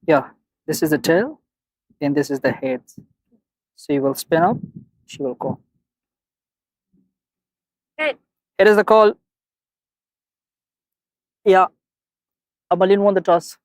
Yeah, this is the tail, and this is the head. So you will spin up, she will go. It is the call. Yeah, Amalin won the toss.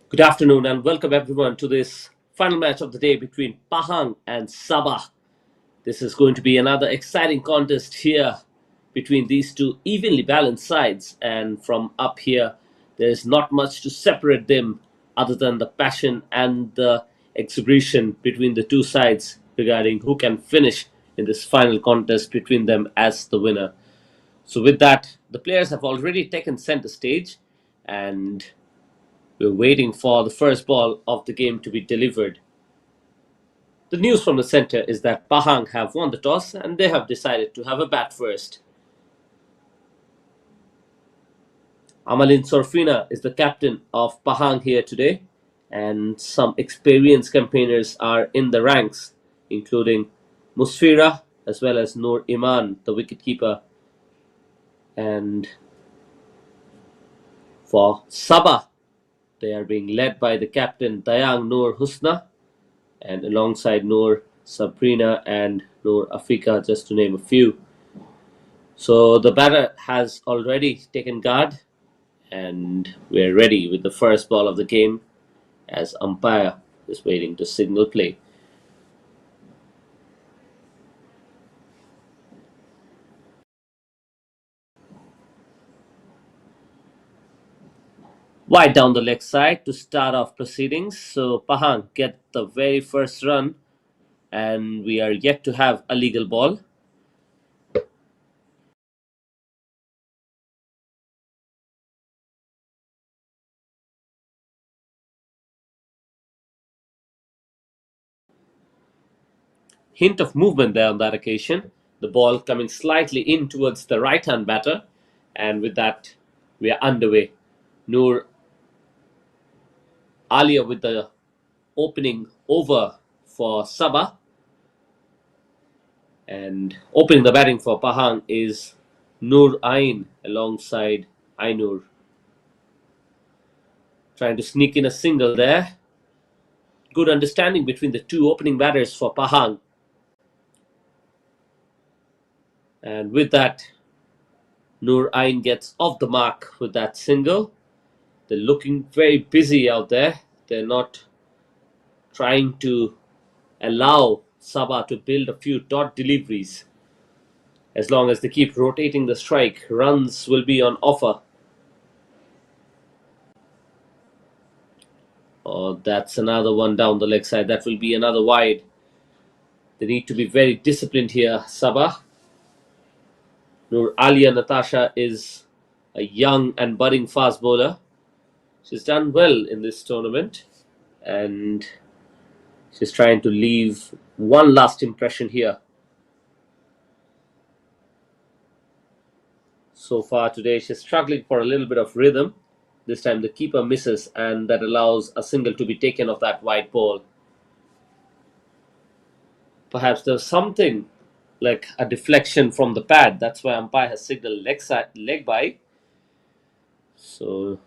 Good afternoon and welcome everyone to this final match of the day between Pahang and Sabah. This is going to be another exciting contest here between these two evenly balanced sides, and from up here, there is not much to separate them other than the passion and the exhibition between the two sides regarding who can finish in this final contest between them as the winner. So, with that, the players have already taken center stage, and we're waiting for the first ball of the game to be delivered. The news from the center is that Pahang have won the toss and they have decided to have a bat first. Amalin Sorfina is the captain of Pahang here today, and some experienced campaigners are in the ranks, including Musfira as well as Noor Iman, the wicketkeeper. And for Sabah, they are being led by the captain Dayang Noor Husna, and alongside Noor Sabrina and Noor Afika, just to name a few. So the batter has already taken guard, and we're ready with the first ball of the game as umpire is waiting to signal play. Wide down the leg side to start off proceedings. So Pahang get the very first run, and we are yet to have a legal ball. Hint of movement there on that occasion. The ball coming slightly in towards the right hand batter, and with that, we are underway. Noor Alia with the opening over for Sabah, and opening the batting for Pahang is Noor Ain alongside Ainur. Trying to sneak in a single there. Good understanding between the two opening batters for Pahang. And with that, Noor Ain gets off the mark with that single. They're looking very busy out there. They're not trying to allow Sabah to build a few dot deliveries. As long as they keep rotating the strike, runs will be on offer. Oh, that's another one down the leg side. That will be another wide. They need to be very disciplined here, Sabah. Noor Alia Natasha is a young and budding fast bowler. She's done well in this tournament, and she's trying to leave one last impression here. So far today, she's struggling for a little bit of rhythm. This time the keeper misses, and that allows a single to be taken off that wide ball. Perhaps there's something like a deflection from the pad. That's why umpire has signaled leg by. So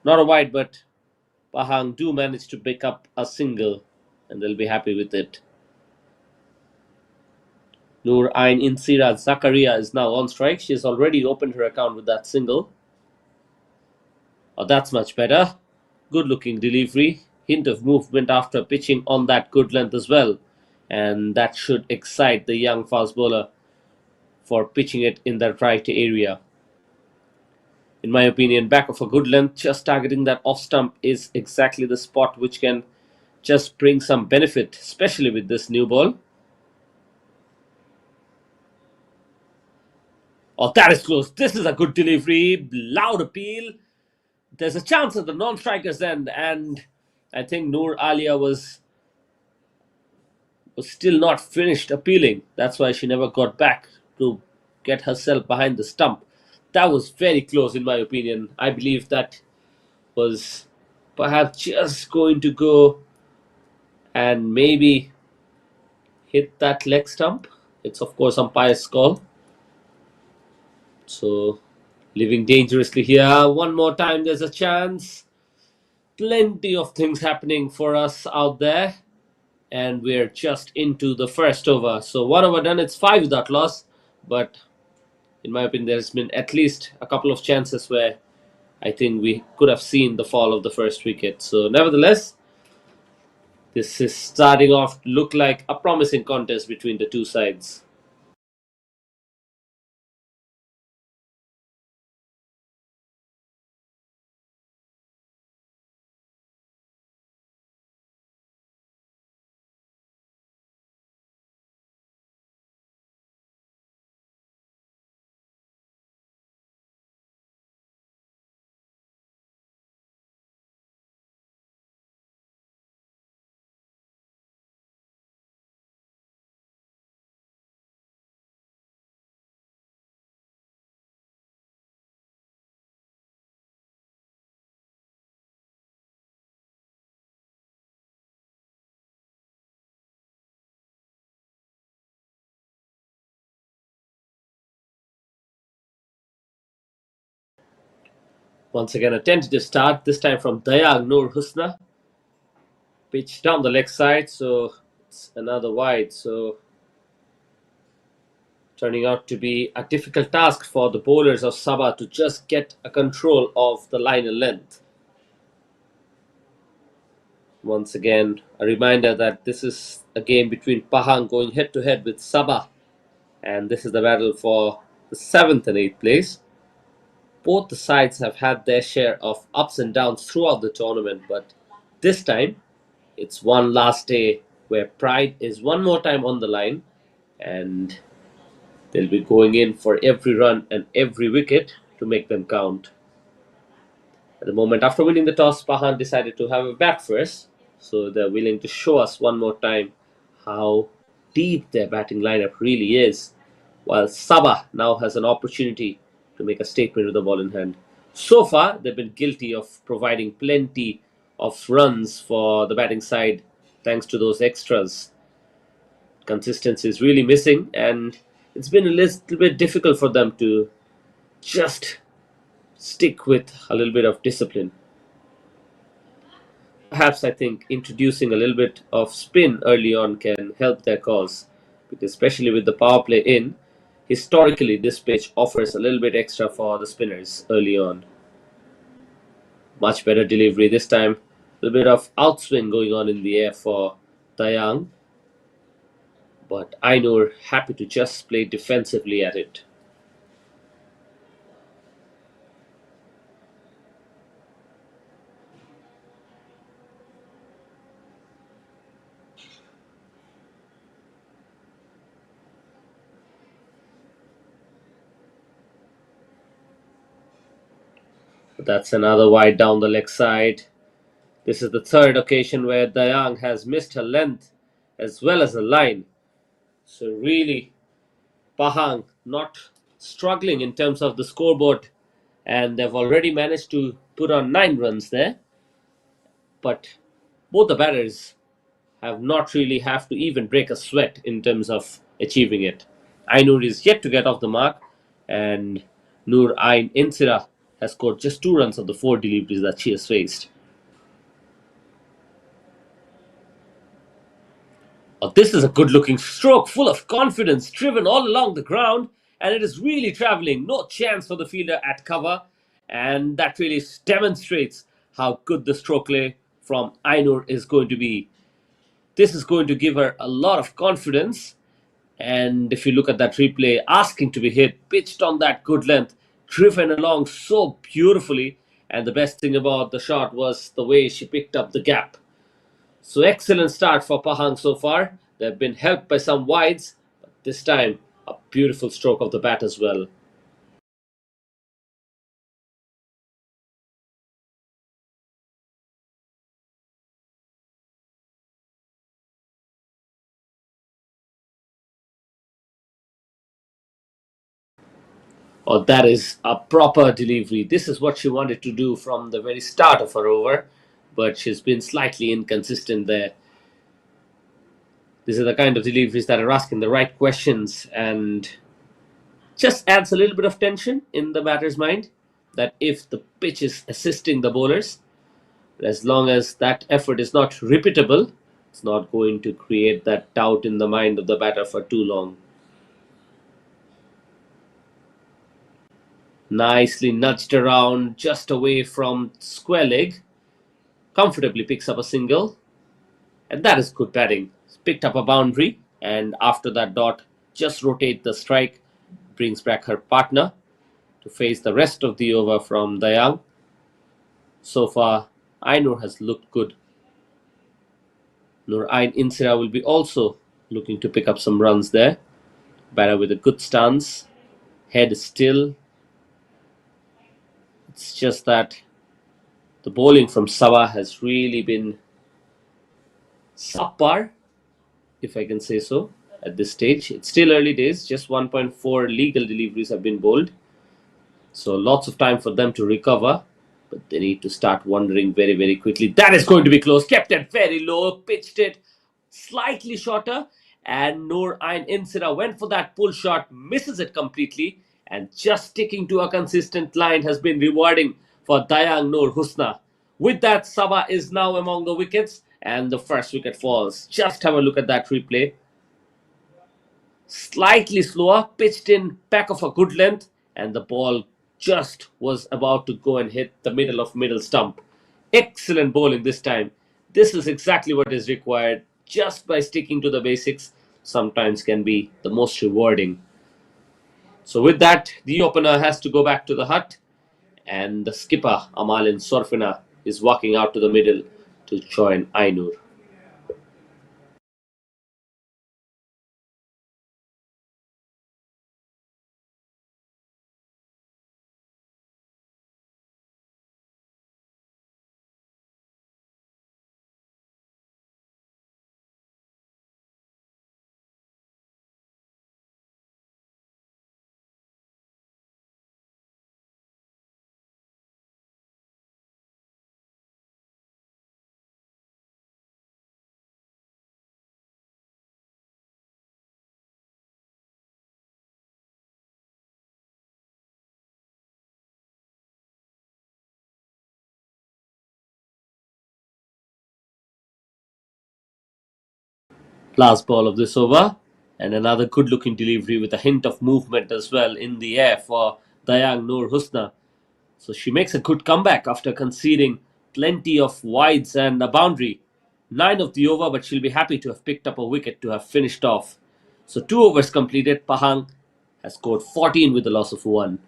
not a wide, but Pahang do manage to pick up a single, and they'll be happy with it. Noor Ain Insira Zakaria is now on strike. She's already opened her account with that single. Oh, that's much better. Good looking delivery. Hint of movement after pitching on that good length as well. And that should excite the young fast bowler for pitching it in that right area. In my opinion, back of a good length, just targeting that off stump is exactly the spot which can just bring some benefit, especially with this new ball. Oh, that is close. This is a good delivery. Loud appeal. There's a chance at the non-striker's end, and I think Noor Alia was still not finished appealing. That's why she never got back to get herself behind the stump. That was very close, in my opinion. I believe that was perhaps just going to go and maybe hit that leg stump. It's, of course, umpire's call. So, living dangerously here. One more time, there's a chance. Plenty of things happening for us out there. And we're just into the first over. So, one over done, it's 5 without loss. But in my opinion, there's been at least a couple of chances where I think we could have seen the fall of the first wicket. So, nevertheless, this is starting off to look like a promising contest between the two sides. Once again, a tentative start, this time from Dayag Nur Husna. Pitch down the leg side, so it's another wide. So, turning out to be a difficult task for the bowlers of Sabah to just get a control of the line and length. Once again, a reminder that this is a game between Pahang going head to head with Sabah, and this is the battle for the 7th and 8th place. Both the sides have had their share of ups and downs throughout the tournament, but this time it's one last day where pride is one more time on the line, and they'll be going in for every run and every wicket to make them count. At the moment, after winning the toss, Pahang decided to have a bat first, so they're willing to show us one more time how deep their batting lineup really is, while Sabah now has an opportunity to make a statement with the ball in hand. So far, they've been guilty of providing plenty of runs for the batting side thanks to those extras. Consistency is really missing, and it's been a little bit difficult for them to just stick with a little bit of discipline. Perhaps I think introducing a little bit of spin early on can help their cause, because especially with the power play in, historically this pitch offers a little bit extra for the spinners early on. Much better delivery this time. A little bit of outswing going on in the air for Dayang, but Ainur happy to just play defensively at it. But that's another wide down the leg side. This is the third occasion where Dayang has missed her length as well as the line. So really, Pahang not struggling in terms of the scoreboard, and they've already managed to put on 9 runs there. But both the batters have not really have to even break a sweat in terms of achieving it. Ainur is yet to get off the mark, and Nur Ain Insira has scored just 2 runs of the 4 deliveries that she has faced. Oh, this is a good looking stroke, full of confidence, driven all along the ground, and it is really traveling. No chance for the fielder at cover, and that really demonstrates how good the stroke play from Ainur is going to be. This is going to give her a lot of confidence, and if you look at that replay, asking to be hit, pitched on that good length, driven along so beautifully, and the best thing about the shot was the way she picked up the gap. So excellent start for Pahang so far. They've been helped by some wides, but this time a beautiful stroke of the bat as well. Oh, that is a proper delivery. This is what she wanted to do from the very start of her over, but she's been slightly inconsistent there. These are the kind of deliveries that are asking the right questions and just adds a little bit of tension in the batter's mind that if the pitch is assisting the bowlers, as long as that effort is not repeatable, it's not going to create that doubt in the mind of the batter for too long. Nicely nudged around just away from square leg. Comfortably picks up a single. And that is good batting. Picked up a boundary. And after that dot, just rotate the strike. Brings back her partner to face the rest of the over from Dayang. So far, Ainur has looked good. Nur Ain Insira will be also looking to pick up some runs there. Batter with a good stance. Head still. It's just that the bowling from Sabah has really been subpar, if I can say so, at this stage. It's still early days, just 1.4 legal deliveries have been bowled. So lots of time for them to recover. But they need to start wondering very, very quickly. That is going to be close. Kept it very low, pitched it slightly shorter. And Noor Ain Insira went for that pull shot, misses it completely. And just sticking to a consistent line has been rewarding for Dayang Noor Husna. With that, Sabah is now among the wickets and the first wicket falls. Just have a look at that replay. Slightly slower, pitched in back of a good length, and the ball just was about to go and hit the middle of middle stump. Excellent bowling this time. This is exactly what is required. Just by sticking to the basics, sometimes can be the most rewarding. So with that, the opener has to go back to the hut, and the skipper Amalin Sorfina is walking out to the middle to join Ainur. Last ball of this over, and another good looking delivery with a hint of movement as well in the air for Dayang Noor Husna. So she makes a good comeback after conceding plenty of wides and a boundary. 9 of the over, but she'll be happy to have picked up a wicket to have finished off. So 2 overs completed. Pahang has scored 14 with a loss of 1.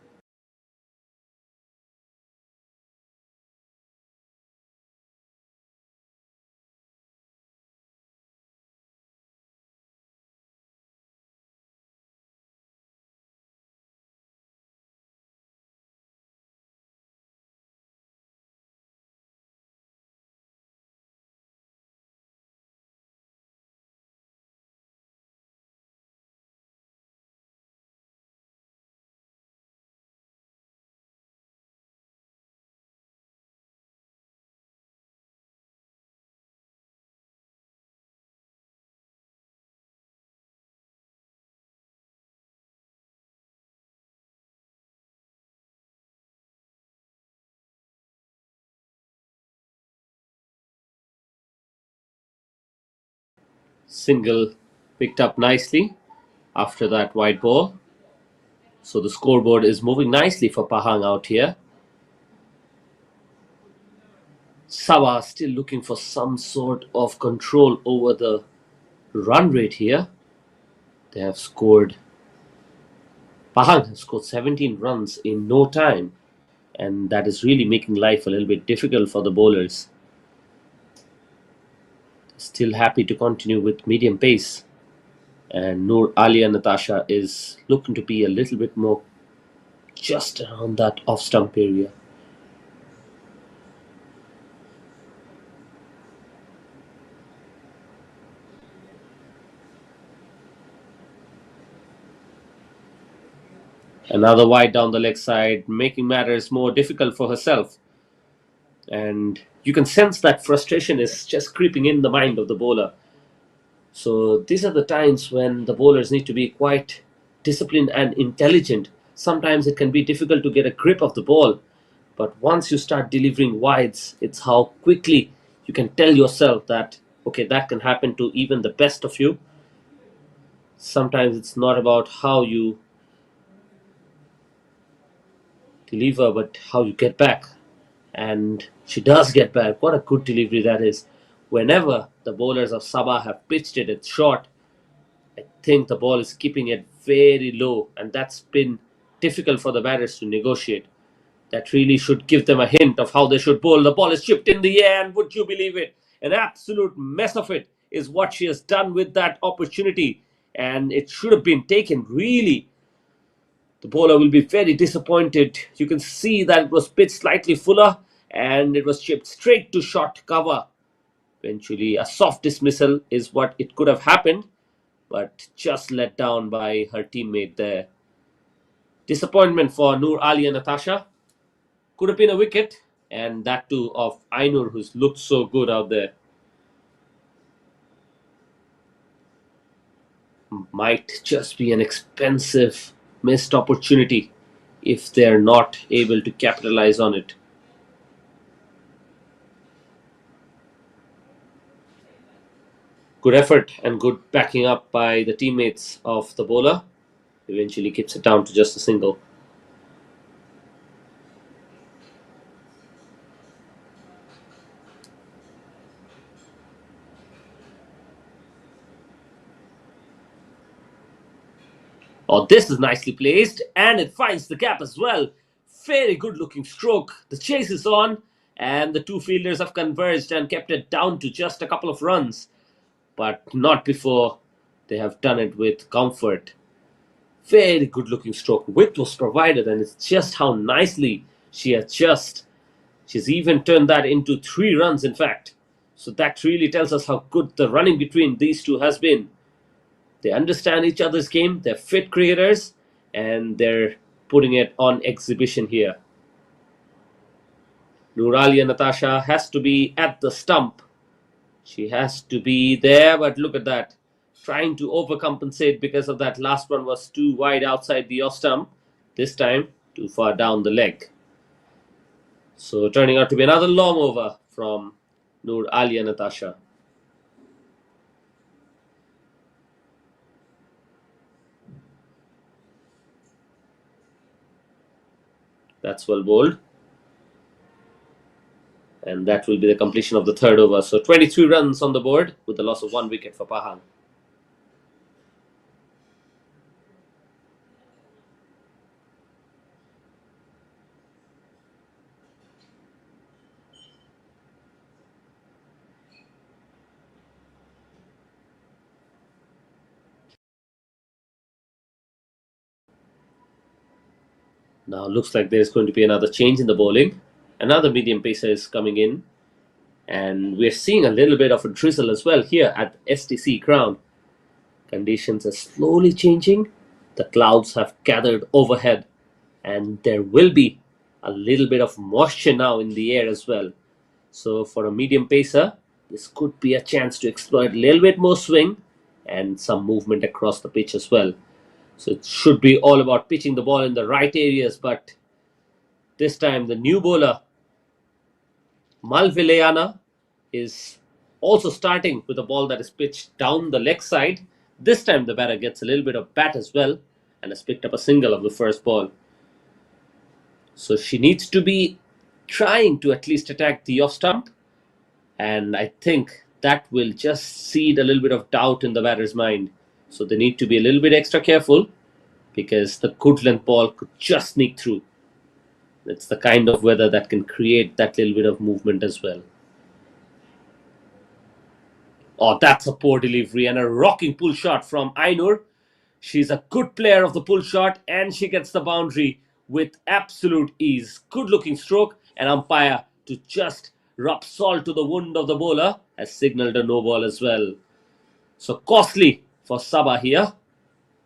Single picked up nicely after that wide ball. So the scoreboard is moving nicely for Pahang out here. Sabah still looking for some sort of control over the run rate here. They have scored, Pahang has scored 17 runs in no time, and that is really making life a little bit difficult for the bowlers. Still happy to continue with medium pace, and Noor Alia Natasha is looking to be a little bit more just around that off stump area. Another wide down the leg side, making matters more difficult for herself. And you can sense that frustration is just creeping in the mind of the bowler. So these are the times when the bowlers need to be quite disciplined and intelligent. Sometimes it can be difficult to get a grip of the ball, but once you start delivering wides, it's how quickly you can tell yourself that, okay, that can happen to even the best of you. Sometimes it's not about how you deliver, but how you get back. And she does get back. What a good delivery that is. Whenever the bowlers of Sabah have pitched it, it's short. I think the ball is keeping it very low, and that's been difficult for the batters to negotiate. That really should give them a hint of how they should bowl. The ball is chipped in the air, and would you believe it? An absolute mess of it is what she has done with that opportunity, and it should have been taken. Really, the bowler will be very disappointed. You can see that it was pitched slightly fuller, and it was chipped straight to short cover. Eventually, a soft dismissal is what it could have happened, but just let down by her teammate there. Disappointment for Noor Ali and Natasha. Could have been a wicket, and that too of Ainur, who's looked so good out there. Might just be an expensive missed opportunity if they're not able to capitalize on it. Good effort and good backing up by the teammates of the bowler. Eventually keeps it down to just a single. Oh, this is nicely placed, and it finds the gap as well. Very good looking stroke. The chase is on, and the two fielders have converged and kept it down to just a couple of runs, but not before they have done it with comfort. Very good looking stroke. Width was provided, and it's just how nicely she adjusts. She's even turned that into 3 runs, in fact. So that really tells us how good the running between these two has been. They understand each other's game, they're fit cricketers, and they're putting it on exhibition here. Nurali and Natasha has to be at the stump. She has to be there, but look at that. Trying to overcompensate because of that last one was too wide outside the off stump. This time, too far down the leg. So turning out to be another long over from Noor Ali and Natasha. That's well bowled. And that will be the completion of the third over. So 23 runs on the board with the loss of 1 wicket for Pahang. Now looks like there's going to be another change in the bowling. Another medium pacer is coming in. And we're seeing a little bit of a drizzle as well here at STC ground. Conditions are slowly changing. The clouds have gathered overhead, and there will be a little bit of moisture now in the air as well. So for a medium pacer, this could be a chance to exploit a little bit more swing and some movement across the pitch as well. So it should be all about pitching the ball in the right areas, but this time the new bowler Malvileana is also starting with a ball that is pitched down the leg side. This time the batter gets a little bit of bat as well and has picked up a single of the first ball. So she needs to be trying to at least attack the off stump, and I think that will just seed a little bit of doubt in the batter's mind. So they need to be a little bit extra careful because the good length ball could just sneak through. It's the kind of weather that can create that little bit of movement as well. Oh, that's a poor delivery and a rocking pull shot from Ainur. She's a good player of the pull shot and she gets the boundary with absolute ease. Good looking stroke, and umpire to just rub salt to the wound of the bowler has signaled a no ball as well. So costly for Sabah here.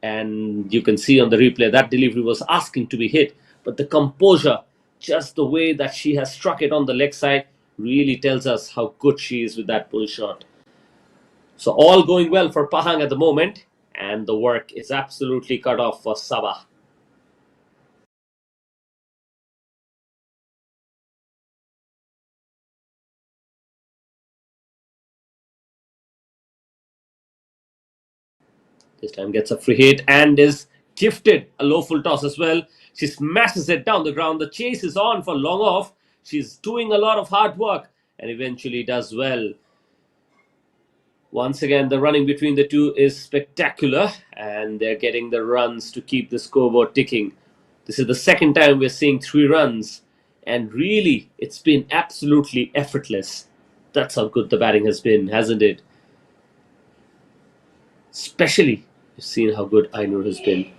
And you can see on the replay that delivery was asking to be hit, but the composure, just the way that she has struck it on the leg side, really tells us how good she is with that pull shot. So all going well for Pahang at the moment, and the work is absolutely cut off for Sabah. This time gets a free hit and is gifted a low full toss as well. She smashes it down the ground. The chase is on for long off. She's doing a lot of hard work and eventually does well. Once again, the running between the two is spectacular, and they're getting the runs to keep the scoreboard ticking. This is the second time we're seeing 3 runs, and really, it's been absolutely effortless. That's how good the batting has been, hasn't it? Especially, you've seen how good Ainur has been.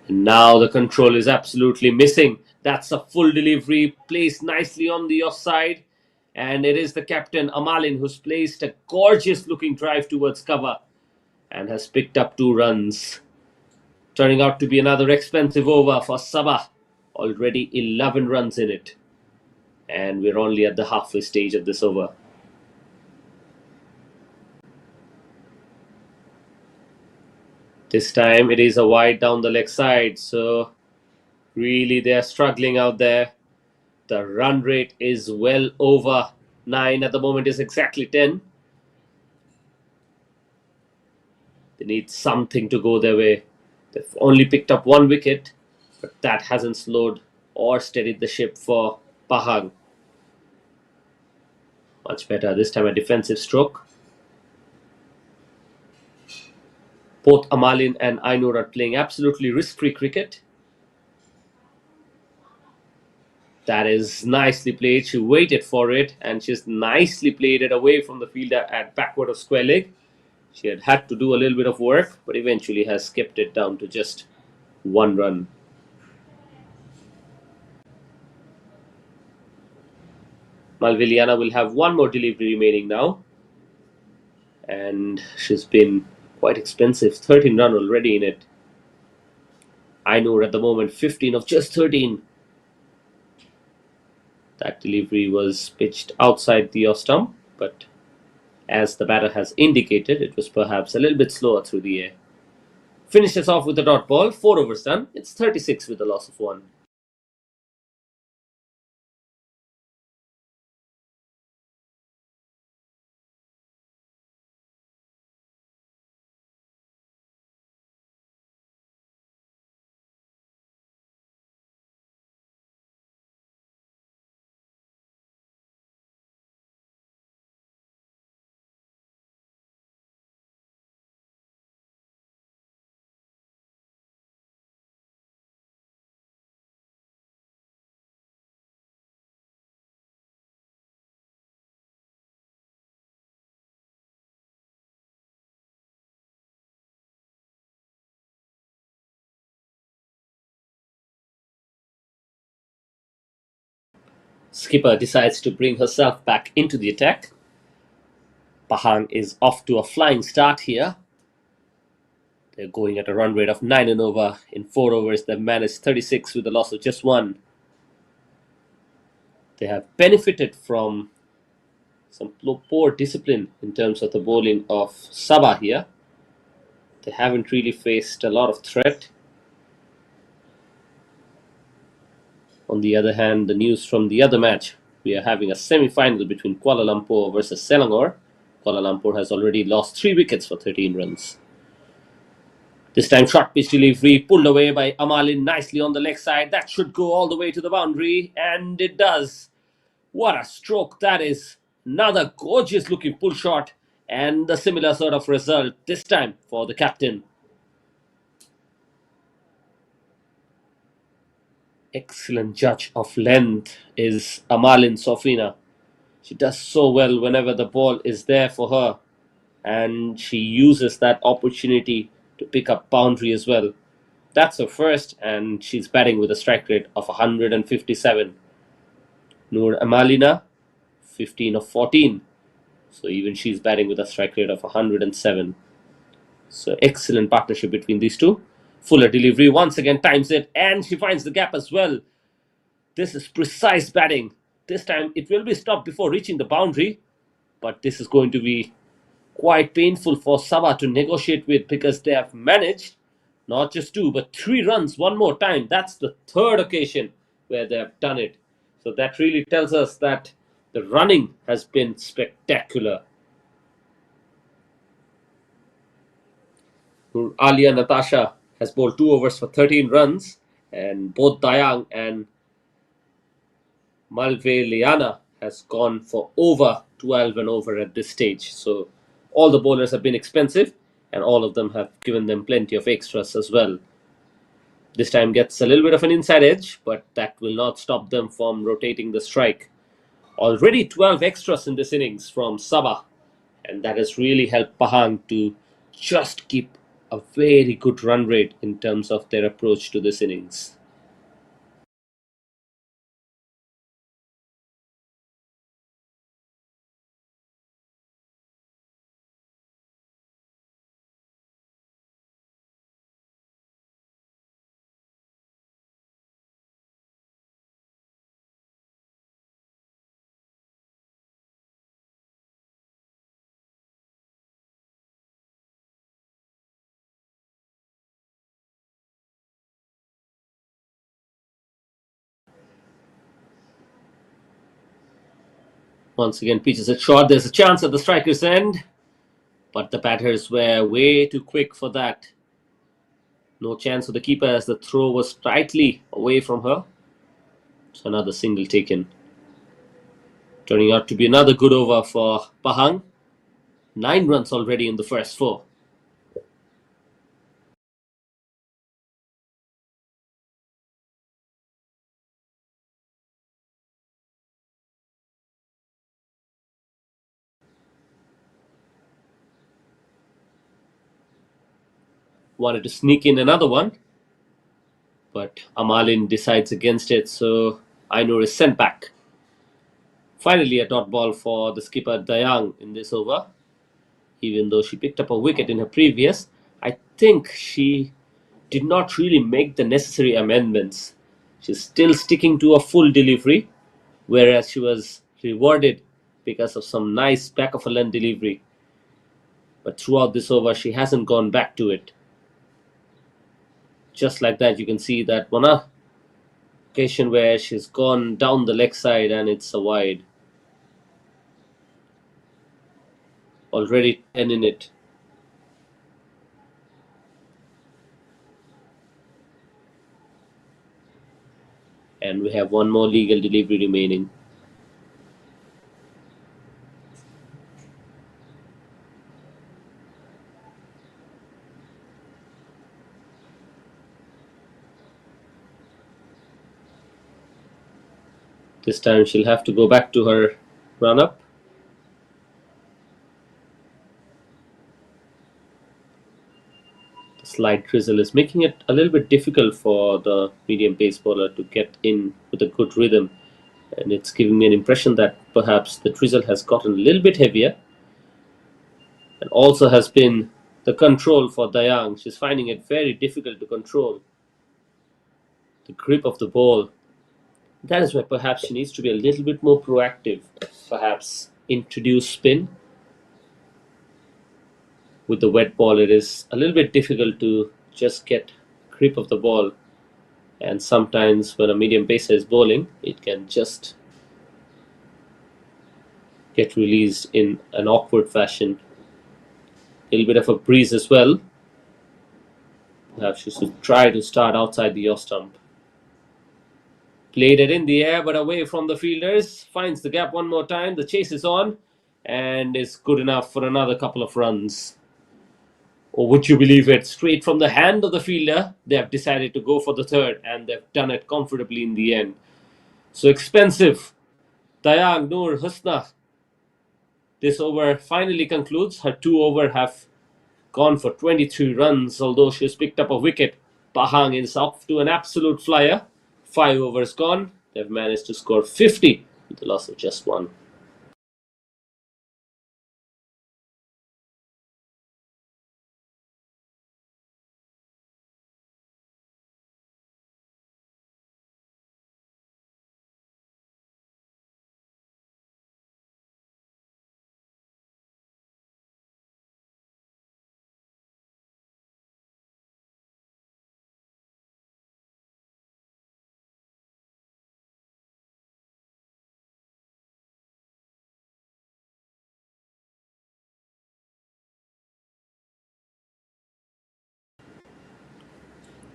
And now the control is absolutely missing. That's a full delivery, placed nicely on the offside. And it is the captain, Amalin, who's placed a gorgeous looking drive towards cover and has picked up 2 runs. Turning out to be another expensive over for Sabah. Already 11 runs in it. And we're only at the halfway stage of this over. This time it is a wide down the leg side, so really they're struggling out there. The run rate is well over 9. At the moment is exactly 10. They need something to go their way. They've only picked up 1 wicket, but that hasn't slowed or steadied the ship for Pahang. Much better. This time a defensive stroke. Both Amalin and Ainur are playing absolutely risk-free cricket. That is nicely played. She waited for it and she's nicely played it away from the fielder at backward of square leg. She had to do a little bit of work, but eventually has kept it down to just 1 run. Malviliana will have 1 more delivery remaining now. And she's been quite expensive. 13 run already in it. Ainur at the moment 15 of just 13. That delivery was pitched outside the off stump, but as the batter has indicated, it was perhaps a little bit slower through the air. Finishes off with a dot ball, 4 overs done. It's 36 with a loss of 1. Skipper decides to bring herself back into the attack. Pahang is off to a flying start here. They're going at a run rate of 9 and over. In 4 overs, they've managed 36 with a loss of just 1. They have benefited from some poor discipline in terms of the bowling of Sabah here. They haven't really faced a lot of threat. On the other hand, the news from the other match, we are having a semi-final between Kuala Lumpur versus Selangor. Kuala Lumpur has already lost 3 wickets for 13 runs. This time short pitch delivery pulled away by Amalin nicely on the leg side. That should go all the way to the boundary, and it does. What a stroke that is. Another gorgeous looking pull shot, and a similar sort of result this time for the captain. Excellent judge of length is Amalin Sofina. She does so well whenever the ball is there for her, and she uses that opportunity to pick up boundary as well. That's her first, and she's batting with a strike rate of 157. Noor Amalina, 15 of 14. So even she's batting with a strike rate of 107. So excellent partnership between these two. Fuller delivery once again times it, and she finds the gap as well. This is precise batting. This time it will be stopped before reaching the boundary, but this is going to be quite painful for Sabah to negotiate with, because they have managed not just 2 but 3 runs one more time. That's the 3rd occasion where they have done it. So that really tells us that the running has been spectacular. Alia Natasha has bowled 2 overs for 13 runs, and both Dayang and Malve has gone for over 12 and over at this stage. So all the bowlers have been expensive, and all of them have given them plenty of extras as well. This time gets a little bit of an inside edge, but that will not stop them from rotating the strike. Already 12 extras in this innings from Sabah, and that has really helped Pahang to just keep a very good run rate in terms of their approach to this innings. Once again, pitches it short. There's a chance at the striker's end, but the batters were way too quick for that. No chance for the keeper as the throw was slightly away from her. So another single taken. Turning out to be another good over for Pahang. 9 runs already in the first 4. Wanted to sneak in another one, but Amalin decides against it, so Ainur is sent back. Finally, a dot ball for the skipper Dayang in this over. Even though she picked up a wicket in her previous, I think she did not really make the necessary amendments. She's still sticking to a full delivery, whereas she was rewarded because of some nice back of a length delivery. But throughout this over, she hasn't gone back to it. Just like that, you can see that one occasion where she's gone down the leg side and it's a wide. Already 10 in it. And we have one more legal delivery remaining. This time she'll have to go back to her run up. The slight drizzle is making it a little bit difficult for the medium pace bowler to get in with a good rhythm. And it's giving me an impression that perhaps the drizzle has gotten a little bit heavier. And also has been the control for Dayang. She's finding it very difficult to control the grip of the ball. That is why perhaps she needs to be a little bit more proactive. Perhaps introduce spin. With the wet ball, it is a little bit difficult to just get grip of the ball. And sometimes when a medium pacer is bowling, it can just get released in an awkward fashion. A little bit of a breeze as well. Perhaps she should try to start outside the off stump. Played it in the air but away from the fielders. Finds the gap one more time. The chase is on and is good enough for another couple of runs. Or would you believe it? Straight from the hand of the fielder, they have decided to go for the third and they've done it comfortably in the end. So expensive. Dayang Noor Husna. This over finally concludes. Her 2 over have gone for 23 runs, although she has picked up a wicket. Pahang is off to an absolute flyer. 5 overs gone. They've managed to score 50 with the loss of just one.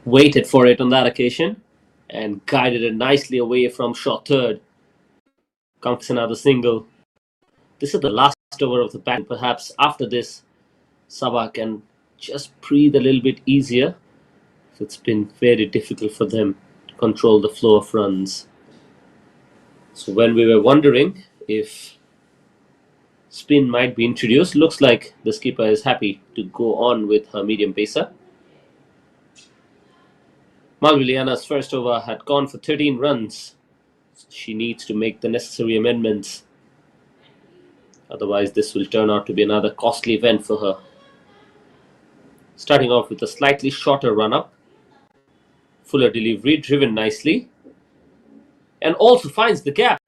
waited for it on that occasion and guided it nicely away from short third. Counts another single. This is the last over of the batting. Perhaps after this, Sabah can just breathe a little bit easier. It's been very difficult for them to control the flow of runs. So when we were wondering if spin might be introduced, looks like the skipper is happy to go on with her medium pacer. Malviliana's first over had gone for 13 runs. She needs to make the necessary amendments. Otherwise, this will turn out to be another costly event for her. Starting off with a slightly shorter run-up. Fuller delivery, driven nicely. And also finds the gap.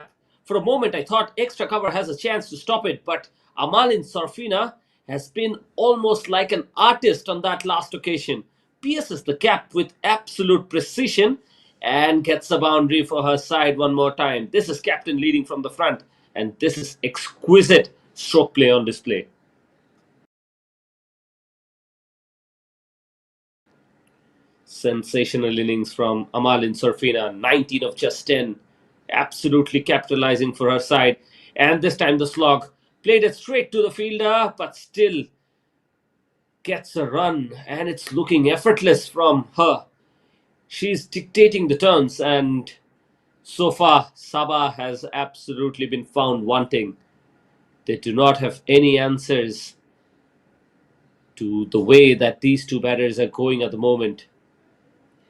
For a moment, I thought extra cover has a chance to stop it, but Amalin Sorfina has been almost like an artist on that last occasion. Pierces the gap with absolute precision and gets a boundary for her side one more time. This is captain leading from the front, and this is exquisite stroke play on display. Sensational innings from Amalin Sorfina, 19 of just 10. Absolutely capitalizing for her side. And this time the slog played it straight to the fielder, but still gets a run. And it's looking effortless from her. She's dictating the turns, and so far Sabah has absolutely been found wanting. They do not have any answers to the way that these two batters are going at the moment.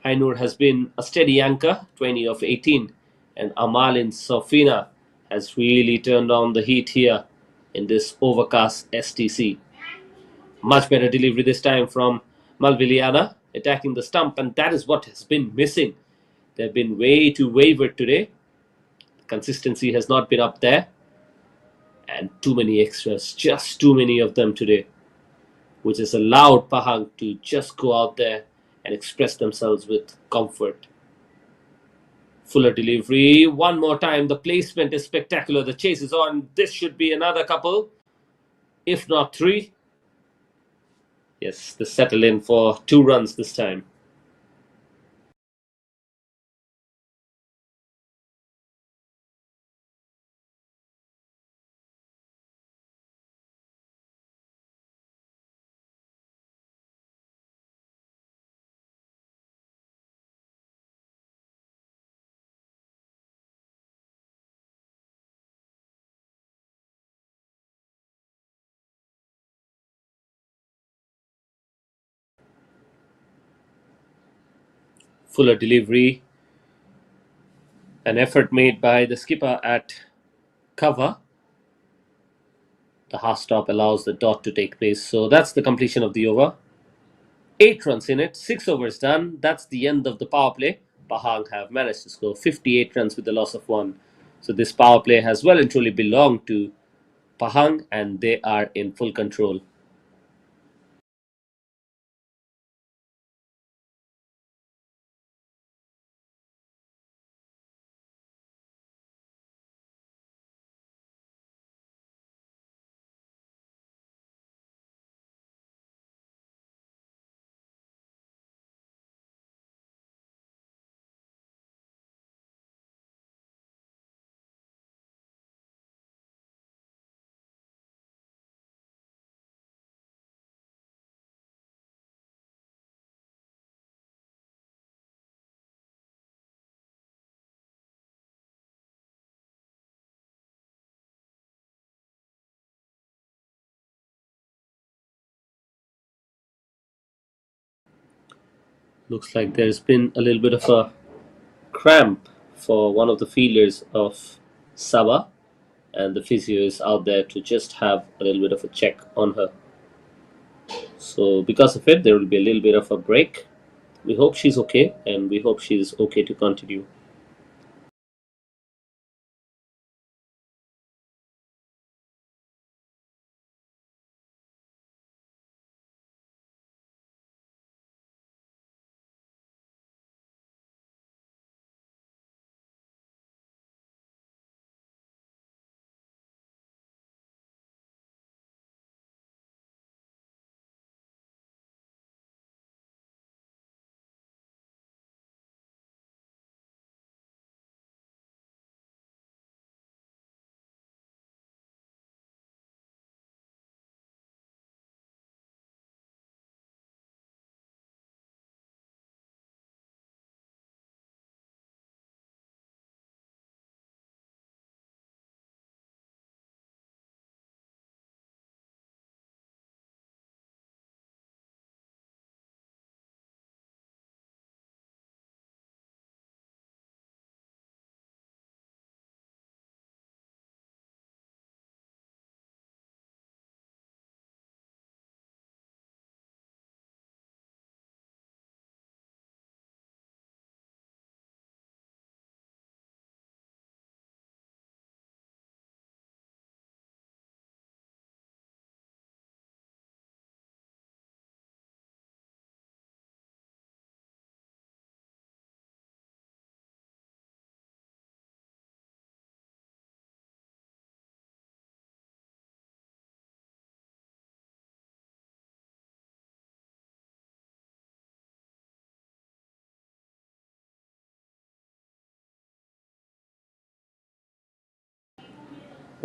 Ainur has been a steady anchor, 20 of 18, and Amalin Sofina has really turned on the heat here in this overcast STC. Much better delivery this time from Malviliana, attacking the stump, and that is what has been missing. They've been way too wayward today. Consistency has not been up there, and too many extras, just too many of them today, which has allowed Pahang to just go out there and express themselves with comfort. Fuller delivery. One more time. The placement is spectacular. The chase is on. This should be another couple, if not three. Yes, they settle in for 2 runs this time. Fuller delivery. An effort made by the skipper at cover. The half stop allows the dot to take place. So that's the completion of the over. 8 runs in it, 6 overs done. That's the end of the power play. Pahang have managed to score 58 runs with the loss of 1. So this power play has well and truly belonged to Pahang, and they are in full control. Looks like there's been a little bit of a cramp for one of the fielders of Sabah, and the physio is out there to just have a little bit of a check on her. So, because of it, there will be a little bit of a break. We hope she's okay, and we hope she's okay to continue.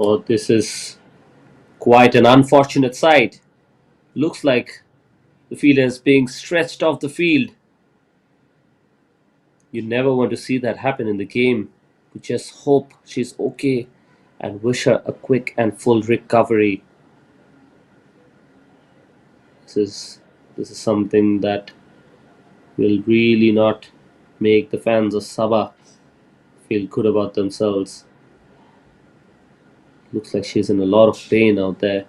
Oh, this is quite an unfortunate sight. Looks like the fielder is being stretched off the field. You never want to see that happen in the game. We just hope she's okay and wish her a quick and full recovery. This is something that will really not make the fans of Sabah feel good about themselves. Looks like she's in a lot of pain out there.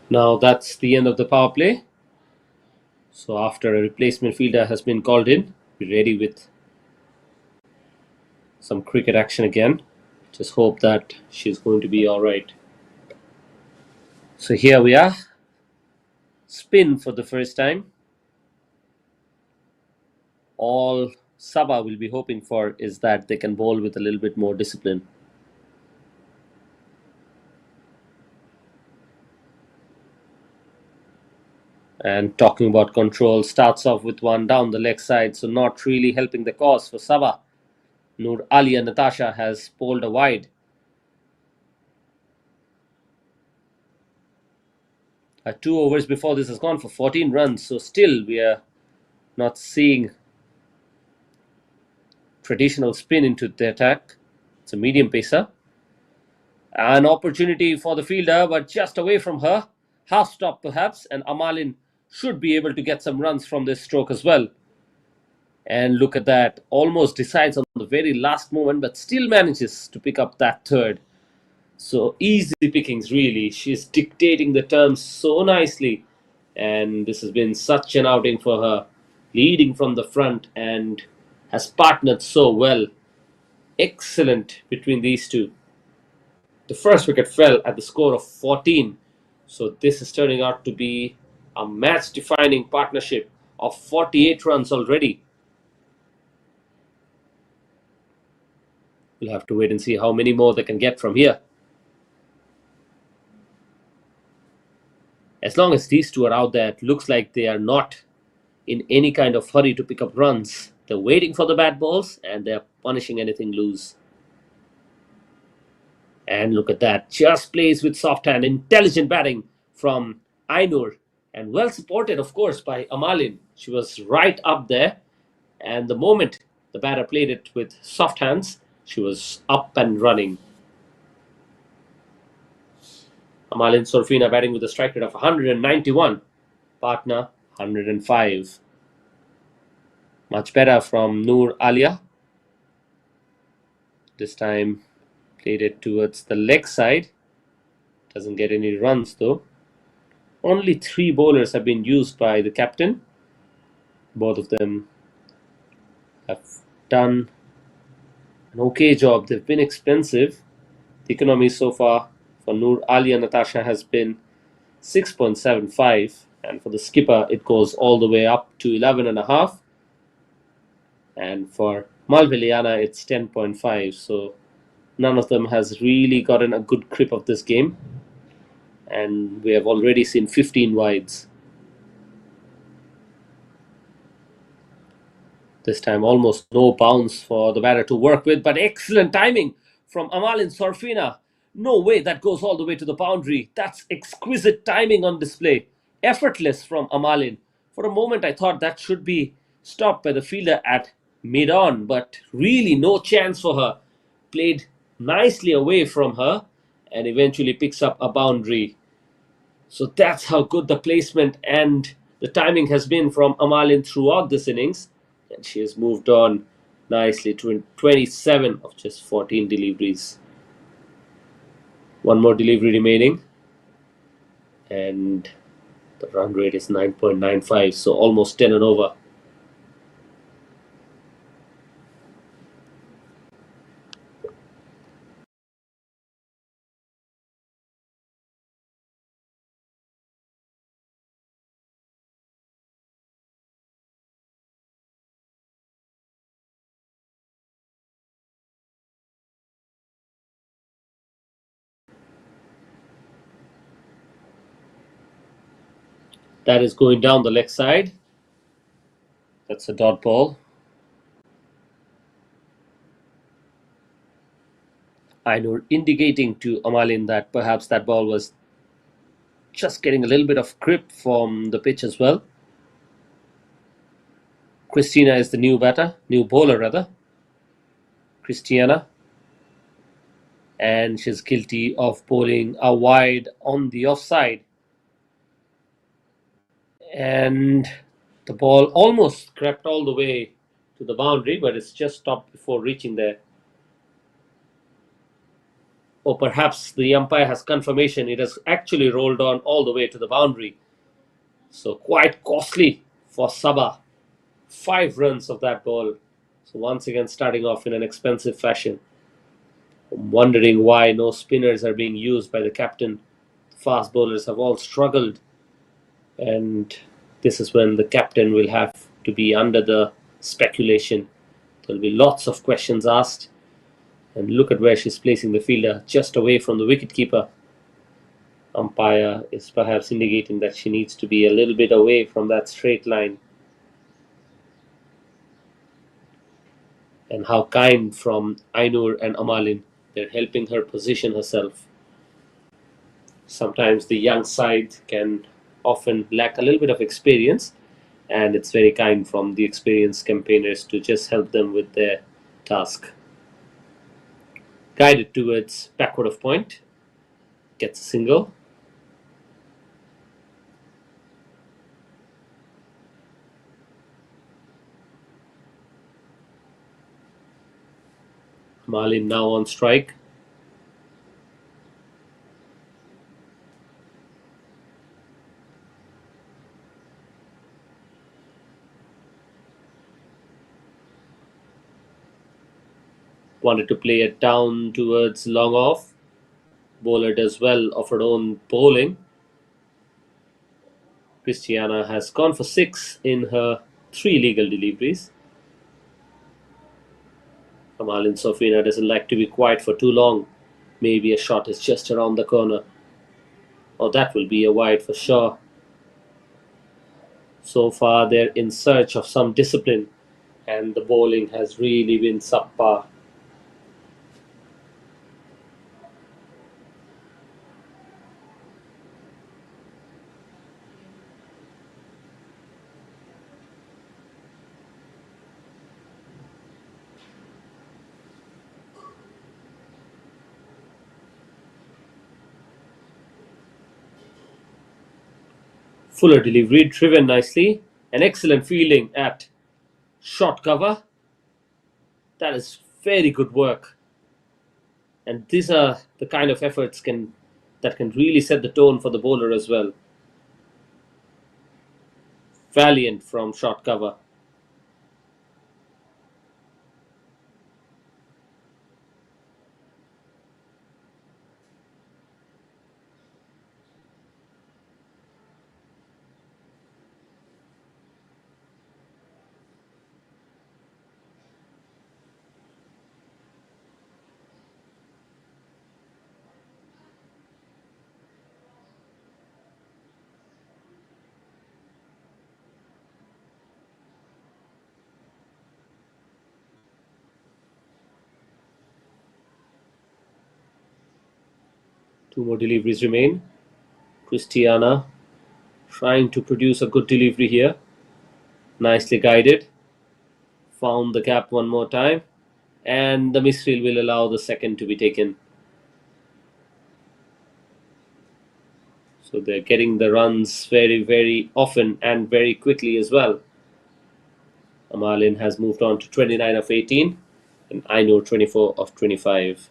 Now that's the end of the power play. So after a replacement fielder has been called in, we're ready with some cricket action again. Just hope that she's going to be alright. So here we are. Spin for the first time. All Sabah will be hoping for is that they can bowl with a little bit more discipline. And talking about control, starts off with one down the leg side, so not really helping the cause for Sabah. Noor Alia Natasha has bowled a wide. 2 overs before this has gone for 14 runs, so still we are not seeing traditional spin into the attack. It's a medium pacer. An opportunity for the fielder, but just away from her. Half stop perhaps, and Amalin should be able to get some runs from this stroke as well. And look at that, almost decides on the very last moment, but still manages to pick up that third. So easy pickings, really. She's dictating the terms so nicely, and this has been such an outing for her, leading from the front and has partnered so well. Excellent between these two. The first wicket fell at the score of 14, so this is turning out to be a match-defining partnership of 48 runs already. We'll have to wait and see how many more they can get from here. As long as these two are out there, it looks like they are not in any kind of hurry to pick up runs. They're waiting for the bad balls and they're punishing anything loose. And look at that, just plays with soft hand, intelligent batting from Ainur, and well supported, of course, by Amalin. She was right up there, and the moment the batter played it with soft hands, she was up and running. Amalin Sorfina batting with a strike rate of 191, partner 105. Much better from Noor Alia. This time played it towards the leg side. Doesn't get any runs though. Only 3 bowlers have been used by the captain. Both of them have done an okay job. They've been expensive. The economy so far for Noor Alia Natasha has been 6.75, and for the skipper it goes all the way up to 11.5, and for Malveliana it's 10.5. So none of them has really gotten a good grip of this game, and we have already seen 15 wides. This time almost no bounce for the batter to work with, but excellent timing from Amalin Sorfina. No way that goes all the way to the boundary. That's exquisite timing on display. Effortless from Amalin. For a moment I thought that should be stopped by the fielder at mid-on, but really no chance for her. Played nicely away from her and eventually picks up a boundary. So that's how good the placement and the timing has been from Amalin throughout this innings. And she has moved on nicely to 27 of just 14 deliveries. One more delivery remaining, and the run rate is 9.95, so almost 10 and over. That is going down the leg side. That's a dot ball. Ainur indicating to Amalin that perhaps that ball was just getting a little bit of grip from the pitch as well. Christina is the new bowler rather. Christiana. And she's guilty of bowling a wide on the offside. And the ball almost crept all the way to the boundary, but it's just stopped before reaching there. Or perhaps the umpire has confirmation it has actually rolled on all the way to the boundary. So quite costly for Sabah. 5 runs of that ball. So once again starting off in an expensive fashion. I'm wondering why no spinners are being used by the captain. Fast bowlers have all struggled, and this is when the captain will have to be under the speculation. There'll be lots of questions asked. And look at where she's placing the fielder, just away from the wicketkeeper. Umpire is perhaps indicating that she needs to be a little bit away from that straight line. And how kind from Ainur and Amalin. They're helping her position herself. Sometimes the young side can often lack a little bit of experience, and it's very kind from the experienced campaigners to just help them with their task. Guided towards backward of point, gets a single. Malin now on strike. Wanted to play it down towards long off. Bowler does well of her own bowling. Christiana has gone for 6 in her 3 legal deliveries. Amalin Sofina doesn't like to be quiet for too long. Maybe a shot is just around the corner. Oh, that will be a wide for sure. So far, they're in search of some discipline, and the bowling has really been subpar. Fuller delivery, driven nicely. An excellent fielding at short cover. That is very good work. And these are the kind of efforts that can really set the tone for the bowler as well. Valiant from short cover. Two more deliveries remain. Christiana trying to produce a good delivery here. Nicely guided. Found the gap one more time. And the misfield will allow the second to be taken. So they're getting the runs very, very often and very quickly as well. Amalin has moved on to 29 of 18 and Ainur 24 of 25.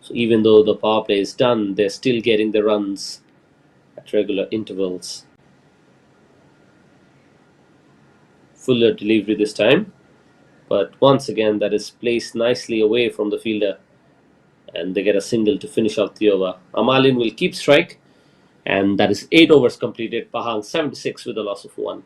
So even though the power play is done, they're still getting the runs at regular intervals. Fuller delivery this time, but once again that is placed nicely away from the fielder, and they get a single to finish off the over. Amalin will keep strike, and that is 8 overs completed. Pahang 76 with a loss of 1.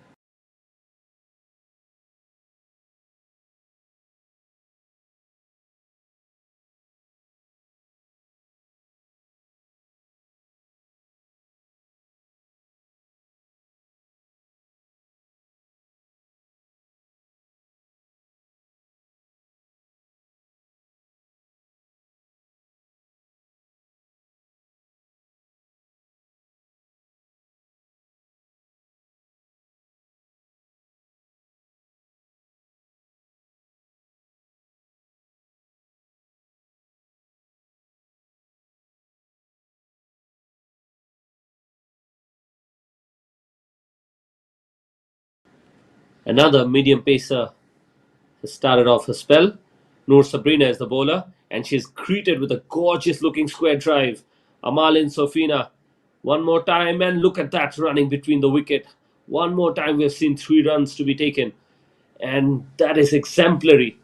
Another medium pacer has started off her spell. Noor Sabrina is the bowler, and she's greeted with a gorgeous looking square drive. Amalin Sofina, one more time, and look at that running between the wicket. One more time, we've seen 3 runs to be taken, and that is exemplary.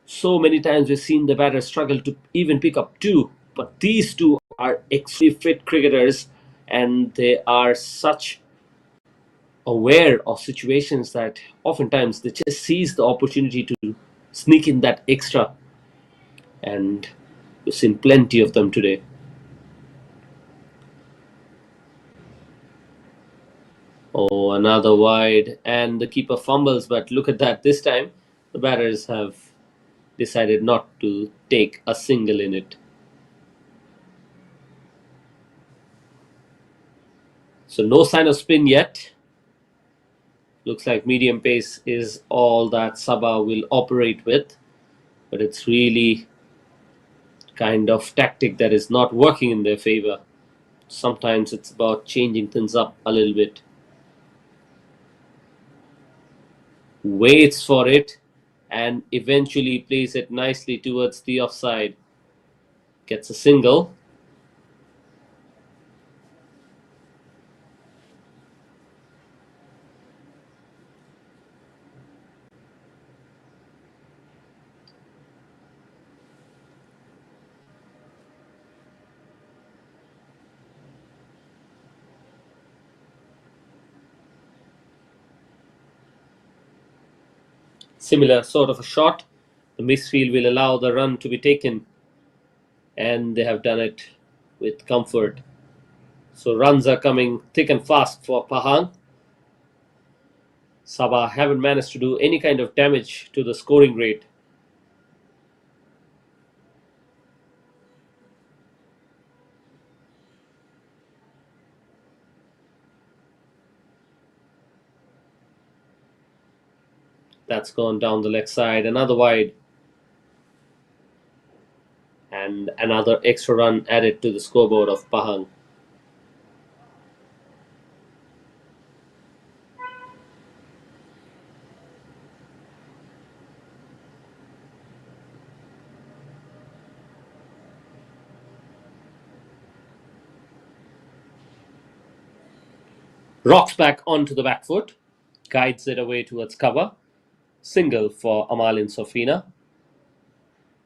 So many times we've seen the batters struggle to even pick up 2, but these 2 are extremely fit cricketers, and they are such aware of situations that oftentimes they just seize the opportunity to sneak in that extra, and we've seen plenty of them today. Oh, another wide, and the keeper fumbles, but look at that. This time, the batters have decided not to take a single in it. So, no sign of spin yet. Looks like medium pace is all that Sabah will operate with, but it's really kind of tactic that is not working in their favor. Sometimes it's about changing things up a little bit. Waits for it and eventually plays it nicely towards the offside. Gets a single. Similar sort of a shot. The misfield will allow the run to be taken, and they have done it with comfort. So runs are coming thick and fast for Pahang. Sabah haven't managed to do any kind of damage to the scoring rate. That's gone down the leg side. Another wide. And another extra run added to the scoreboard of Pahang. Rocks back onto the back foot, guides it away towards cover. Single for Amalin Sofina.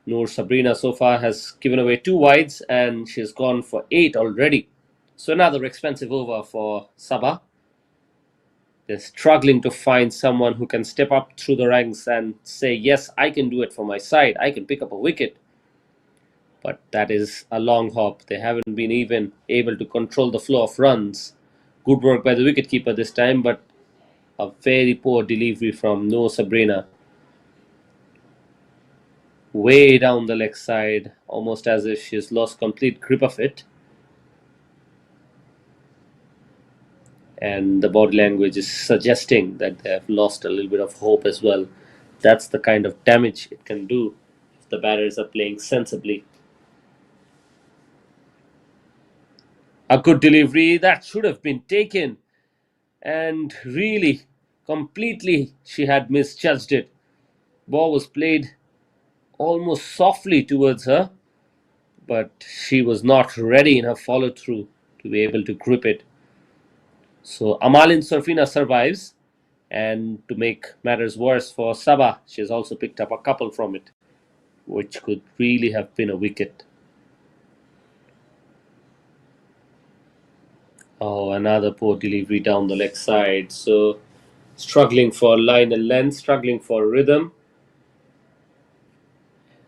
Noor Sabrina so far has given away 2 wides, and she's gone for 8 already. So another expensive over for Sabah. They're struggling to find someone who can step up through the ranks and say, yes, I can do it for my side. I can pick up a wicket. But that is a long hop. They haven't been even able to control the flow of runs. Good work by the wicketkeeper this time, but a very poor delivery from Noor Sabrina. Way down the leg side, almost as if she's lost complete grip of it. And the body language is suggesting that they have lost a little bit of hope as well. That's the kind of damage it can do if the batters are playing sensibly. A good delivery that should have been taken, and really, completely, she had misjudged it. Ball was played almost softly towards her, but she was not ready in her follow through to be able to grip it. So Amalin Surfina survives, and to make matters worse for Sabah, she has also picked up a couple from it, which could really have been a wicket. Oh, another poor delivery down the leg side. So struggling for line and length, struggling for rhythm.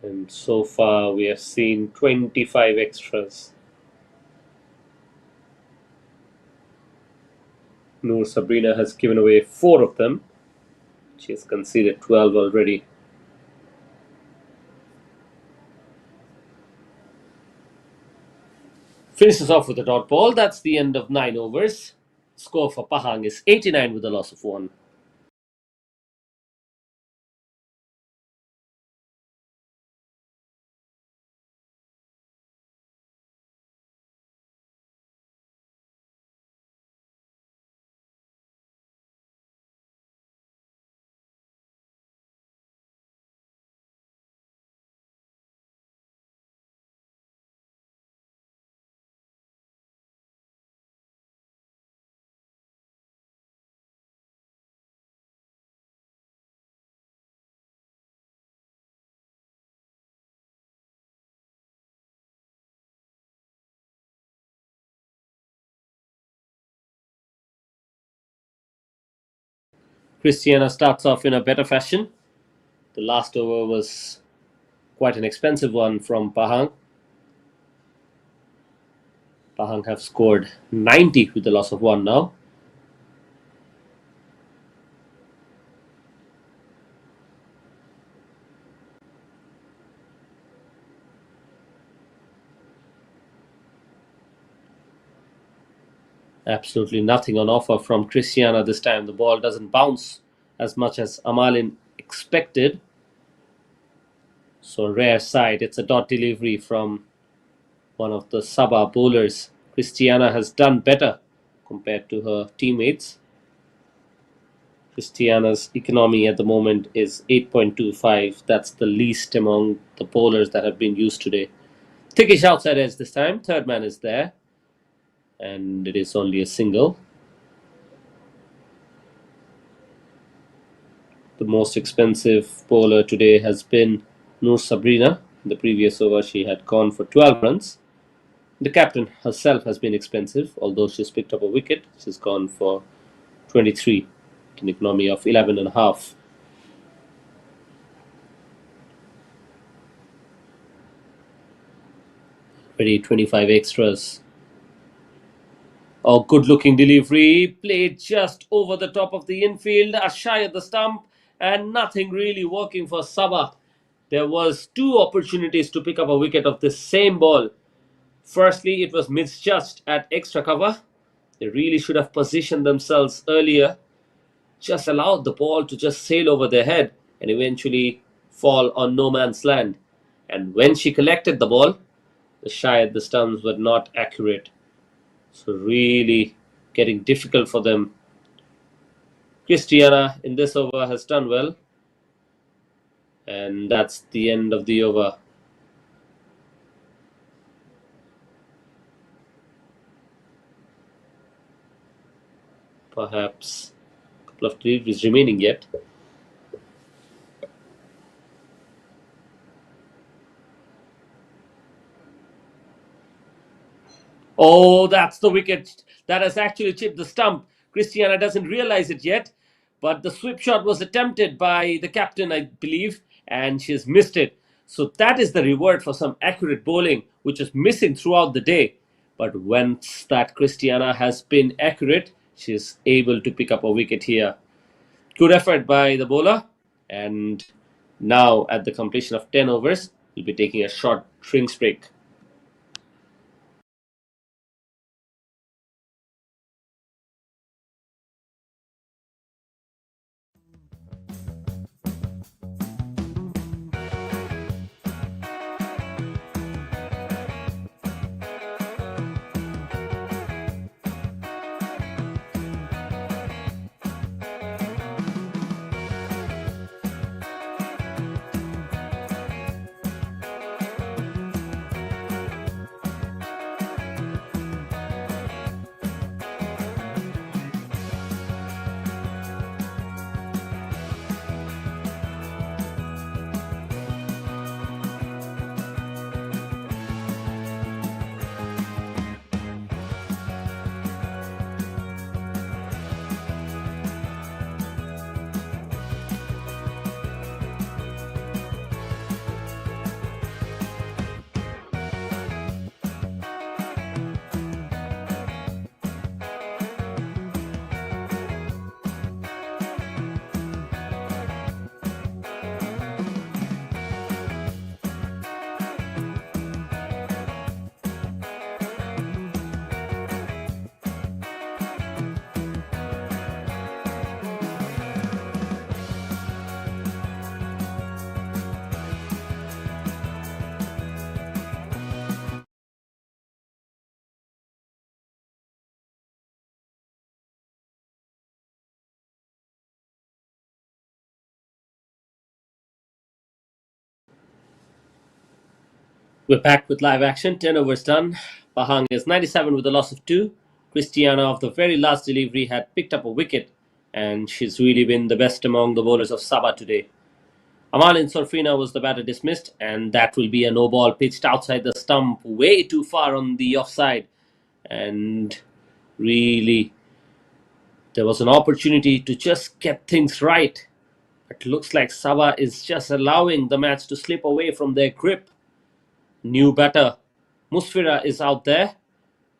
And so far, we have seen 25 extras. Noor Sabrina has given away 4 of them. She has conceded 12 already. Finishes off with a dot ball. That's the end of 9 overs. Score for Pahang is 89 with a loss of 1. Christiana starts off in a better fashion. The last over was quite an expensive one from Pahang. Pahang have scored 90 with the loss of 1 now. Absolutely nothing on offer from Christiana this time. The ball doesn't bounce as much as Amalin expected. So rare sight. It's a dot delivery from one of the Sabah bowlers. Christiana has done better compared to her teammates. Christiana's economy at the moment is 8.25. That's the least among the bowlers that have been used today. Thickish outside edge this time. Third man is there. And it is only a single. The most expensive bowler today has been Noor Sabrina. In the previous over, she had gone for 12 runs. The captain herself has been expensive, although she's picked up a wicket. She's gone for 23, an economy of 11.5. Already 25 extras. Oh, good looking delivery. Played just over the top of the infield, a shy at the stump, and nothing really working for Sabah. There was 2 opportunities to pick up a wicket of the same ball. Firstly, it was misjudged at extra cover. They really should have positioned themselves earlier, just allowed the ball to just sail over their head and eventually fall on no man's land. And when she collected the ball, the shy at the stumps were not accurate. So really getting difficult for them. Christiana in this over has done well. And that's the end of the over. Perhaps a couple of deliveries remaining yet. Oh, that's the wicket that has actually chipped the stump. Christiana doesn't realize it yet, but the sweep shot was attempted by the captain, I believe, and she's missed it. So that is the reward for some accurate bowling, which is missing throughout the day. But once that Christiana has been accurate, she's able to pick up a wicket here. Good effort by the bowler, and now at the completion of 10 overs, we'll be taking a short drinks break. We're back with live action. 10 overs done. Pahang is 97 with a loss of 2. Christiana, of the very last delivery, had picked up a wicket, and she's really been the best among the bowlers of Sabah today. Amalin Sorfina was the batter dismissed, and that will be a no ball pitched outside the stump, way too far on the offside. And really, there was an opportunity to just get things right. It looks like Sabah is just allowing the match to slip away from their grip. New batter Musfira is out there,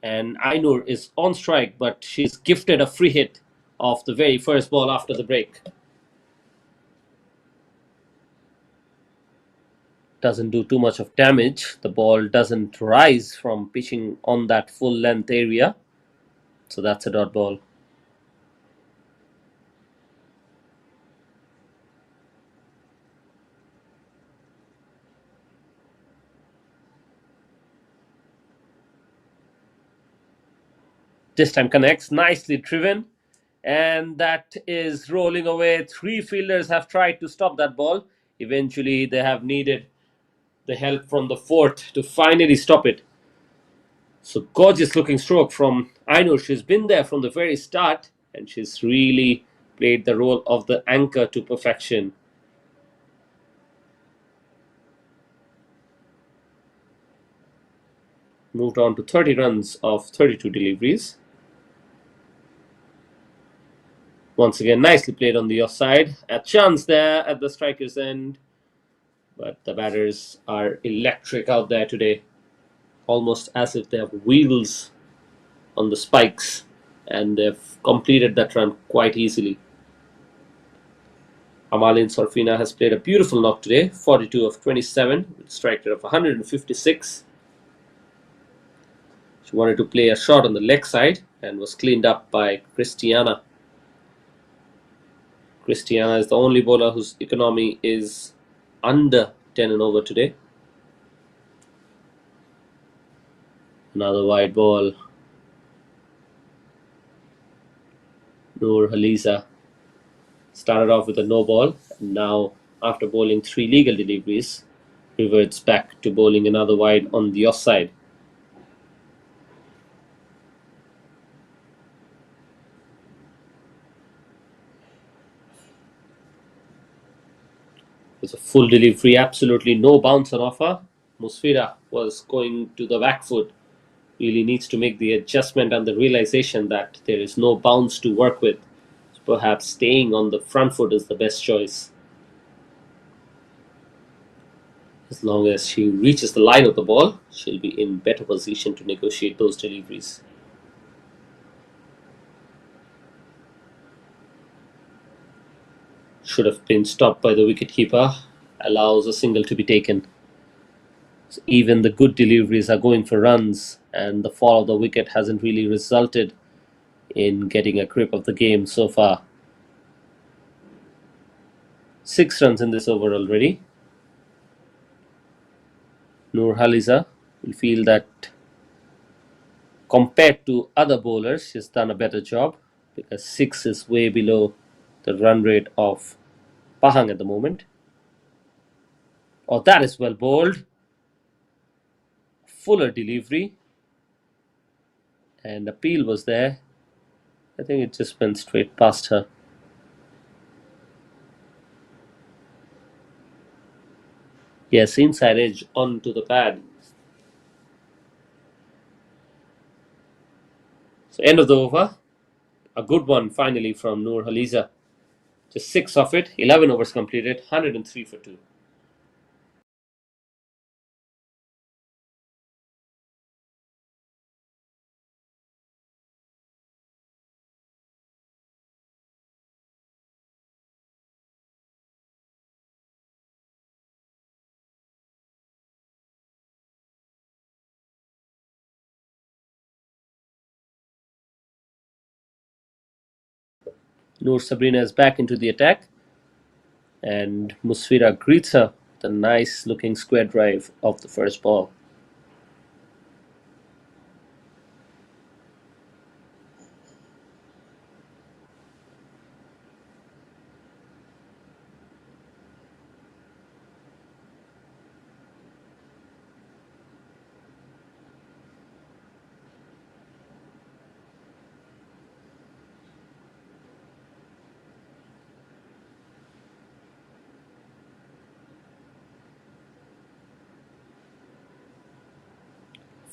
and Ainur is on strike, but she's gifted a free hit off the very first ball after the break. Doesn't do too much of damage. The ball doesn't rise from pitching on that full length area, so that's a dot ball. This time connects, nicely driven, and that is rolling away. Three fielders have tried to stop that ball. Eventually, they have needed the help from the fourth to finally stop it. So gorgeous looking stroke from Ainur. She's been there from the very start, and she's really played the role of the anchor to perfection. Moved on to 30 runs of 32 deliveries. Once again, nicely played on the offside. A chance there at the striker's end, but the batters are electric out there today, almost as if they have wheels on the spikes, and they've completed that run quite easily. Amalin Sorfina has played a beautiful knock today, 42 of 27, with a strike rate of 156. She wanted to play a shot on the leg side and was cleaned up by Christiana. Christiana is the only bowler whose economy is under 10 and over today. Another wide ball. Noor Haliza started off with a no ball, and now, after bowling 3 legal deliveries, reverts back to bowling another wide on the offside. It was a full delivery, absolutely no bounce on offer. Musfira was going to the back foot. Really needs to make the adjustment and the realization that there is no bounce to work with. So perhaps staying on the front foot is the best choice. As long as she reaches the line of the ball, she'll be in better position to negotiate those deliveries. Should have been stopped by the wicketkeeper. Allows a single to be taken. So even the good deliveries are going for runs, and the fall of the wicket hasn't really resulted in getting a grip of the game so far. 6 runs in this over already. Noor Haliza will feel that compared to other bowlers, she's done a better job, because 6 is way below the run rate of Pahang at the moment. Oh, that is well bowled. Fuller delivery. And the peel was there. I think it just went straight past her. Yes, inside edge onto the pad. So end of the over. A good one finally from Noor Haliza. Just 6 of it. 11 overs completed. 103 for 2. Noor Sabrina is back into the attack, and Musfira greets her with a nice looking square drive of the first ball.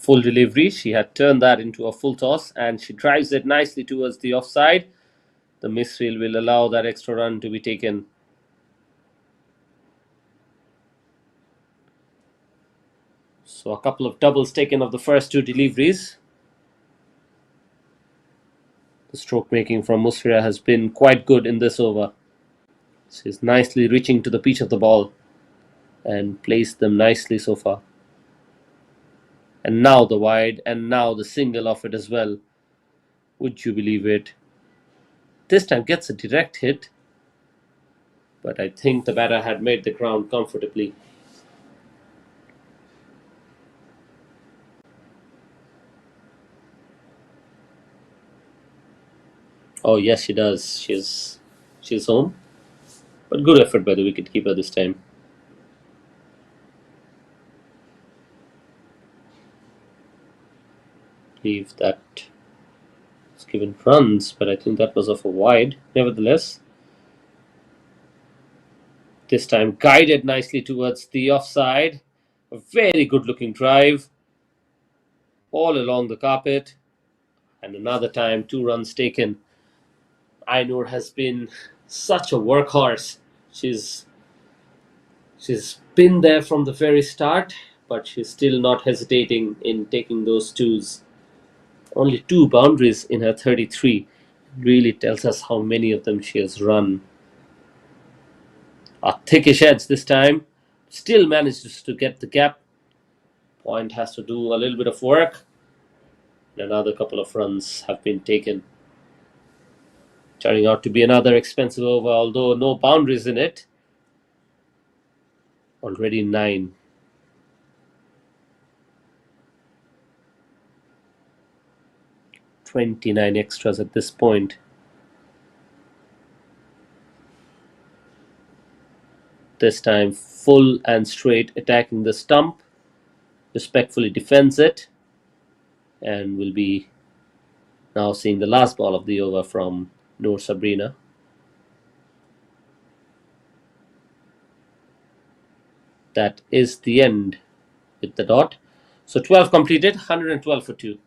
full delivery. She had turned that into a full toss and she drives it nicely towards the offside. The misreel will allow that extra run to be taken. So a couple of doubles taken of the first two deliveries. The stroke making from Musfira has been quite good in this over. She's nicely reaching to the pitch of the ball and placed them nicely so far. And now the wide, and now the single off it as well. Would you believe it? This time gets a direct hit, but I think the batter had made the ground comfortably. Oh yes, she does. She's home. But good effort by the wicketkeeper this time. Believe that was given runs, but I think that was off a wide. Nevertheless, this time guided nicely towards the offside. A very good looking drive all along the carpet. And another time, 2 runs taken. Ainur has been such a workhorse. She's she's been there from the very start, but she's still not hesitating in taking those twos. Only 2 boundaries in her 33 really tells us how many of them she has run. A thickish edge this time. Still manages to get the gap. Point has to do a little bit of work. And another couple of runs have been taken. Turning out to be another expensive over, although no boundaries in it. Already 9. 29 extras at this point. This time full and straight attacking the stump. Respectfully defends it. And will be now seeing the last ball of the over from Noor Sabrina. That is the end with the dot. So 12 completed, 112 for 2.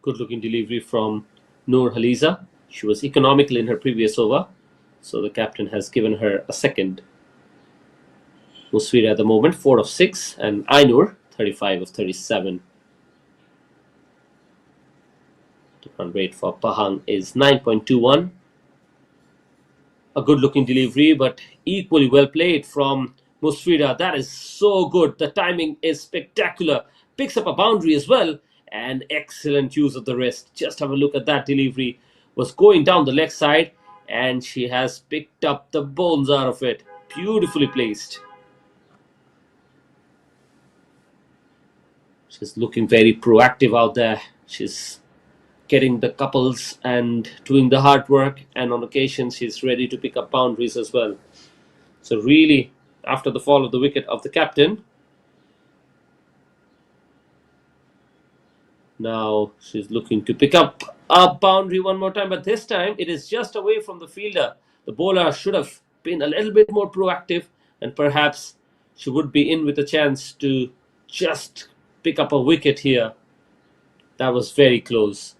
Good looking delivery from Noor Haliza. She was economical in her previous over, so the captain has given her a second. Musfira at the moment 4 of 6, and Ainur 35 of 37. The run rate for Pahang is 9.21. A good looking delivery, but equally well played from Musfira. That is so good. The timing is spectacular. Picks up a boundary as well, and excellent use of the wrist. Just have a look at that delivery. Was going down the leg side, and she has picked up the bones out of it. Beautifully placed. She's looking very proactive out there. She's getting the couples and doing the hard work, and on occasion she's ready to pick up boundaries as well. So really, after the fall of the wicket of the captain, now she's looking to pick up a boundary one more time, but this time it is just away from the fielder. The bowler should have been a little bit more proactive, and perhaps she would be in with a chance to just pick up a wicket here. That was very close.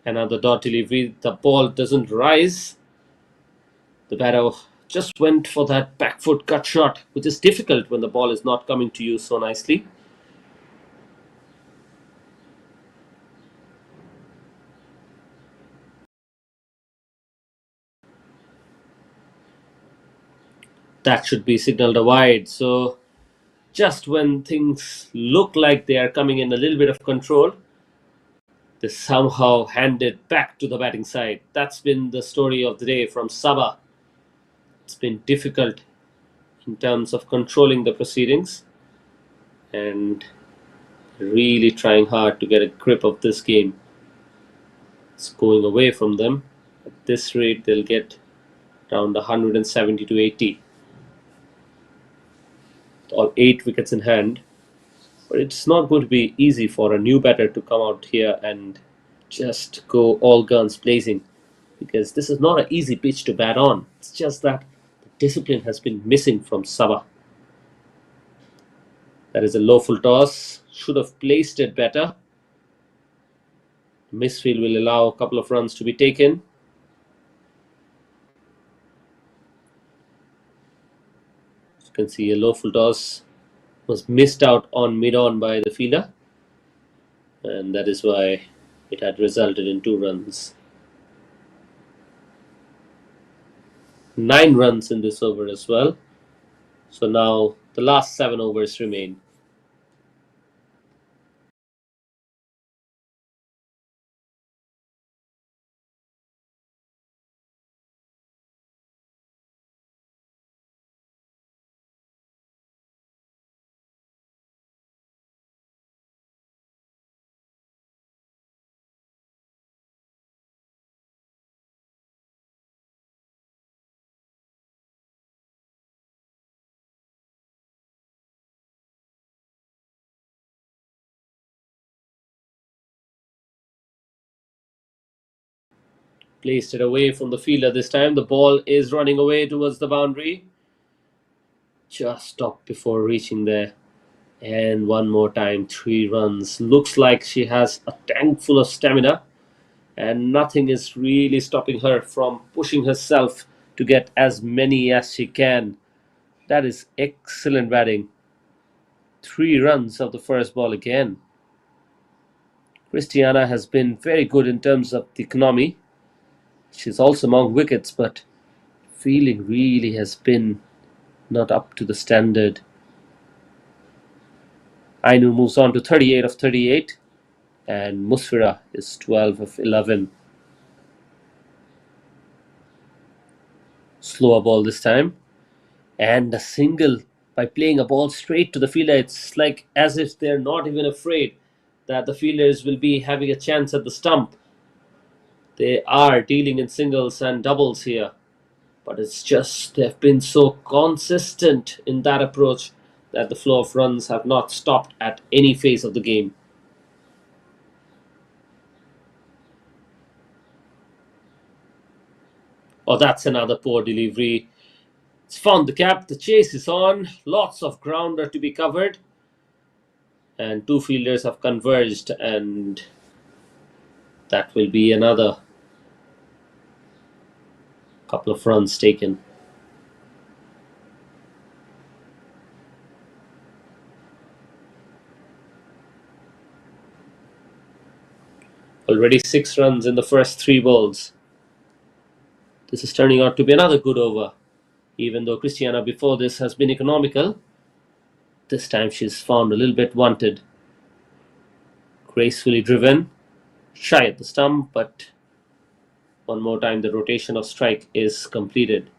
Another dot delivery. The ball doesn't rise. The batter just went for that back foot cut shot, which is difficult when the ball is not coming to you so nicely. That should be signaled a wide. So just when things look like they are coming in a little bit of control, they somehow hand it back to the batting side. That's been the story of the day from Sabah. It's been difficult in terms of controlling the proceedings and really trying hard to get a grip of this game. It's going away from them. At this rate, they'll get around 170 to 80, or 8 wickets in hand. But it's not going to be easy for a new batter to come out here and just go all guns blazing, because this is not an easy pitch to bat on. It's just that the discipline has been missing from Sabah. That is a low full toss. Should have placed it better. Misfield will allow a couple of runs to be taken. As you can see, a low full toss was missed out on mid-on by the fielder, and that is why it had resulted in 2 runs. 9 runs in this over as well. So now the last 7 overs remain. Placed it away from the fielder this time. The ball is running away towards the boundary. Just stopped before reaching there. And one more time, 3 runs. Looks like she has a tank full of stamina, and nothing is really stopping her from pushing herself to get as many as she can. That is excellent batting. 3 runs of the first ball again. Christiana has been very good in terms of the economy. She's also among wickets, but fielding really has been not up to the standard. Ainu moves on to 38 of 38, and Musfira is 12 of 11. Slower ball this time, and a single by playing a ball straight to the fielder. It's like as if they're not even afraid that the fielders will be having a chance at the stump. They are dealing in singles and doubles here, but it's just they've been so consistent in that approach that the flow of runs have not stopped at any phase of the game. Oh, that's another poor delivery. It's found the cap, the chase is on, lots of grounder to be covered, and 2 fielders have converged, and that will be another couple of runs taken. Already 6 runs in the first 3 balls. This is turning out to be another good over. Even though Christiana before this has been economical, this time she's found a little bit wanted. Gracefully driven, shy at the stump, but one more time the rotation of strike is completed.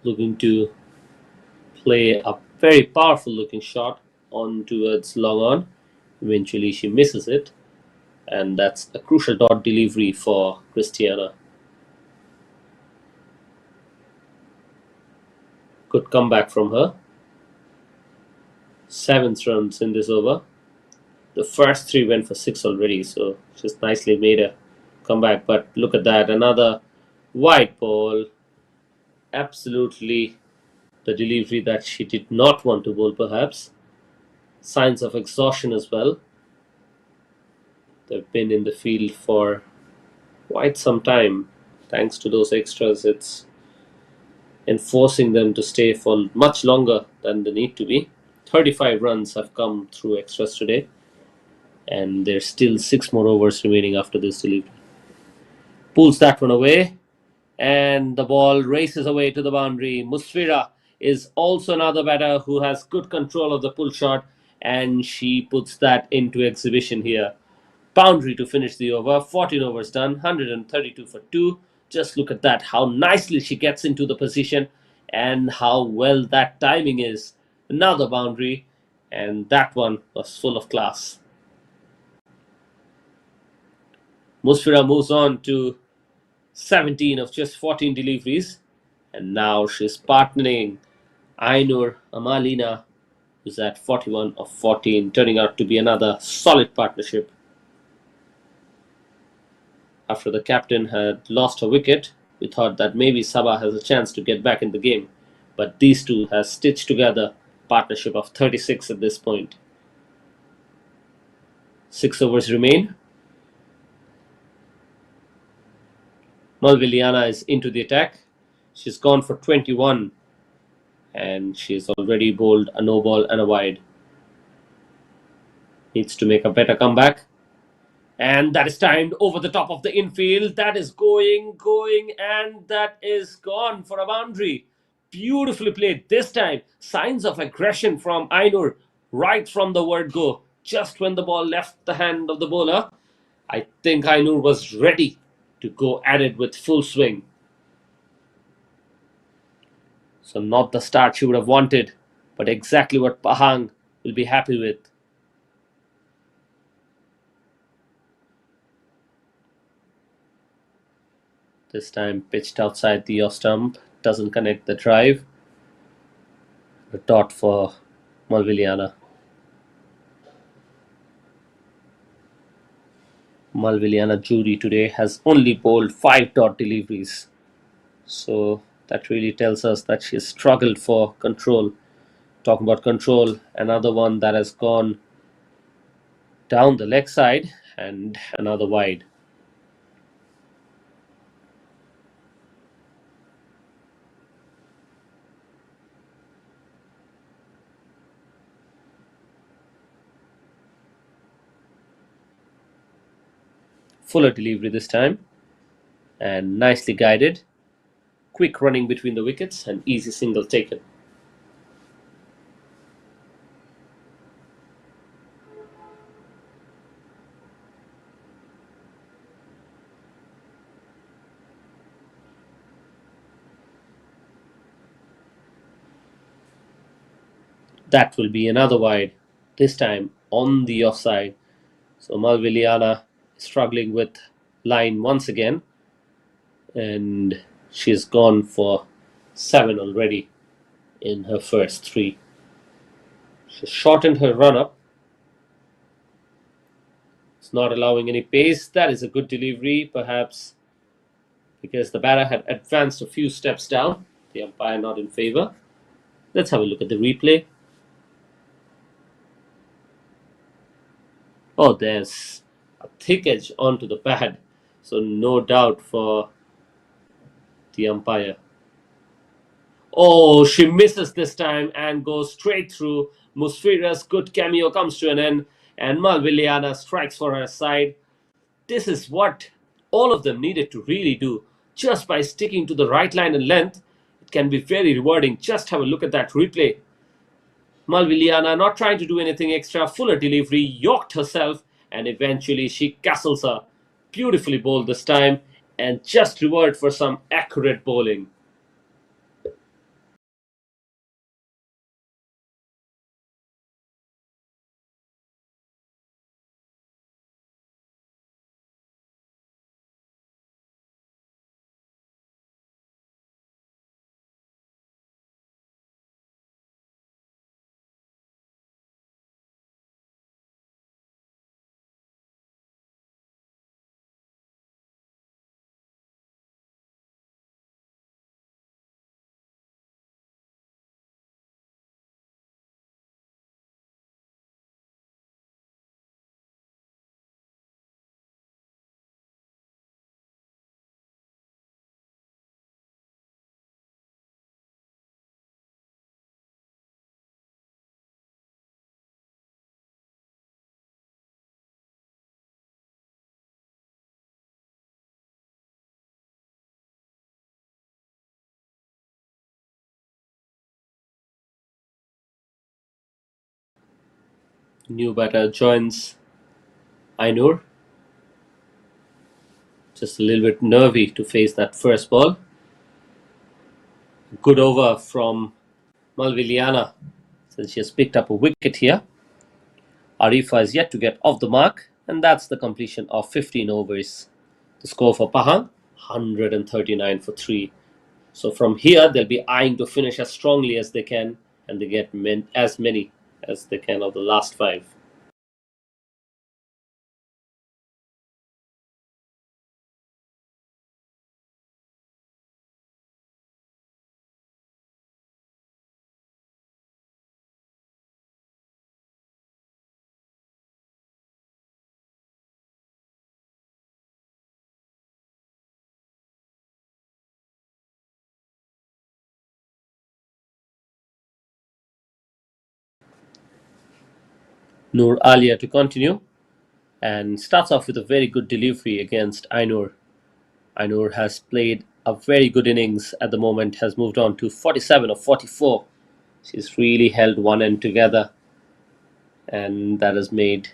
Looking to play a very powerful looking shot on towards long on. Eventually she misses it, and that's a crucial dot delivery for Christiana. Good comeback from her. 7 runs in this over. The first 3 went for 6 already, so she's nicely made a comeback. But look at that, another White ball. Absolutely the delivery that she did not want to bowl, perhaps. Signs of exhaustion as well. They've been in the field for quite some time. Thanks to those extras, it's enforcing them to stay for much longer than they need to be. 35 runs have come through extras today, and there's still 6 more overs remaining after this delivery. Pulls that one away, and the ball races away to the boundary. Musfira is also another batter who has good control of the pull shot, and she puts that into exhibition here. Boundary to finish the over. 14 overs done, 132 for 2. Just look at that, how nicely she gets into the position and how well that timing is. Another boundary, and that one was full of class. Musfira moves on to 17 of just 14 deliveries, and now she's partnering Ainur Amalina, who's at 41 of 14, turning out to be another solid partnership. After the captain had lost her wicket, we thought that maybe Sabah has a chance to get back in the game, but these two have stitched together partnership of 36 at this point. 6 overs remain. Malviliana is into the attack. She's gone for 21, and she's already bowled a no ball and a wide. Needs to make a better comeback. And that is timed over the top of the infield. That is going, and that is gone for a boundary. Beautifully played this time. Signs of aggression from Ainur right from the word go. Just when the ball left the hand of the bowler, I think Ainur was ready to go at it with full swing. So, not the start she would have wanted, but exactly what Pahang will be happy with. This time pitched outside the off stump, doesn't connect the drive. A dot for Malviliana. Malviliana Jury today has only bowled 5 dot deliveries. So that really tells us that she has struggled for control. Talking about control, another one that has gone down the leg side and another wide. Fuller delivery this time and nicely guided. Quick running between the wickets and easy single taken. That will be another wide, this time on the offside. So Malviliana struggling with line once again, and she's gone for 7 already in her first 3. She shortened her run up. It's not allowing any pace. That is a good delivery, perhaps because the batter had advanced a few steps down. The umpire not in favour. Let's have a look at the replay. Oh, there's a thick edge onto the pad, so no doubt for the umpire. Oh, she misses this time and goes straight through. Musfira's good cameo comes to an end, and Malviliana strikes for her side. This is what all of them needed to really do. Just by sticking to the right line and length, it can be very rewarding. Just have a look at that replay. Malviliana not trying to do anything extra. Fuller delivery, yorked herself, and eventually she castles her. Beautifully bowled this time, and just reward for some accurate bowling. New batter joins Ainur. Just a little bit nervy to face that first ball. Good over from Malviliana, since she has picked up a wicket here. Arifa is yet to get off the mark, and that's the completion of 15 overs. The score for Pahang, 139 for 3. So from here, they'll be eyeing to finish as strongly as they can, and they get as many as they can of the last 5. Noor Alia to continue, and starts off with a very good delivery against Ainur. Ainur has played a very good innings at the moment, has moved on to 47 or 44. She's really held one end together, and that has made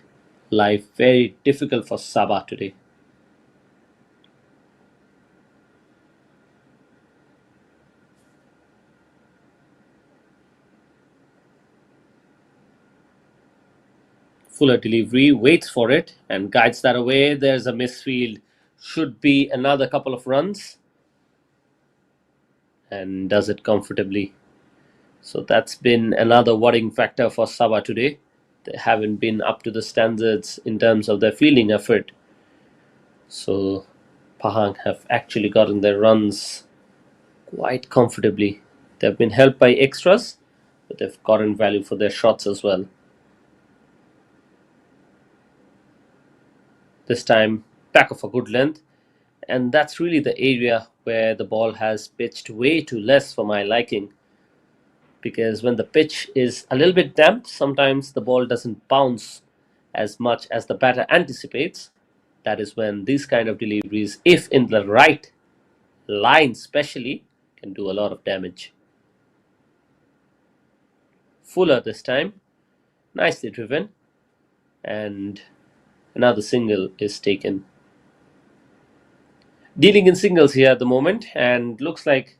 life very difficult for Sabah today. Fuller delivery, waits for it and guides that away. There's a misfield. Should be another couple of runs, and does it comfortably. So that's been another worrying factor for Sabah today. They haven't been up to the standards in terms of their fielding effort. So Pahang have actually gotten their runs quite comfortably. They've been helped by extras, but they've gotten value for their shots as well. This time, back of a good length, and that's really the area where the ball has pitched way too less for my liking. Because when the pitch is a little bit damp, sometimes the ball doesn't bounce as much as the batter anticipates. That is when these kind of deliveries, if in the right line especially, can do a lot of damage. Fuller this time, nicely driven, and another single is taken. Dealing in singles here at the moment, and looks like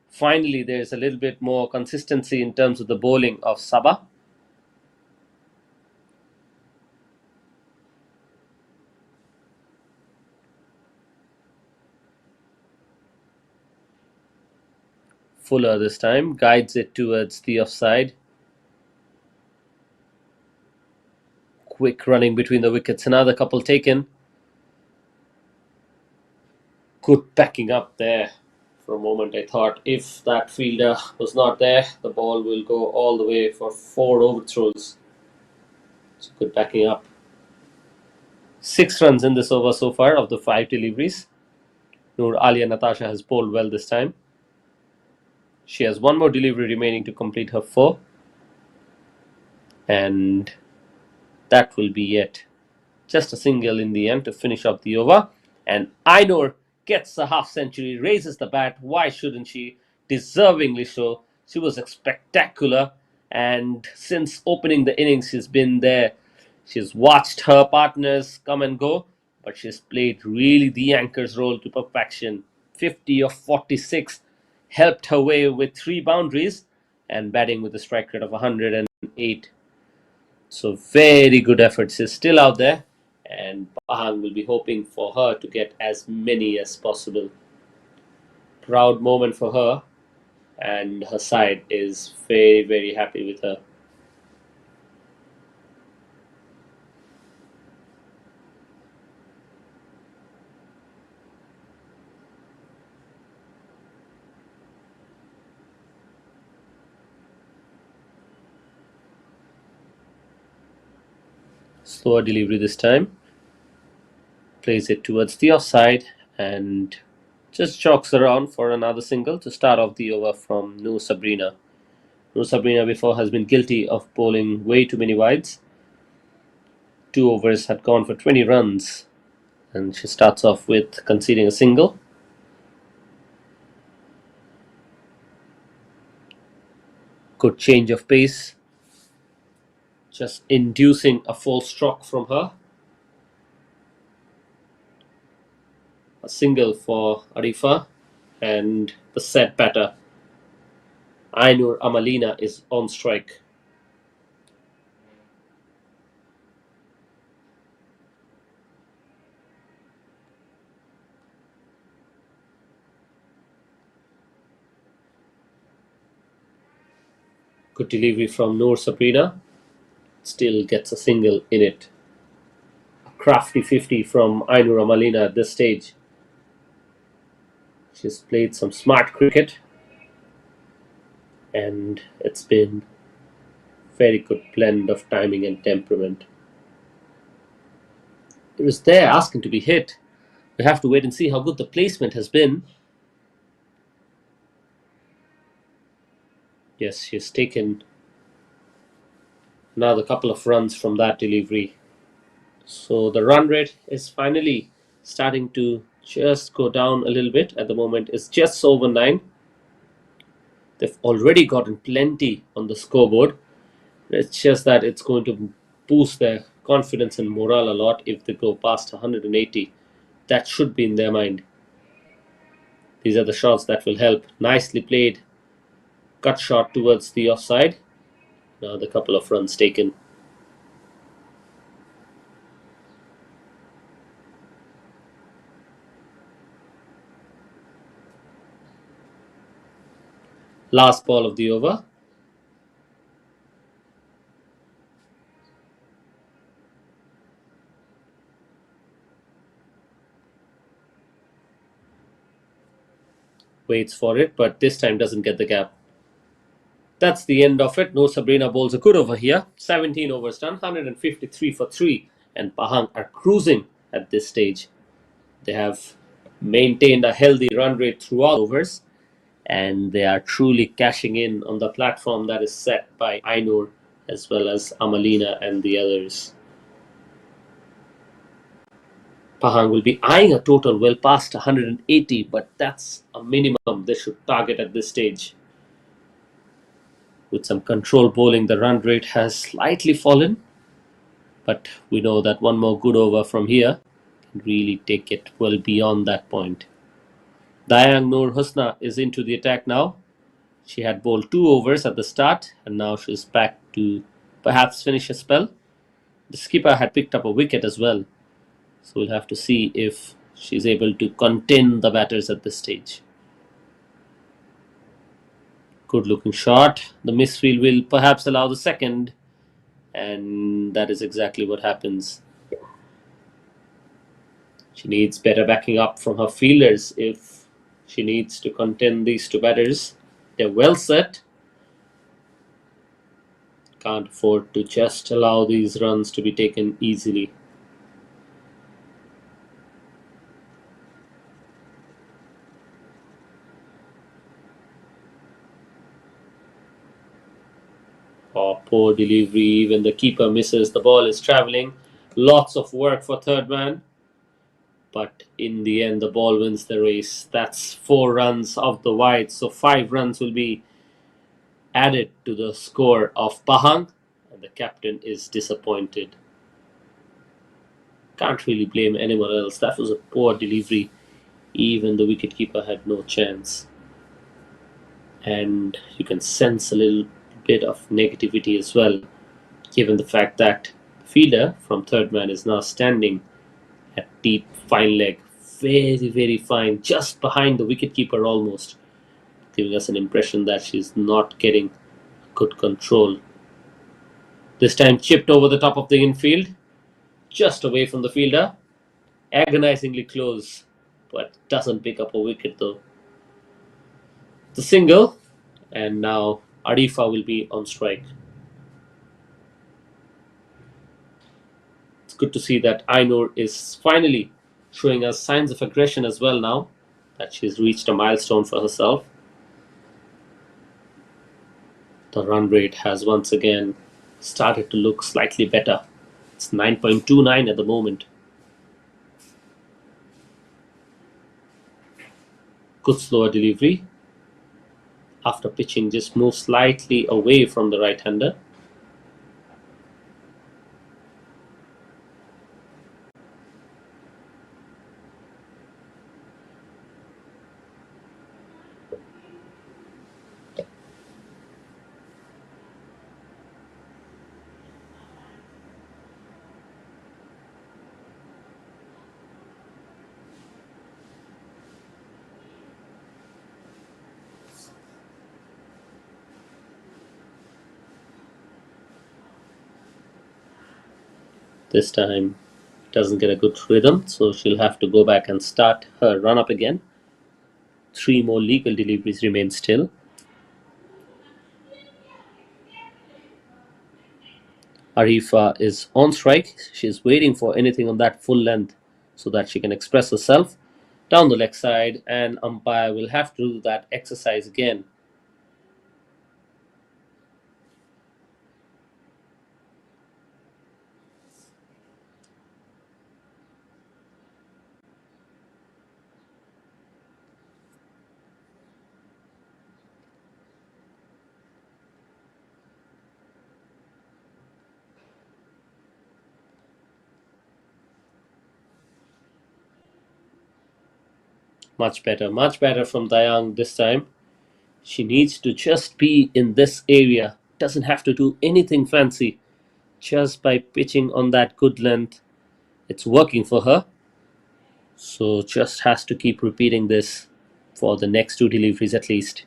finally there's a little bit more consistency in terms of the bowling of Sabah. Fuller this time guides it towards the offside. Quick running between the wickets, another couple taken. Good backing up there. For a moment I thought if that fielder was not there, the ball will go all the way for 4 overthrows. So good backing up. 6 runs in this over so far of the 5 deliveries. Noor Alia Natasha has bowled well this time. She has one more delivery remaining to complete her 4. And that will be it. Just a single in the end to finish up the over. And Ainur gets a half century, raises the bat. Why shouldn't she? Deservingly so. She was spectacular. And since opening the innings, she's been there. She's watched her partners come and go, but she's played really the anchor's role to perfection. 50 of 46, helped her way with 3 boundaries, and batting with a strike rate of 108. So very good efforts is still out there, and Pahang will be hoping for her to get as many as possible. Proud moment for her, and her side is very, very happy with her. Slower delivery this time. Plays it towards the offside and just jogs around for another single to start off the over from Noor Sabrina. Noor Sabrina before has been guilty of bowling way too many wides. 2 overs had gone for 20 runs, and she starts off with conceding a single. Good change of pace. Just inducing a false stroke from her. A single for Arifa, and the set batter Ainur Amalina is on strike. Good delivery from Noor Sabrina. Still gets a single in it. A crafty 50 from Ainur Amalina at this stage. She's played some smart cricket, and it's been very good blend of timing and temperament. It was there asking to be hit. We have to wait and see how good the placement has been. Yes, she's taken another couple of runs from that delivery. So the run rate is finally starting to just go down a little bit. At the moment, it's just over 9. They've already gotten plenty on the scoreboard. It's just that it's going to boost their confidence and morale a lot if they go past 180. That should be in their mind. These are the shots that will help. Nicely played. Cut shot towards the offside. Now the couple of runs taken. Last ball of the over. Waits for it, but this time doesn't get the gap. That's the end of it. No Sabrina bowls a good over here. 17 overs done, 153 for 3. And Pahang are cruising at this stage. They have maintained a healthy run rate throughout overs, and they are truly cashing in on the platform that is set by Ainur as well as Amalina and the others. Pahang will be eyeing a total well past 180, but that's a minimum they should target at this stage. With some control bowling, the run rate has slightly fallen, but we know that one more good over from here can really take it well beyond that point. Dayang Nur Husna is into the attack now. She had bowled 2 overs at the start, and now she's back to perhaps finish a spell. The skipper had picked up a wicket as well, so we'll have to see if she's able to contain the batters at this stage. Good looking shot. The misfield will perhaps allow the second, and that is exactly what happens. She needs better backing up from her fielders if she needs to contend these two batters. They're well set. Can't afford to just allow these runs to be taken easily. Oh, poor delivery. Even the keeper misses. The ball is travelling. Lots of work for third man. But in the end, the ball wins the race. That's 4 runs off the wide. So 5 runs will be added to the score of Pahang. And the captain is disappointed. Can't really blame anyone else. That was a poor delivery. Even the wicketkeeper had no chance. And you can sense a little bit of negativity as well, given the fact that the fielder from third man is now standing at deep fine leg, very very fine, just behind the wicketkeeper almost, giving us an impression that she's not getting good control. This time chipped over the top of the infield, just away from the fielder, agonizingly close, but doesn't pick up a wicket though. The single, and now Arifa will be on strike. It's good to see that Ainur is finally showing us signs of aggression as well now that she's reached a milestone for herself. The run rate has once again started to look slightly better. It's 9.29 at the moment. Good slower delivery. After pitching, just move slightly away from the right-hander. This time doesn't get a good rhythm, so she'll have to go back and start her run up again. 3 more legal deliveries remain still. Arifa is on strike. She's waiting for anything on that full length so that she can express herself down the leg side, and umpire will have to do that exercise again. Much better from Dayang this time. She needs to just be in this area, doesn't have to do anything fancy. Just by pitching on that good length, it's working for her. So just has to keep repeating this for the next 2 deliveries at least.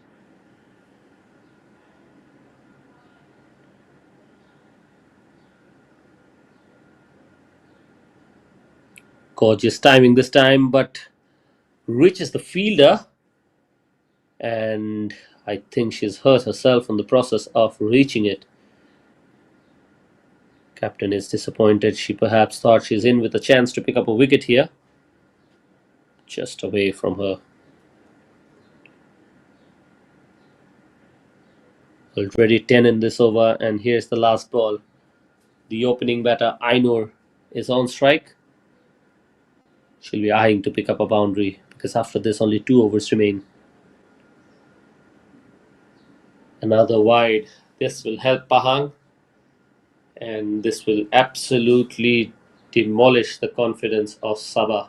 Gorgeous timing this time, but reaches the fielder, and I think she's hurt herself in the process of reaching it. Captain is disappointed. She perhaps thought she's in with a chance to pick up a wicket here. Just away from her. Already 10 in this over, and here's the last ball. The opening batter, Ainur, is on strike. She'll be eyeing to pick up a boundary because after this, only 2 overs remain. Another wide. This will help Pahang, and this will absolutely demolish the confidence of Sabah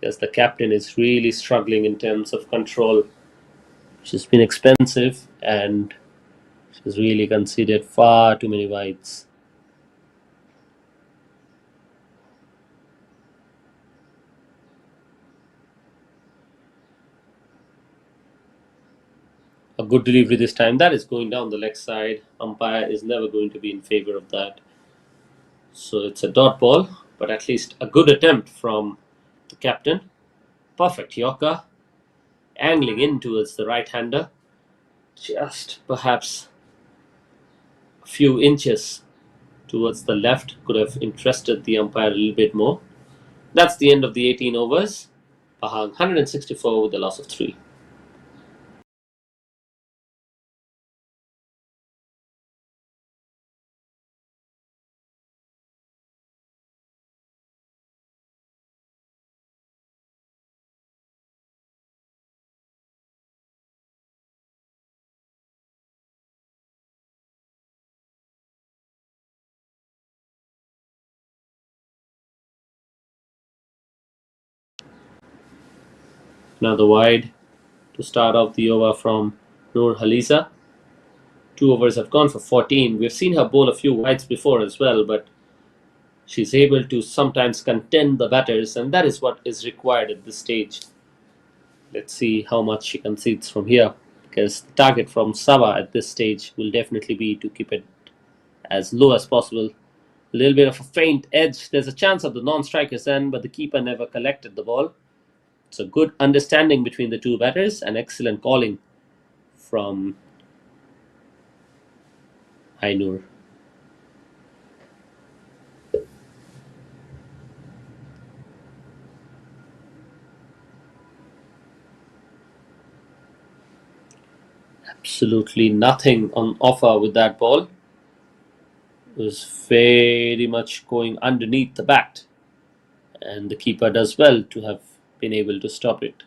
because the captain is really struggling in terms of control. She's been expensive and she's really conceded far too many wides. A good delivery this time. That is going down the leg side. Umpire is never going to be in favor of that. So it's a dot ball, but at least a good attempt from the captain. Perfect Yorker. Angling in towards the right hander. Just perhaps a few inches towards the left could have interested the umpire a little bit more. That's the end of the 18 overs. Pahang 164 with a loss of 3. Another wide to start off the over from Noor Halisa. 2 overs have gone for 14. We've seen her bowl a few wides before as well, but she's able to sometimes contend the batters, and that is what is required at this stage. Let's see how much she concedes from here, because the target from Sabah at this stage will definitely be to keep it as low as possible. A little bit of a faint edge. There's a chance of the non-striker's end, but the keeper never collected the ball. It's a good understanding between the two batters and excellent calling from Ainur. Absolutely nothing on offer with that ball. It was very much going underneath the bat, and the keeper does well to have been able to stop it.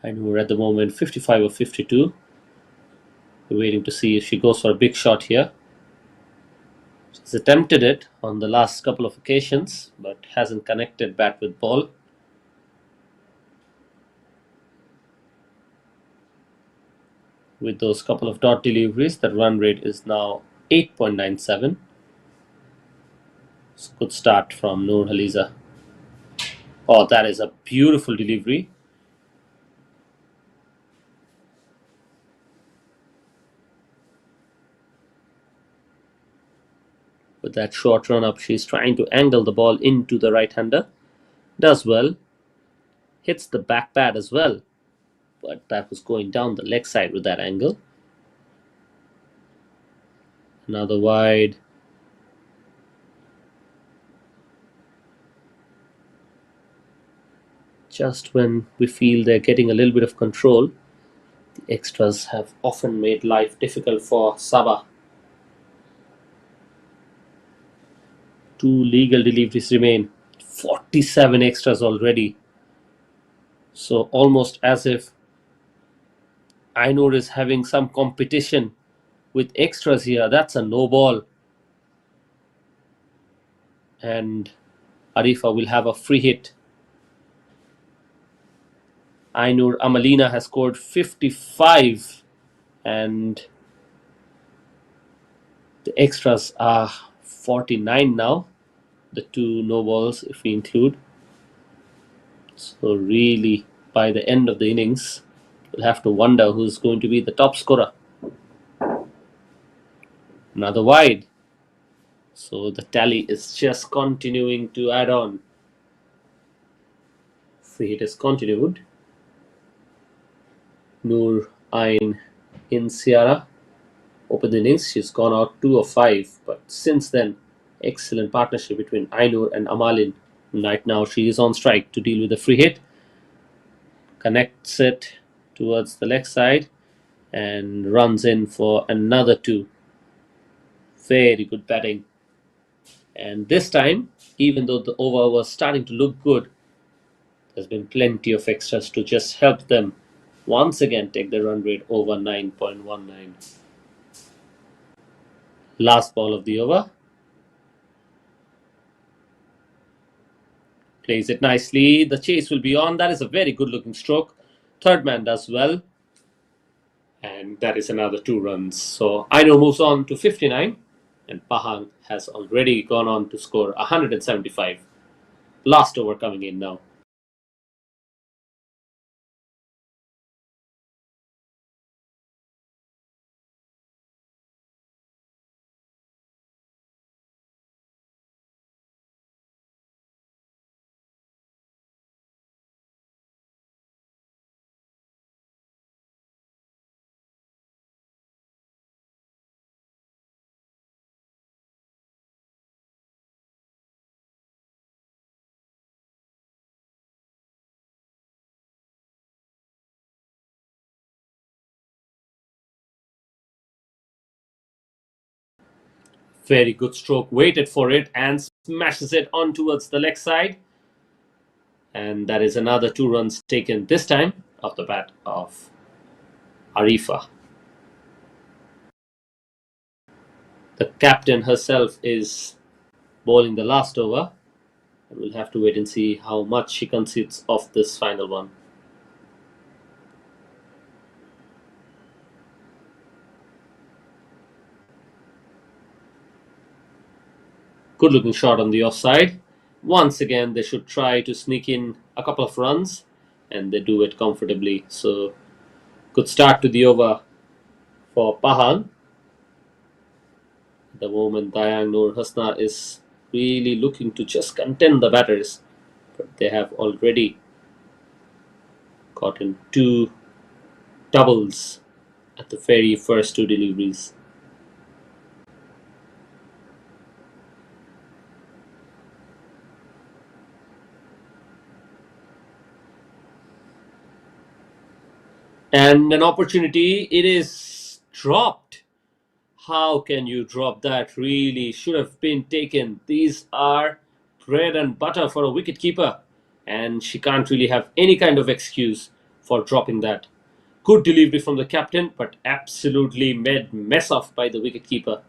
Ainur at the moment 55 or 52. We're waiting to see if she goes for a big shot here. She's attempted it on the last couple of occasions, but hasn't connected bat with ball. With those couple of dot deliveries, the run rate is now 8.97. It's a good start from Noor Haliza. Oh, that is a beautiful delivery. With that short run up, she's trying to angle the ball into the right-hander. Does well. Hits the back pad as well. But that was going down the leg side with that angle. Another wide. Just when we feel they're getting a little bit of control, the extras have often made life difficult for Sabah. 2 legal deliveries remain. 47 extras already. So almost as if Ainur is having some competition with extras here. That's a no ball. And Arifa will have a free hit. Ainur Amalina has scored 55 and the extras are 49 now. The 2 no balls if we include. So really by the end of the innings we'll have to wonder who's going to be the top scorer. Another wide. So the tally is just continuing to add on. Free hit is continued. Noor Ain in Sierra opened the innings. She's gone out 2 of 5, but since then, excellent partnership between Ainur and Amalin. Right now, she is on strike to deal with the free hit. Connects it towards the leg side and runs in for another 2. Very good batting. And this time, even though the over was starting to look good, there's been plenty of extras to just help them once again take the run rate over 9.19. Last ball of the over. Plays it nicely. The chase will be on. That is a very good looking stroke. Third man does well. And that is another 2 runs. So Aino moves on to 59. And Pahang has already gone on to score 175. Last over coming in now. Very good stroke. Waited for it and smashes it on towards the leg side. And that is another 2 runs taken this time off the bat of Arifa. The captain herself is bowling the last over. And we'll have to wait and see how much she concedes of this final one. Good looking shot on the offside. Once again, they should try to sneak in a couple of runs, and they do it comfortably. So, good start to the over for Pahang. At the moment, Dayang Nur Hasna is really looking to just contend the batters, but they have already gotten 2 doubles at the very first 2 deliveries. And an opportunity, it is dropped. How can you drop that? Really should have been taken. These are bread and butter for a wicketkeeper, and she can't really have any kind of excuse for dropping that. Good delivery from the captain, but absolutely made mess of by the wicketkeeper.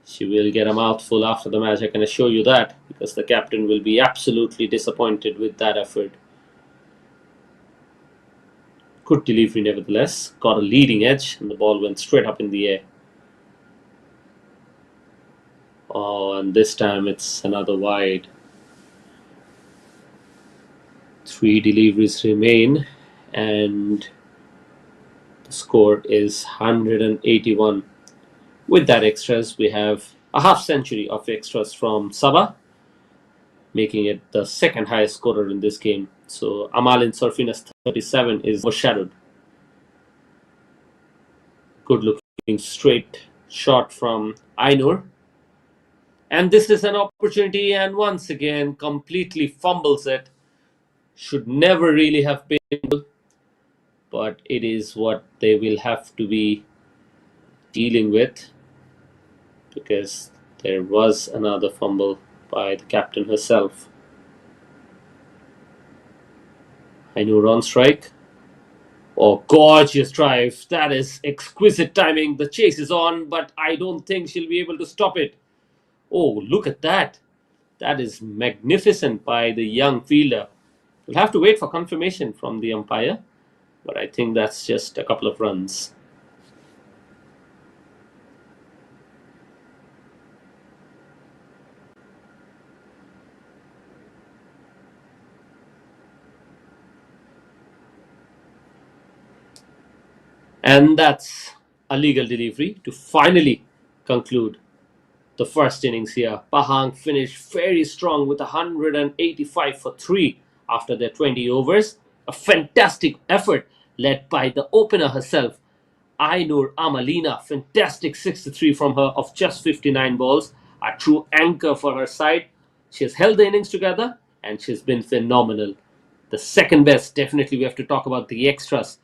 She will get a mouthful after the match, I can assure you that, because the captain will be absolutely disappointed with that effort. Good delivery nevertheless. Got a leading edge, and the ball went straight up in the air. Oh, and this time it's another wide. 3 deliveries remain, and the score is 181. With that extras, we have A half century of extras from Sabah, making it the second highest scorer in this game. So Amalin Sarfina's 37 is overshadowed. Good looking straight shot from Ainur. And this is an opportunity, and once again, completely fumbles it. Should never really have been, but it is what they will have to be dealing with, because there was another fumble by the captain herself. Ainur on strike. Oh, gorgeous drive. That is exquisite timing. The chase is on, but I don't think she'll be able to stop it. Oh, look at that. That is magnificent by the young fielder. We'll have to wait for confirmation from the umpire, but I think that's just a couple of runs. And that's a legal delivery to finally conclude the first innings here. Pahang finished very strong with 185 for 3 after their 20 overs. A fantastic effort led by the opener herself, Ainur Amalina. Fantastic 63 from her of just 59 balls. A true anchor for her side. She has held the innings together and she's been phenomenal. The second best, definitely we have to talk about the extras.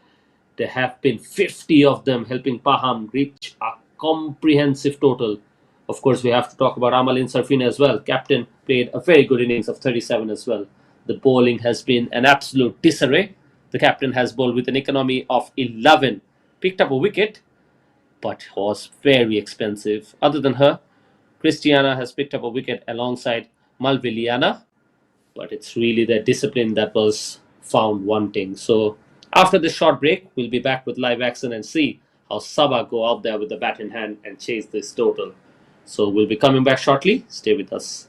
There have been 50 of them, helping Pahang reach a comprehensive total. Of course, we have to talk about Amalin Sarfina as well. Captain played a very good innings of 37 as well. The bowling has been an absolute disarray. The captain has bowled with an economy of 11. Picked up a wicket, but was very expensive. Other than her, Christiana has picked up a wicket alongside Malviliana, but it's really their discipline that was found wanting. So after this short break, we'll be back with live action and see how Sabah go out there with the bat in hand and chase this total. So we'll be coming back shortly. Stay with us.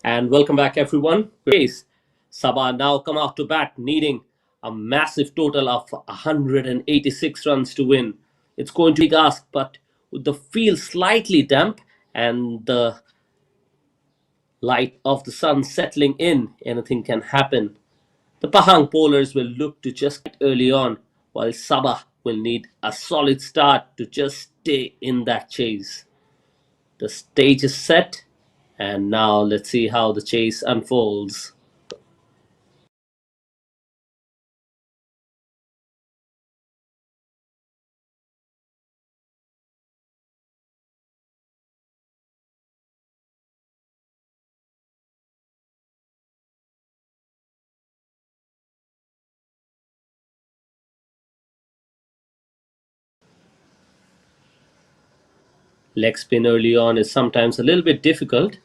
And welcome back, everyone. Grace, Sabah now come out to bat, needing a massive total of 186 runs to win. It's going to be a big ask, but with the field slightly damp and the light of the sun settling in, anything can happen. The Pahang bowlers will look to just get early on, while Sabah will need a solid start to just stay in that chase. The stage is set, and now let's see how the chase unfolds. Leg spin early on is sometimes a little bit difficult,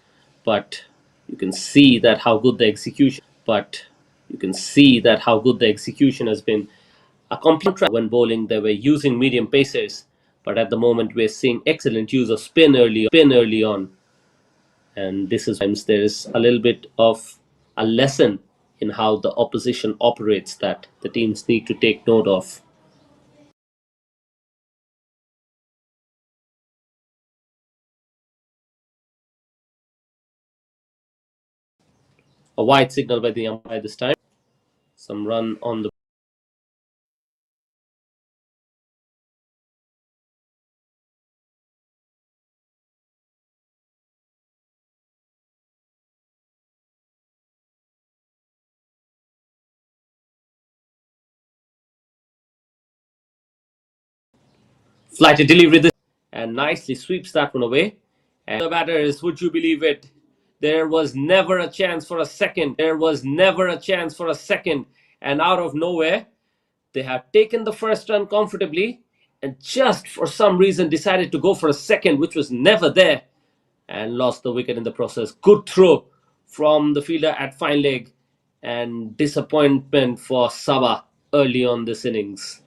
but you can see that how good the execution has been. A complete track when bowling, they were using medium pacers, but at the moment we're seeing excellent use of spin early on. And this is times there is a little bit of a lesson in how the opposition operates that the teams need to take note of. A wide signal by the umpire this time. Some run on the flighted delivery this and nicely sweeps that one away. And the batter is, would you believe it? There was never a chance for a second. There was never a chance for a second. And out of nowhere, they have taken the first run comfortably and just for some reason decided to go for a second, which was never there, and lost the wicket in the process. Good throw from the fielder at fine leg, and disappointment for Sabah early on this innings.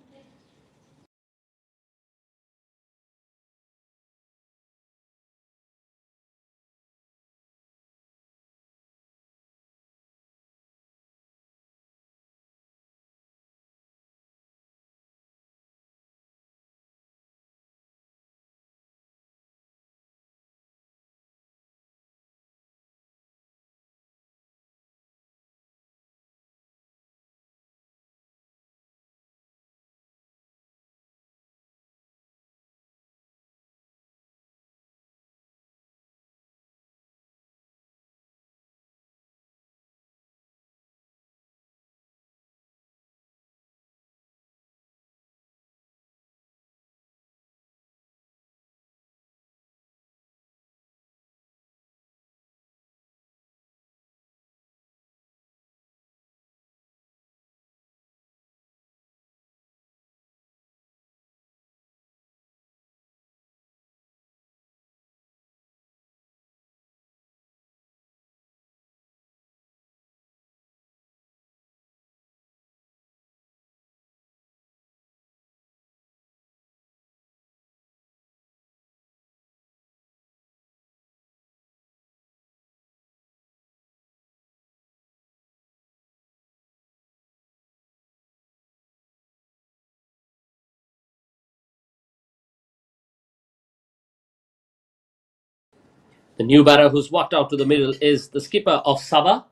The new batter who's walked out to the middle is the skipper of Sabah.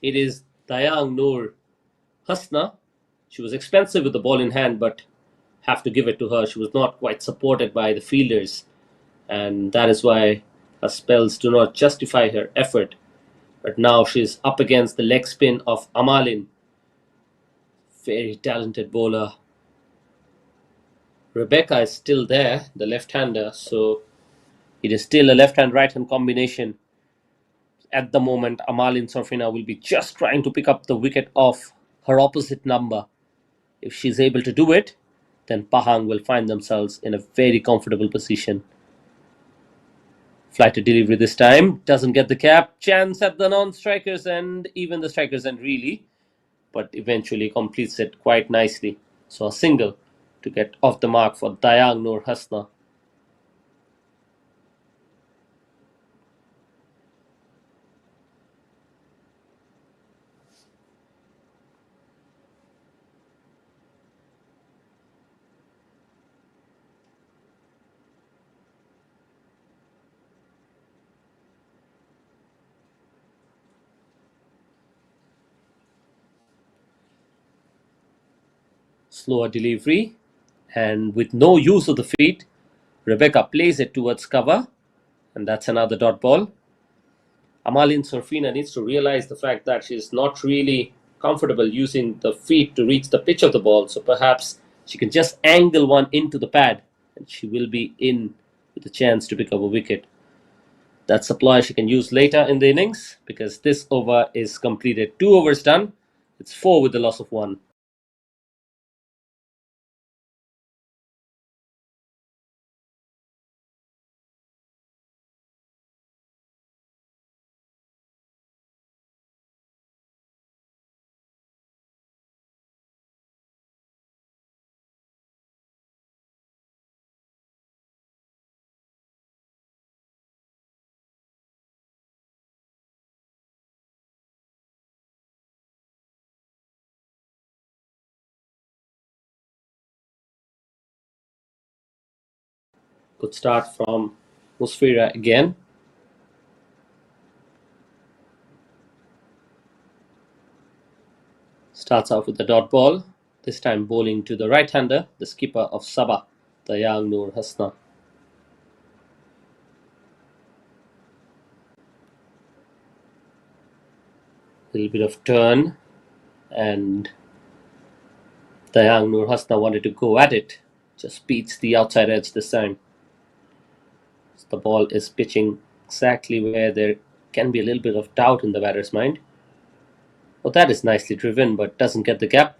It is Dayang Noor Hasna. She was expensive with the ball in hand, but have to give it to her. She was not quite supported by the fielders, and that is why her spells do not justify her effort. But now she's up against the leg spin of Amalin, very talented bowler. Rebecca is still there, the left-hander, so it is still a left-hand right-hand combination. At the moment, Amalin Sofina will be just trying to pick up the wicket of her opposite number. If she's able to do it, then Pahang will find themselves in a very comfortable position. Flight to delivery this time, doesn't get the cap. Chance at the non-strikers and even the strikers end really, but eventually completes it quite nicely. So a single to get off the mark for Dayang Noor Hasna. Slower delivery, and with no use of the feet, Rebecca plays it towards cover, and that's another dot ball. Amalin Sorfina needs to realize the fact that she's not really comfortable using the feet to reach the pitch of the ball, so perhaps she can just angle one into the pad, and she will be in with a chance to pick up a wicket. That's a ploy she can use later in the innings because this over is completed. 2 overs done. It's 4 with the loss of 1. Good start from Musfira again. Starts off with the dot ball, this time bowling to the right-hander, the skipper of Sabah, the young Noor Hasna. Little bit of turn, and the young Noor Hasna wanted to go at it. Just beats the outside edge this time. The ball is pitching exactly where there can be a little bit of doubt in the batter's mind. Well, that is nicely driven, but doesn't get the gap.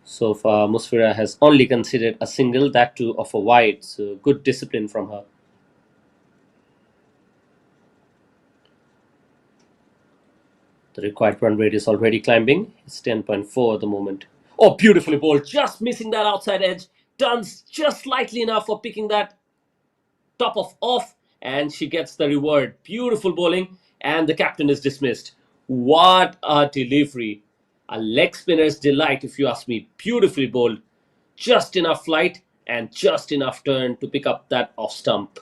So far, Musfira has only considered a single, that too of a wide, so good discipline from her. The required run rate is already climbing. It's 10.4 at the moment. Oh, beautifully bowled. Just missing that outside edge. Done just slightly enough for picking that top of off. And she gets the reward. Beautiful bowling. And the captain is dismissed. What a delivery. A leg spinner's delight, if you ask me. Beautifully bowled. Just enough flight and just enough turn to pick up that off stump.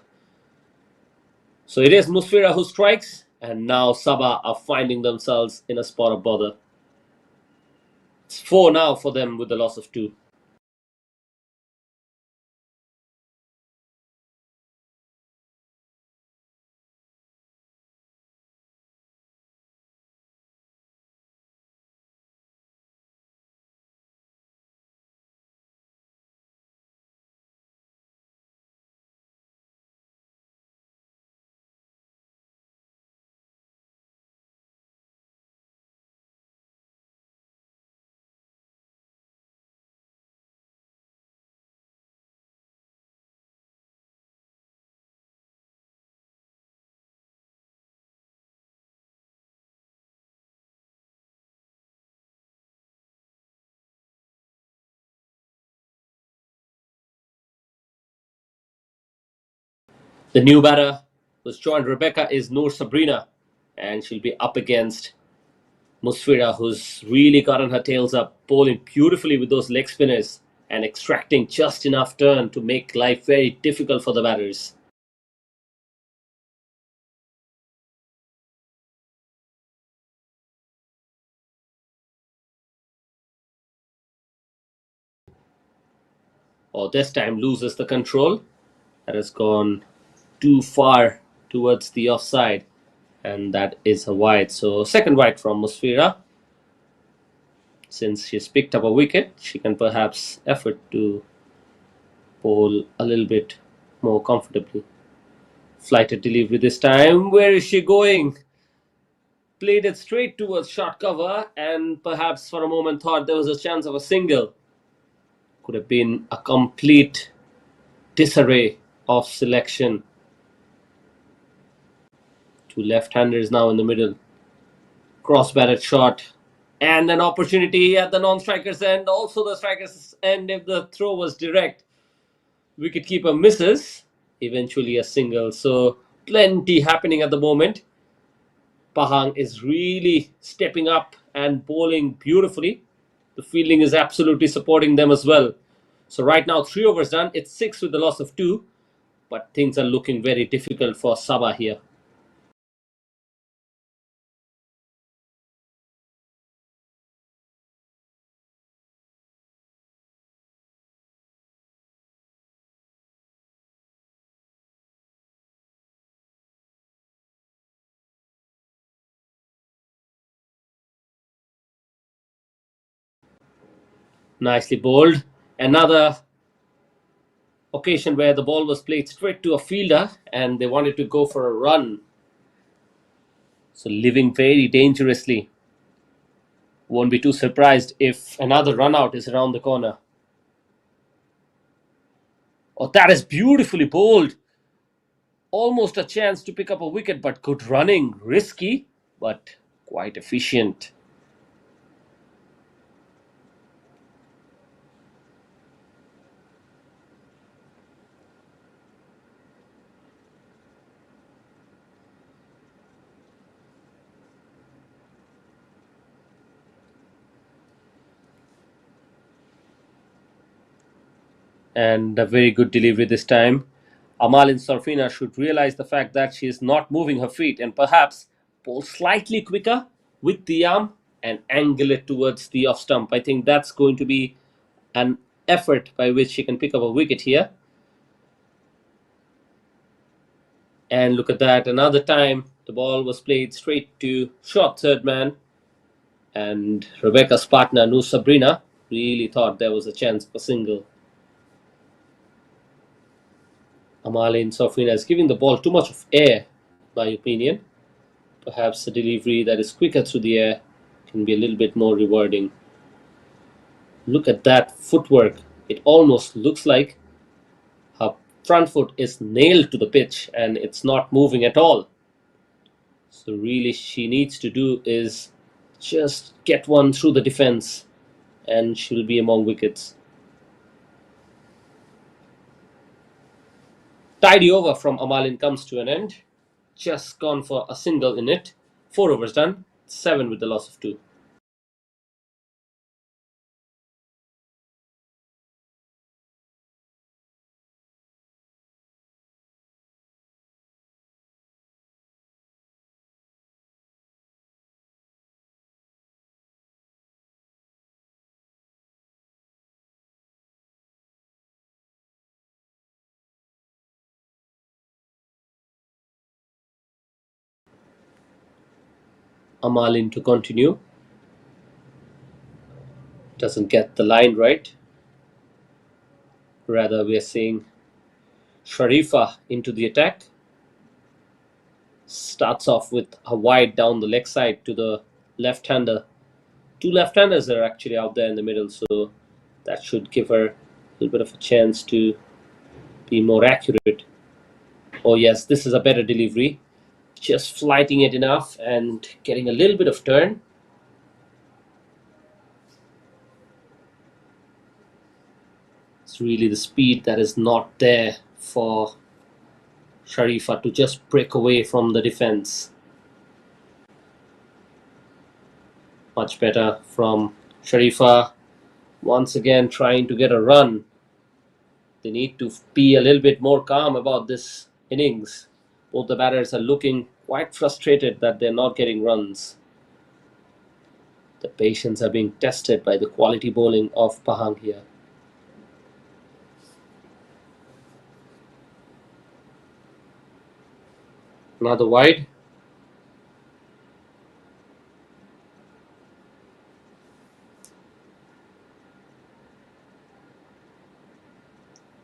So it is Musfira who strikes, and now Sabah are finding themselves in a spot of bother. It's 4 now for them with the loss of 2. The new batter who's joined Rebecca is Noor Sabrina, and she'll be up against Musfira, who's really gotten her tails up, bowling beautifully with those leg spinners and extracting just enough turn to make life very difficult for the batters. Or this time loses the control. That has gone too far towards the offside, and that is a wide. So second wide from Musfira. Since she's picked up a wicket, she can perhaps effort to bowl a little bit more comfortably. Flighted delivery this time. Where is she going? Played it straight towards short cover, and perhaps for a moment thought there was a chance of a single. Could have been a complete disarray of selection. Two left-handers now in the middle. Cross-batted shot. And an opportunity at the non-striker's end. Also the striker's end if the throw was direct. Wicketkeeper misses. Eventually a single. So plenty happening at the moment. Pahang is really stepping up and bowling beautifully. The fielding is absolutely supporting them as well. So right now 3 overs done. It's 6 with the loss of 2. But things are looking very difficult for Sabah here. Nicely bowled. Another occasion where the ball was played straight to a fielder and they wanted to go for a run. So living very dangerously. Won't be too surprised if another run out is around the corner. Oh, that is beautifully bowled. Almost a chance to pick up a wicket, but good running. Risky, but quite efficient. And a very good delivery this time. Amalin Sarfina should realize the fact that she is not moving her feet and perhaps pull slightly quicker with the arm and angle it towards the off stump. I think that's going to be an effort by which she can pick up a wicket here. And look at that, another time the ball was played straight to short third man, and Rebecca's partner, Nu Sabrina, really thought there was a chance for single. Amalin Sofina is giving the ball too much of air, my opinion. Perhaps a delivery that is quicker through the air can be a little bit more rewarding. Look at that footwork. It almost looks like her front foot is nailed to the pitch and it's not moving at all. So really she needs to do is just get one through the defense and she'll be among wickets. Tidy over from Amalin comes to an end. Just gone for a single in it. 4 overs done. 7 with the loss of 2. Amalin to continue. Doesn't get the line right. Rather, we are seeing Sharifa into the attack. Starts off with a wide down the leg side to the left-hander. Two left-handers are actually out there in the middle, so that should give her a little bit of a chance to be more accurate. Oh yes, this is a better delivery. Just flighting it enough and getting a little bit of turn. It's really the speed that is not there for Sharifa to just break away from the defense. Much better from Sharifa. Once again, trying to get a run. They need to be a little bit more calm about this innings. Both the batters are looking quite frustrated that they're not getting runs. The patience are being tested by the quality bowling of Pahang here. Another wide.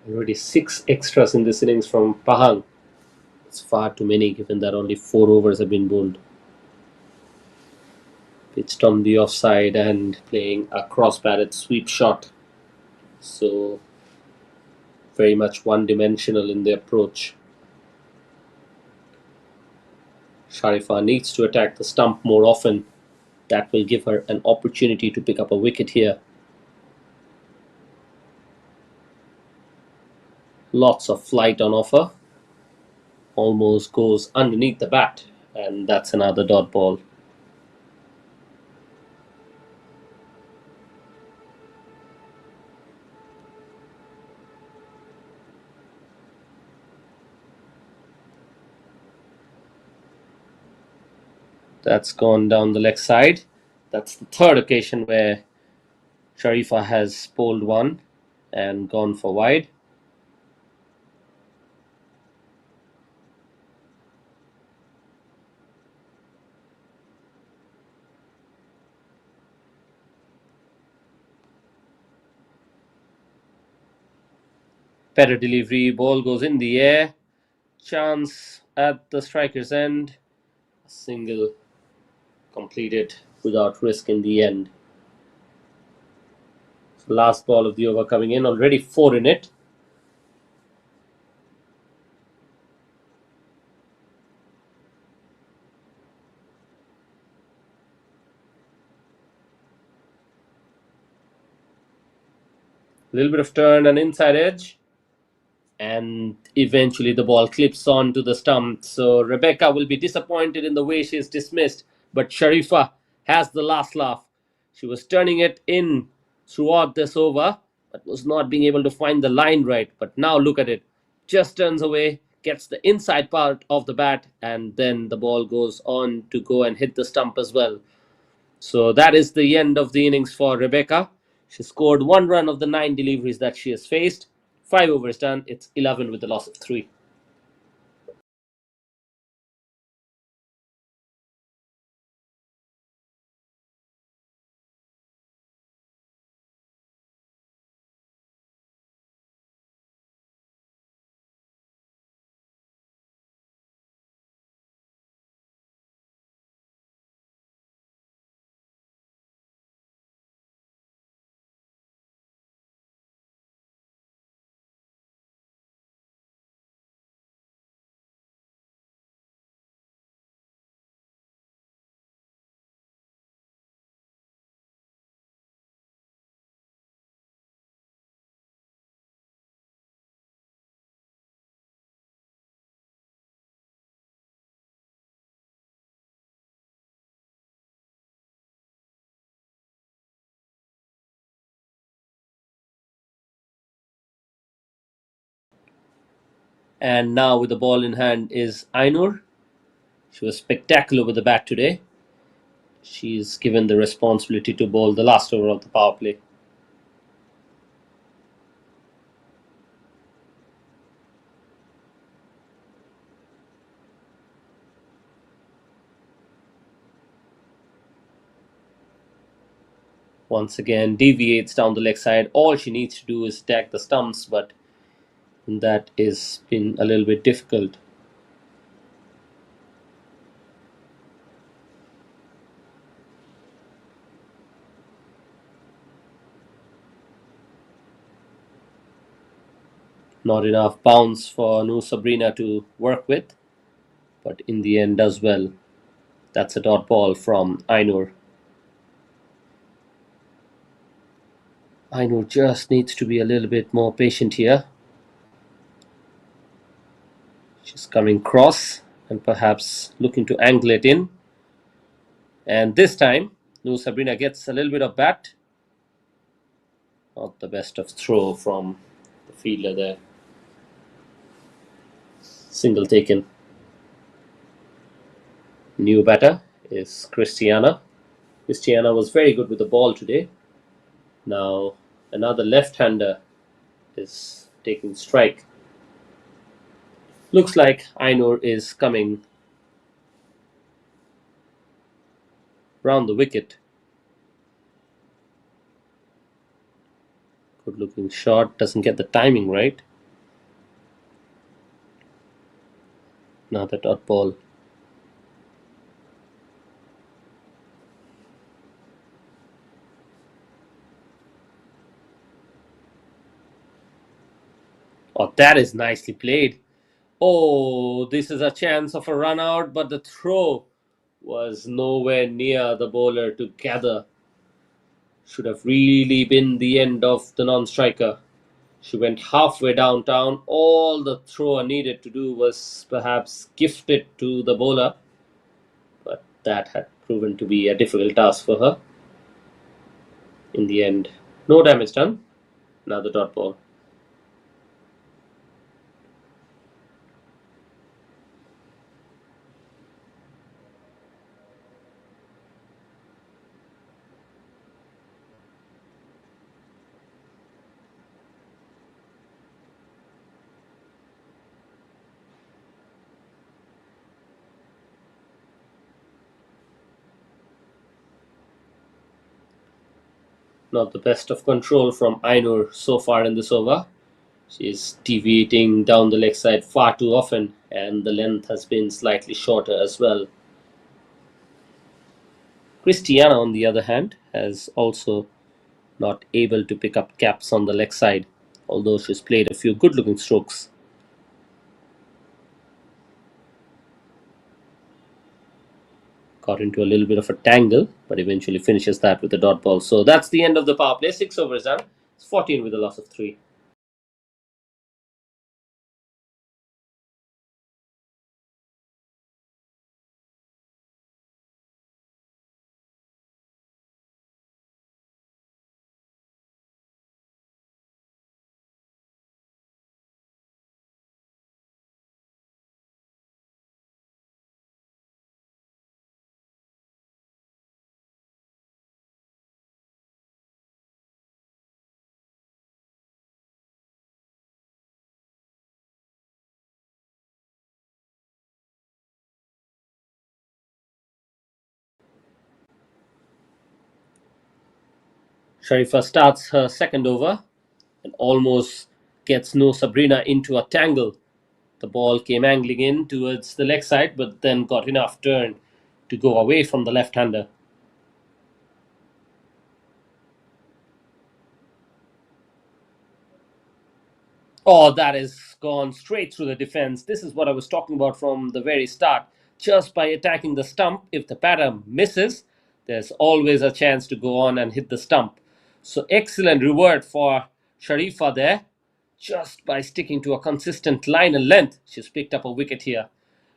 Already 6 extras in this innings from Pahang. It's far too many given that only 4 overs have been bowled. Pitched on the offside and playing a cross-batted sweep shot. So very much one-dimensional in the approach. Sharifa needs to attack the stump more often. That will give her an opportunity to pick up a wicket here. Lots of flight on offer. Almost goes underneath the bat, and that's another dot ball. That's gone down the leg side. That's the third occasion where Sharifa has bowled one and gone for wide. Better delivery, ball goes in the air. Chance at the striker's end. A single completed without risk in the end. So last ball of the over coming in, already 4 in it. A little bit of turn and inside edge. And eventually the ball clips onto the stump. So Rebecca will be disappointed in the way she is dismissed. But Sharifa has the last laugh. She was turning it in throughout this over, but was not being able to find the line right. But now look at it. Just turns away, gets the inside part of the bat, and then the ball goes on to go and hit the stump as well. So that is the end of the innings for Rebecca. She scored 1 run of the 9 deliveries that she has faced. 5 overs done. It's 11 with the loss of 3. And now with the ball in hand is Ainur. She was spectacular with the bat today. She's given the responsibility to bowl the last over of the power play. Once again, deviates down the leg side. All she needs to do is attack the stumps, but that is been a little bit difficult. Not enough bounce for Noor Sabrina to work with, but in the end does well. That's a dot ball from Ainur. Ainur just needs to be a little bit more patient here. She's coming cross and perhaps looking to angle it in. And this time, Noor Sabrina gets a little bit of bat. Not the best of throw from the fielder there. Single taken. New batter is Christiana. Christiana was very good with the ball today. Now another left-hander is taking strike. Looks like Ainur is coming round the wicket. Good looking shot, doesn't get the timing right. Another dot ball. Oh, that is nicely played. Oh, this is a chance of a run out, but the throw was nowhere near the bowler to gather. Should have really been the end of the non-striker. She went halfway downtown. All the thrower needed to do was perhaps gift it to the bowler, but that had proven to be a difficult task for her. In the end, no damage done. Another dot ball. Not the best of control from Ainur so far in this over. She's deviating down the leg side far too often, and the length has been slightly shorter as well. Christiana, on the other hand, has also not able to pick up caps on the leg side, although she's played a few good looking strokes. Got into a little bit of a tangle, but eventually finishes that with a dot ball. So that's the end of the power play. 6 overs done. It's 14 with a loss of 3. Sharifa starts her second over and almost gets no Sabrina into a tangle. The ball came angling in towards the leg side, but then got enough turn to go away from the left hander. Oh, that has gone straight through the defense. This is what I was talking about from the very start. Just by attacking the stump, if the batter misses, there's always a chance to go on and hit the stump. So, excellent reward for Sharifa there. Just by sticking to a consistent line and length, she's picked up a wicket here.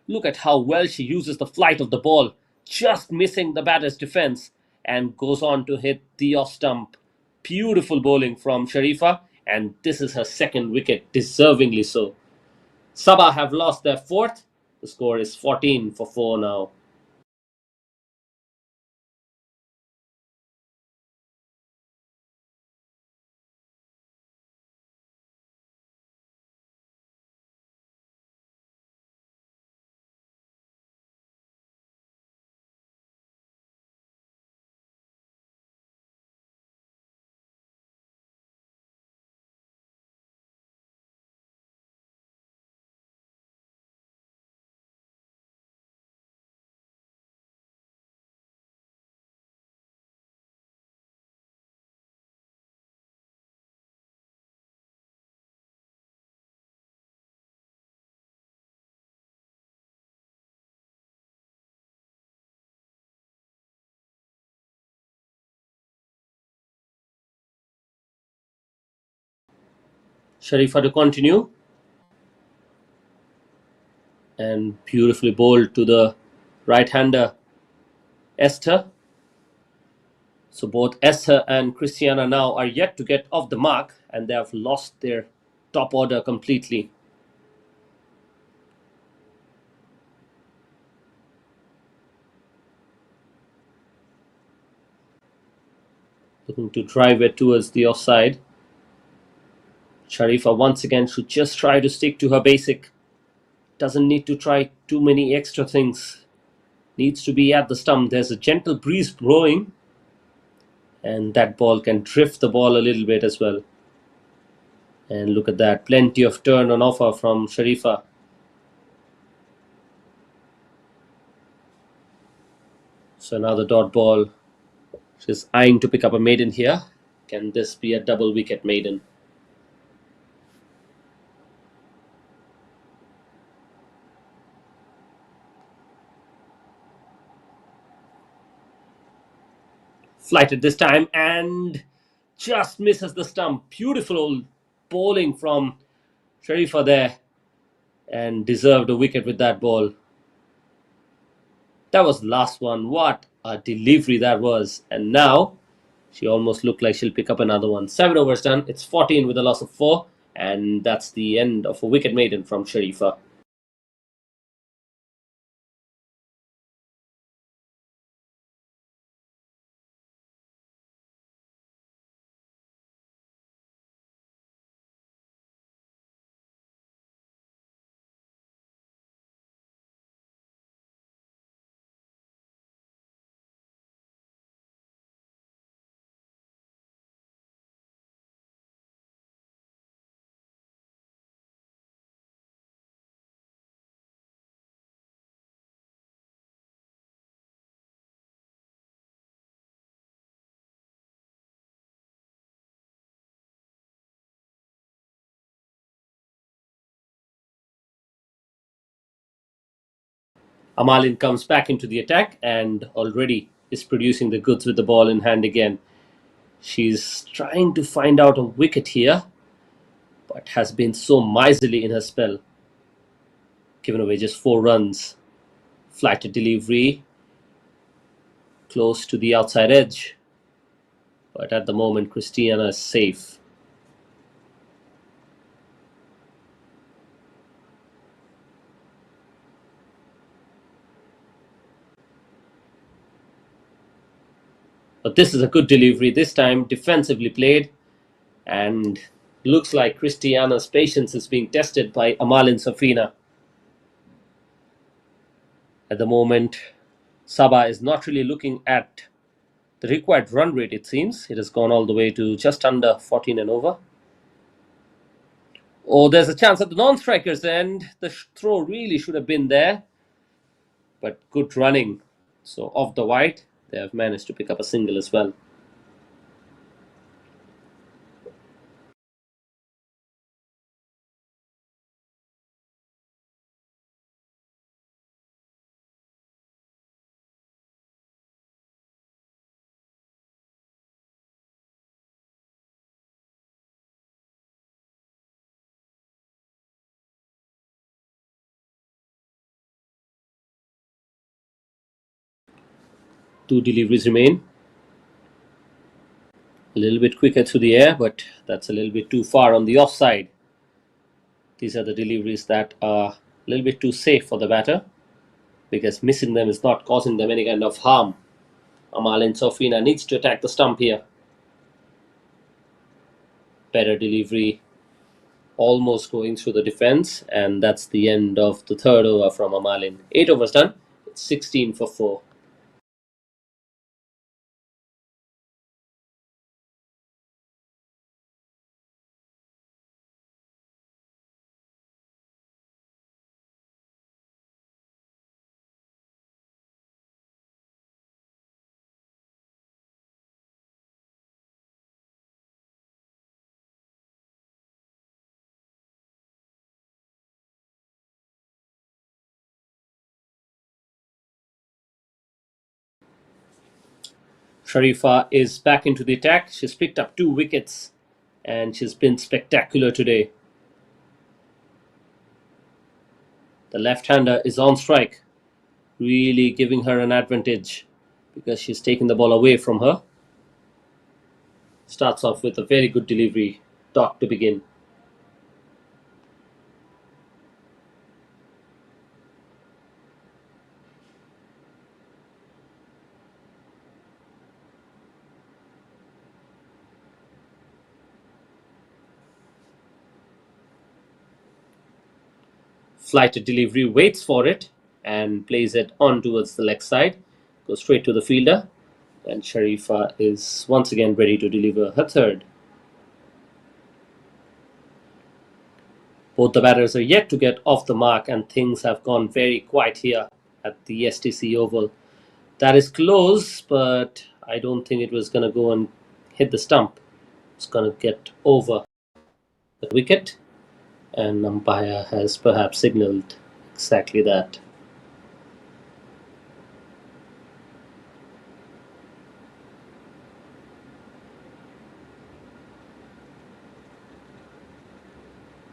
Look at how well she uses the flight of the ball, just missing the batter's defense, and goes on to hit the off stump. Beautiful bowling from Sharifa, and this is her second wicket, deservingly so. Sabah have lost their fourth. The score is 14 for 4 now. Sharifa to continue, and beautifully bowled to the right hander Esther. So both Esther and Christiana now are yet to get off the mark, and they have lost their top order completely. Looking to drive it towards the offside. Sharifa once again should just try to stick to her basic. Doesn't need to try too many extra things. Needs to be at the stump. There's a gentle breeze blowing, and that ball can drift the ball a little bit as well. And look at that, plenty of turn on offer from Sharifa. So another dot ball. She's eyeing to pick up a maiden here. Can this be a double wicket maiden? Flighted this time and just misses the stump. Beautiful bowling from Sharifa there, and deserved a wicket with that ball. That was the last one. What a delivery that was. And now she almost looked like she'll pick up another one. 7 overs done. It's 14 with a loss of 4. And that's the end of a wicket maiden from Sharifa. Amalin comes back into the attack and already is producing the goods with the ball in hand again. She's trying to find out a wicket here, but has been so miserly in her spell. Given away just 4 runs. Flighted delivery, close to the outside edge. But at the moment, Christiana is safe. But this is a good delivery, this time defensively played, and looks like Christiana's patience is being tested by Amalin Safina. At the moment, Sabah is not really looking at the required run rate, it seems. It has gone all the way to just under 14 and over. Oh, there's a chance at the non-strikers end. The throw really should have been there, but good running. So off the wide, they have managed to pick up a single as well. Two deliveries remain. A little bit quicker through the air, but that's a little bit too far on the offside. These are the deliveries that are a little bit too safe for the batter, because missing them is not causing them any kind of harm. Amalin Sofina needs to attack the stump here. Better delivery, almost going through the defence, and that's the end of the third over from Amalin. 8 overs done, it's 16 for 4. Sharifa is back into the attack. She's picked up 2 wickets and she's been spectacular today. The left-hander is on strike, really giving her an advantage because she's taken the ball away from her. Starts off with a very good delivery, dot to begin. Flighted delivery, waits for it and plays it on towards the leg side. Goes straight to the fielder, and Sharifa is once again ready to deliver her third. Both the batters are yet to get off the mark, and things have gone very quiet here at the STC Oval. That is close, but I don't think it was going to go and hit the stump. It's going to get over the wicket, and umpire has perhaps signalled exactly that.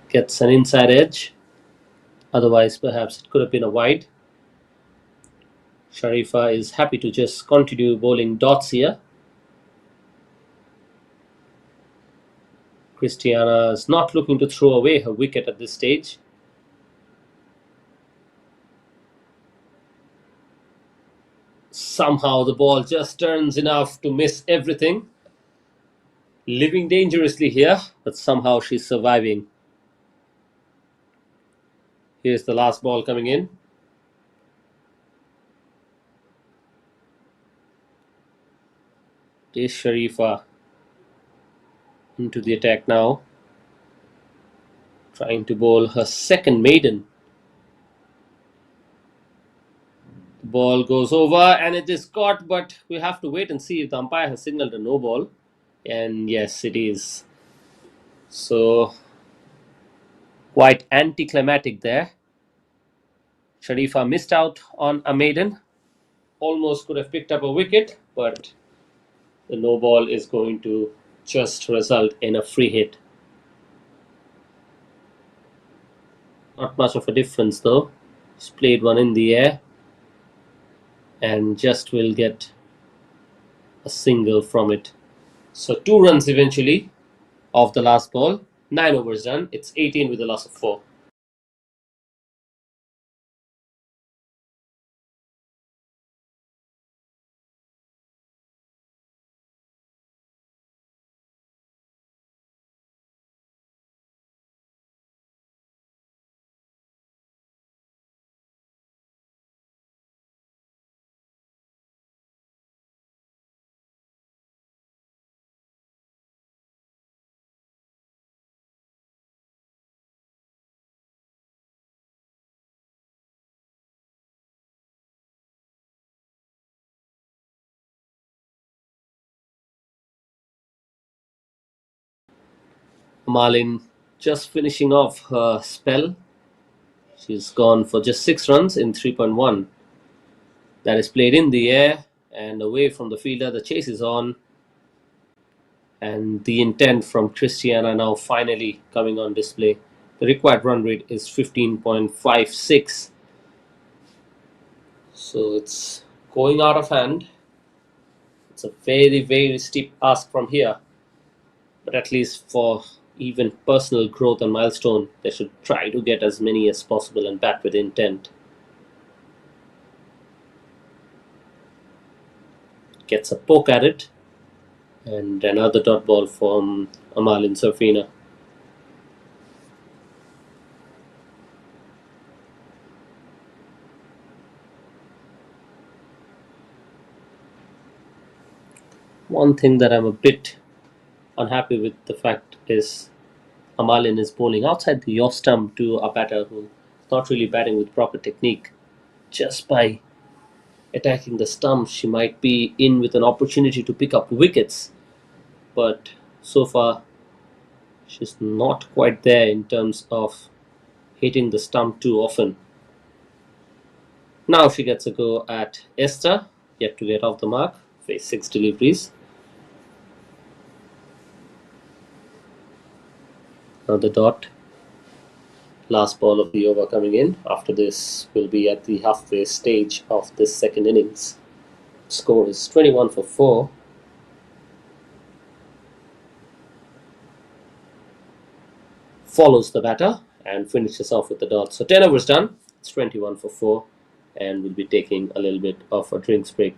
Gets an inside edge, otherwise perhaps it could have been a wide. Sharifa is happy to just continue bowling dots here. Christiana is not looking to throw away her wicket at this stage. Somehow the ball just turns enough to miss everything. Living dangerously here, but somehow she's surviving. Here's the last ball coming in. Is Sharifa into the attack now, trying to bowl her second maiden. The ball goes over and it is caught, but we have to wait and see if the umpire has signalled a no ball. And yes, it is. So quite anticlimactic there. Sharifa missed out on a maiden. Almost could have picked up a wicket, but the no ball is going to just result in a free hit. Not much of a difference though. He's played one in the air and just will get a single from it. So 2 runs eventually off the last ball. 9 overs done. It's 18 with a loss of 4. Malin just finishing off her spell. She's gone for just 6 runs in 3.1. That is played in the air and away from the fielder. The chase is on. And the intent from Christiana now finally coming on display. The required run rate is 15.56. So it's going out of hand. It's a very, very steep ask from here. But at least for even personal growth and milestone, they should try to get as many as possible and bat with intent. Gets a poke at it. And another dot ball from Amalin Safina. One thing that I'm a bit unhappy with the fact is Amalin is bowling outside the off stump to a batter who's not really batting with proper technique. Just by attacking the stump, she might be in with an opportunity to pick up wickets. But so far, she's not quite there in terms of hitting the stump too often. Now she gets a go at Esther, yet to get off the mark, face 6 deliveries. Another dot. Last ball of the over coming in. After this, will be at the halfway stage of this second innings. Score is 21 for 4. Follows the batter and finishes off with the dot. So 10 overs done. It's 21 for 4. And we'll be taking a little bit of a drinks break.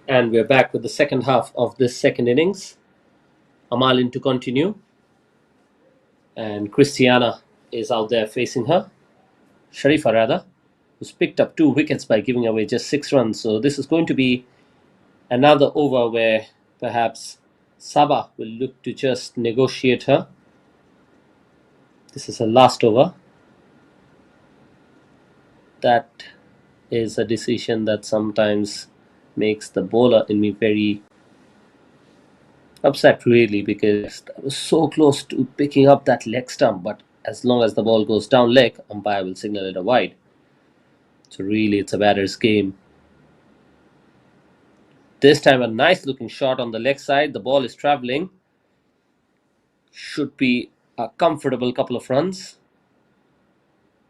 And we're back with the second half of this second innings. Amalin to continue. And Christiana is out there facing her. Sharifa, rather, who's picked up 2 wickets by giving away just 6 runs. So this is going to be another over where perhaps Sabah will look to just negotiate her. This is her last over. That is a decision that sometimes makes the bowler in me very upset, really, because I was so close to picking up that leg stump, but as long as the ball goes down leg, umpire will signal it a wide. So really, it's a batter's game. This time, a nice looking shot on the leg side. The ball is travelling. Should be a comfortable couple of runs.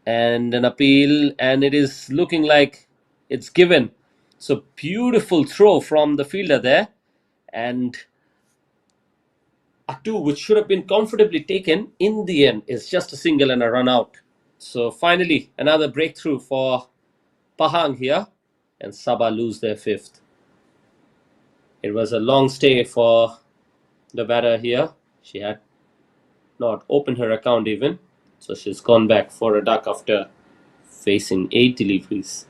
And an appeal, and it is looking like it's given. So beautiful throw from the fielder there. And a 2 which should have been comfortably taken in the end is just a single and a run out. So finally, another breakthrough for Pahang here, and Sabah lose their 5th. It was a long stay for the batter here. She had not opened her account even, so she's gone back for a duck after facing 8 deliveries.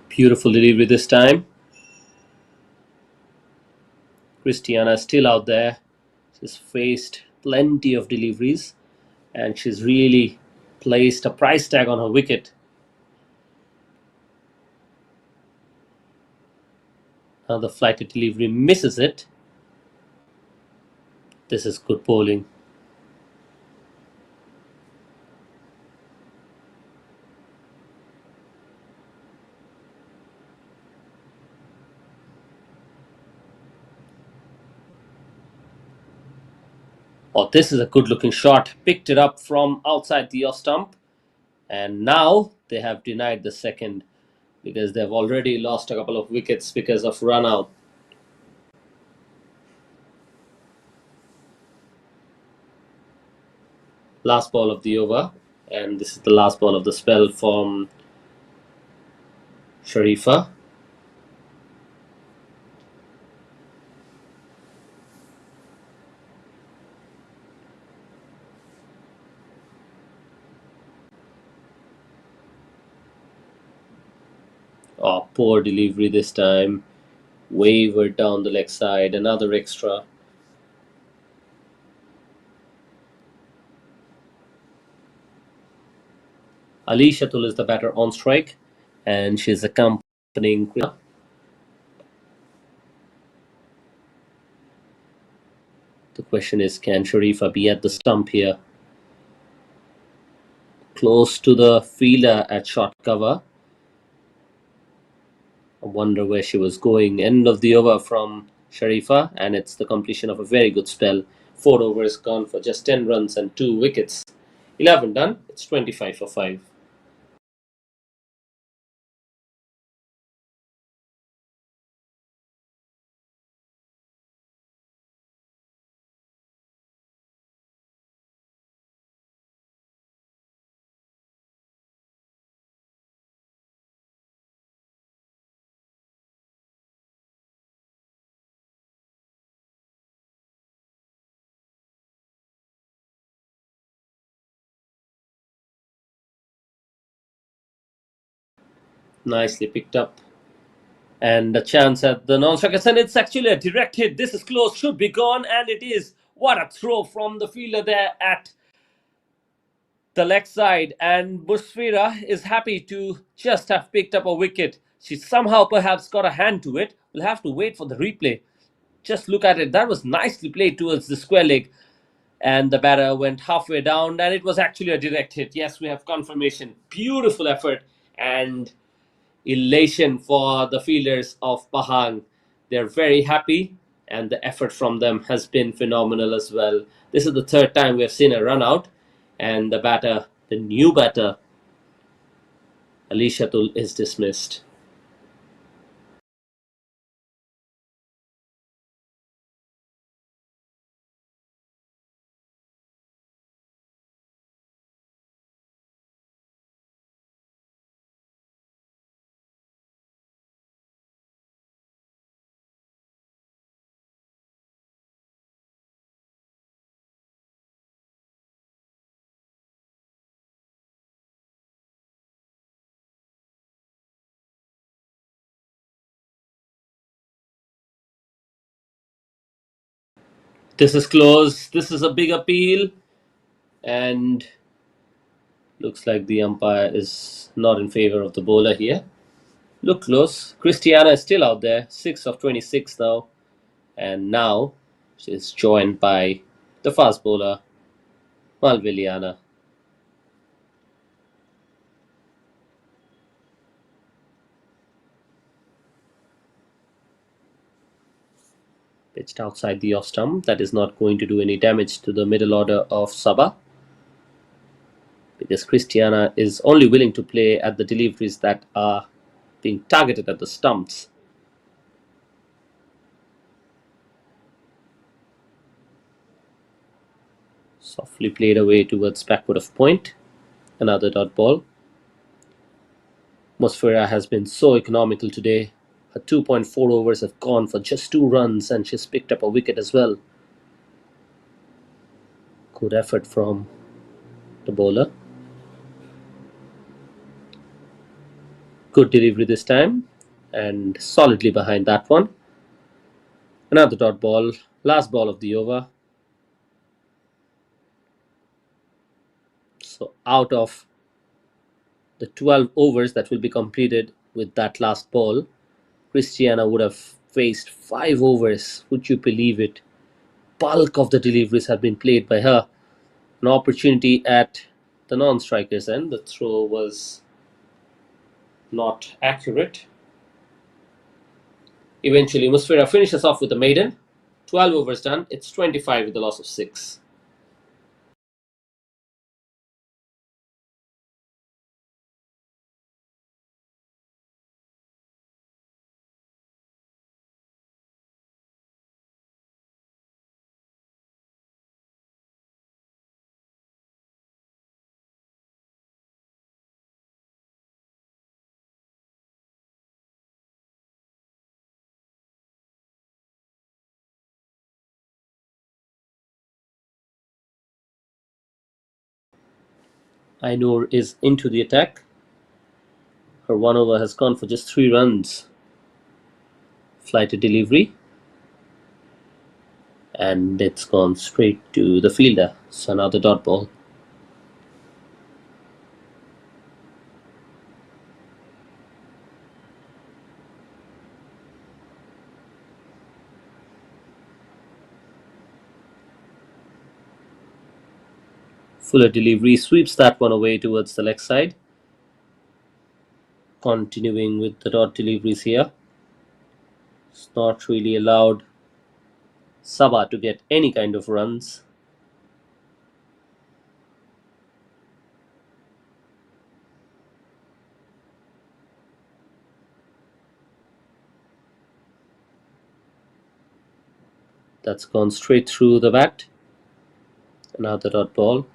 Beautiful delivery this time. Christiana is still out there. She's faced plenty of deliveries, and she's really placed a price tag on her wicket. Now the flighted delivery misses it. This is good bowling. Oh, this is a good looking shot. Picked it up from outside the off stump. And now they have denied the second because they've already lost a couple of wickets because of run out. Last ball of the over. And this is the last ball of the spell from Sharifa. Oh, poor delivery this time. Wavered down the leg side. Another extra. Ali Shatul is the batter on strike, and she's accompanying. The question is, can Sharifa be at the stump here? Close to the fielder at short cover. I wonder where she was going. End of the over from Sharifa, and it's the completion of a very good spell. 4 overs gone for just 10 runs and 2 wickets. 11 done. It's 25 for 5. Nicely picked up. And a chance at the non-strikers, and it's actually a direct hit. This is close, should be gone, and it is. What a throw from the fielder there at the leg side, and Musfira is happy to just have picked up a wicket. She somehow perhaps got a hand to it. We'll have to wait for the replay. Just look at it. That was nicely played towards the square leg, and the batter went halfway down, and it was actually a direct hit. Yes, we have confirmation. Beautiful effort and elation for the fielders of Pahang. They're very happy. and the effort from them has been phenomenal as well. This is the third time we have seen a run out, and the new batter, Ali Shatul, is dismissed. This is close. This is a big appeal, and looks like the umpire is not in favor of the bowler here. Look close. Christiana is still out there, 6 of 26 now, and now she's joined by the fast bowler Malviliana. Pitched outside the off stump. That is not going to do any damage to the middle order of Sabah, because Christiana is only willing to play at the deliveries that are being targeted at the stumps. Softly played away towards backward of point. Another dot ball. Mosfera has been so economical today. Her 2.4 overs have gone for just 2 runs, and she's picked up a wicket as well. Good effort from the bowler. Good delivery this time, and solidly behind that one. Another dot ball. Last ball of the over. So out of the 12 overs that will be completed with that last ball, Christiana would have faced 5 overs. Would you believe it? Bulk of the deliveries have been played by her. An opportunity at the non-striker's end. The throw was not accurate. Eventually, Musfira finishes off with a maiden. 12 overs done. It's 25 with the loss of 6. Ainur is into the attack. Her 1 over has gone for just 3 runs. Flighted delivery. And it's gone straight to the fielder. So another dot ball. Fuller delivery sweeps that one away towards the leg side. Continuing with the dot deliveries here. It's not really allowed Sabah to get any kind of runs. That's gone straight through the bat. Another dot ball.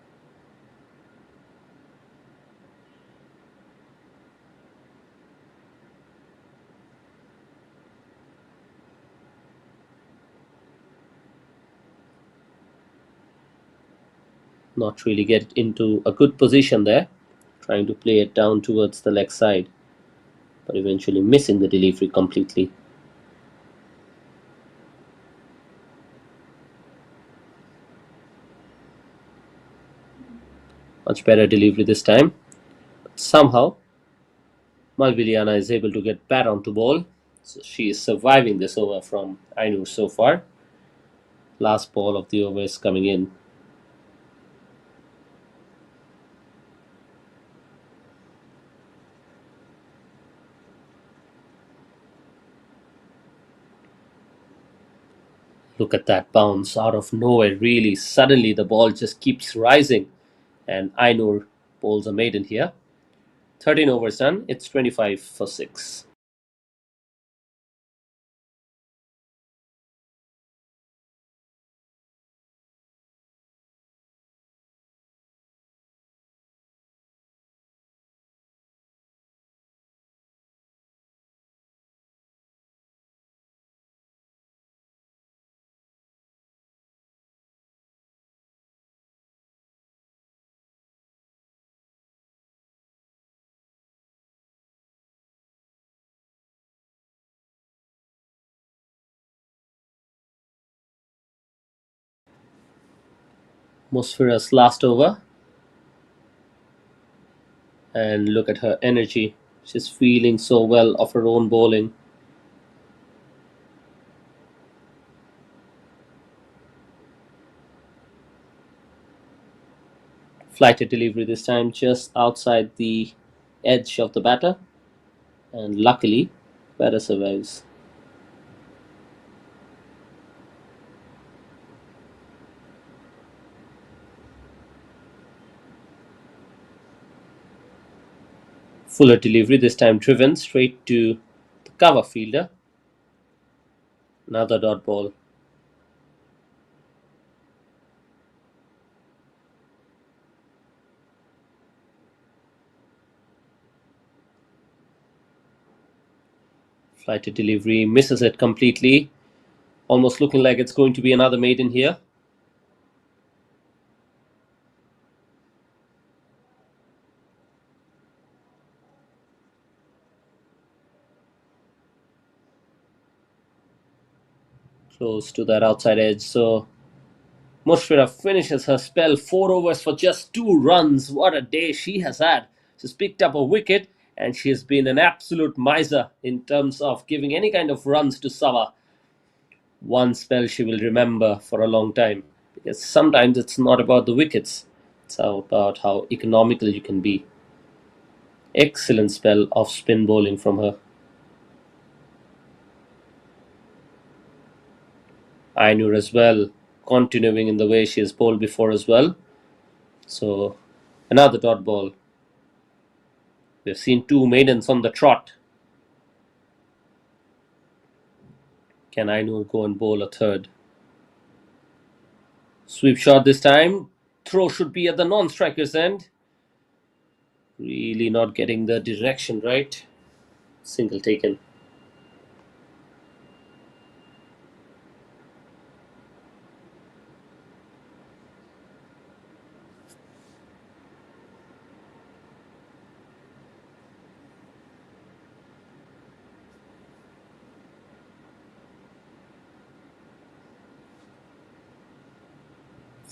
Not really get into a good position there. Trying to play it down towards the leg side, but eventually missing the delivery completely. Much better delivery this time. But somehow, Malviliana is able to get bat onto ball. So she is surviving this over from Ainur so far. Last ball of the over is coming in. Look at that bounce out of nowhere. Really, suddenly the ball just keeps rising, and Ainur bowls a maiden here. 13 overs done. It's 25 for 6. Musfira's last over, and look at her energy. She's feeling so well of her own bowling. Flighted delivery this time, just outside the edge of the batter, and luckily, batter survives. Fuller delivery this time, driven straight to the cover fielder. Another dot ball. Flighted delivery, misses it completely. Almost looking like it's going to be another maiden here. Close to that outside edge. So Mushfira finishes her spell. 4 overs for just 2 runs. What a day she has had. She's picked up a wicket and she has been an absolute miser in terms of giving any kind of runs to Sabah. One spell she will remember for a long time. Because sometimes it's not about the wickets, it's about how economical you can be. Excellent spell of spin bowling from her. Ainur as well, continuing in the way she has bowled before as well. So, another dot ball. We've seen 2 maidens on the trot. Can Ainur go and bowl a third? Sweep shot this time. Throw should be at the non-striker's end. Really not getting the direction right. Single taken.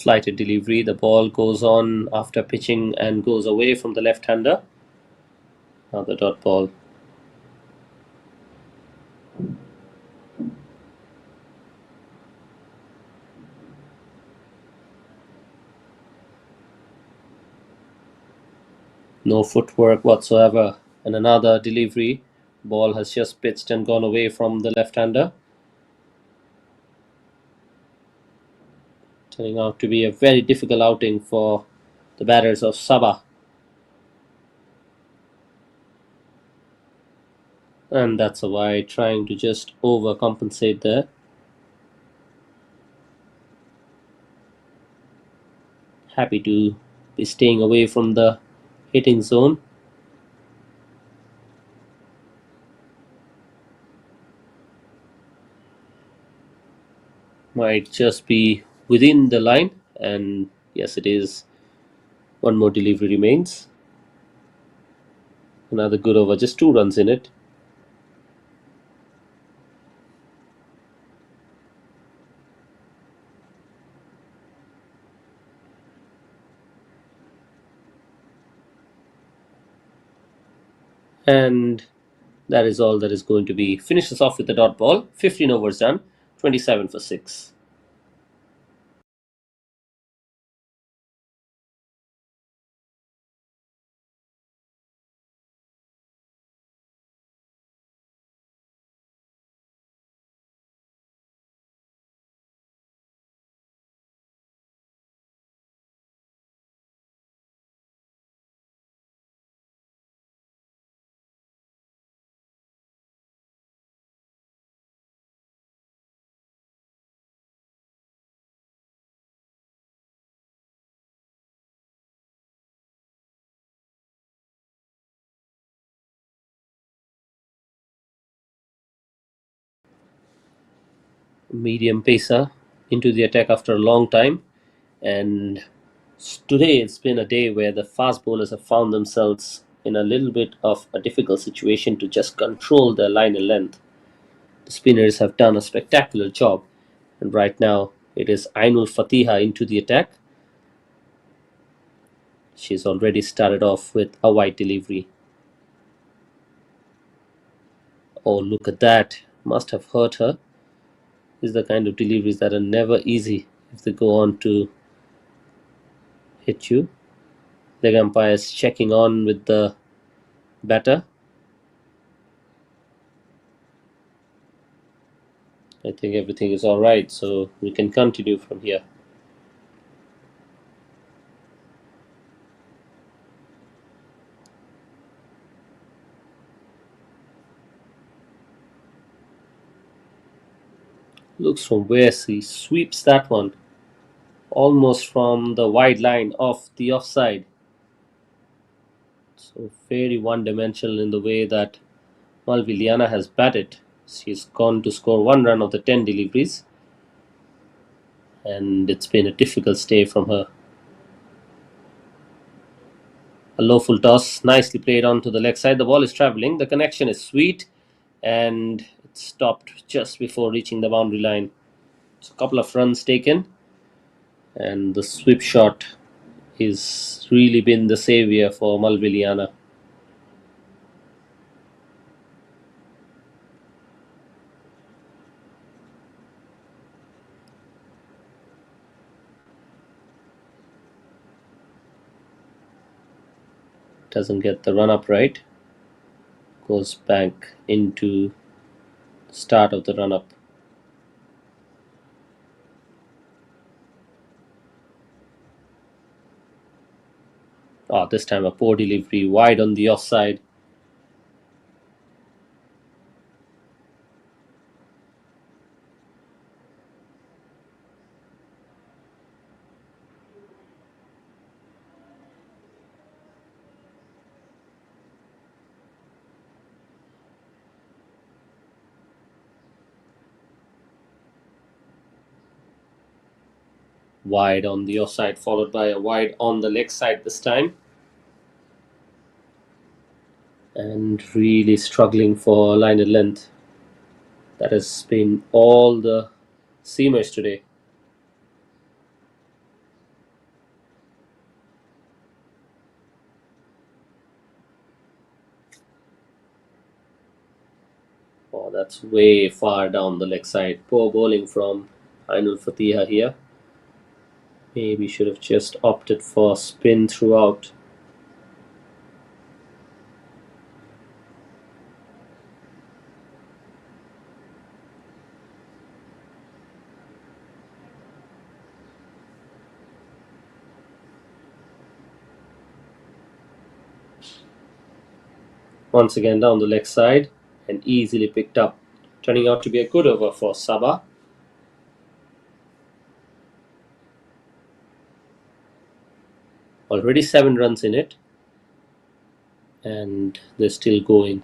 Flighted delivery. The ball goes on after pitching and goes away from the left-hander. Another dot ball. No footwork whatsoever. And another delivery. Ball has just pitched and gone away from the left-hander. Turning out to be a very difficult outing for the batters of Sabah. And that's a wide, trying to just overcompensate there. Happy to be staying away from the hitting zone. Might just be within the line, and yes, it is. One more delivery remains. Another good over, just 2 runs in it. And that is all that is going to be. Finishes off with the dot ball. 15 overs done, 27 for 6. medium pacer into the attack after a long time. And today it's been a day where the fast bowlers have found themselves in a little bit of a difficult situation to just control their line and length. The spinners have done a spectacular job, and right now it is Ainul Fatiha into the attack. She's already started off with a wide delivery. Oh, look at that. Must have hurt her. These are the kind of deliveries that are never easy if they go on to hit you. The umpire is checking on with the batter. I think everything is alright, so we can continue from here. Looks from where she sweeps that one almost from the wide line of the offside. So very one-dimensional in the way that Malviliana has batted. She's gone to score 1 run of the 10 deliveries, and it's been a difficult stay from her. A low full toss, nicely played onto the leg side. The ball is travelling. The connection is sweet, and it stopped just before reaching the boundary line. So a couple of runs taken, and the sweep shot is really been the savior for Malviliana. Doesn't get the run up right. Goes back into the start of the run up. Oh, this time a poor delivery wide on the offside. Wide on the offside, followed by a wide on the leg side this time. And really struggling for line and length. That has been all the seamers today. Oh, that's way far down the leg side. Poor bowling from Ainul Fatiha here. Maybe should have just opted for spin throughout. Once again down the leg side and easily picked up. Turning out to be a good over for Sabah. Already 7 runs in it, and they're still going.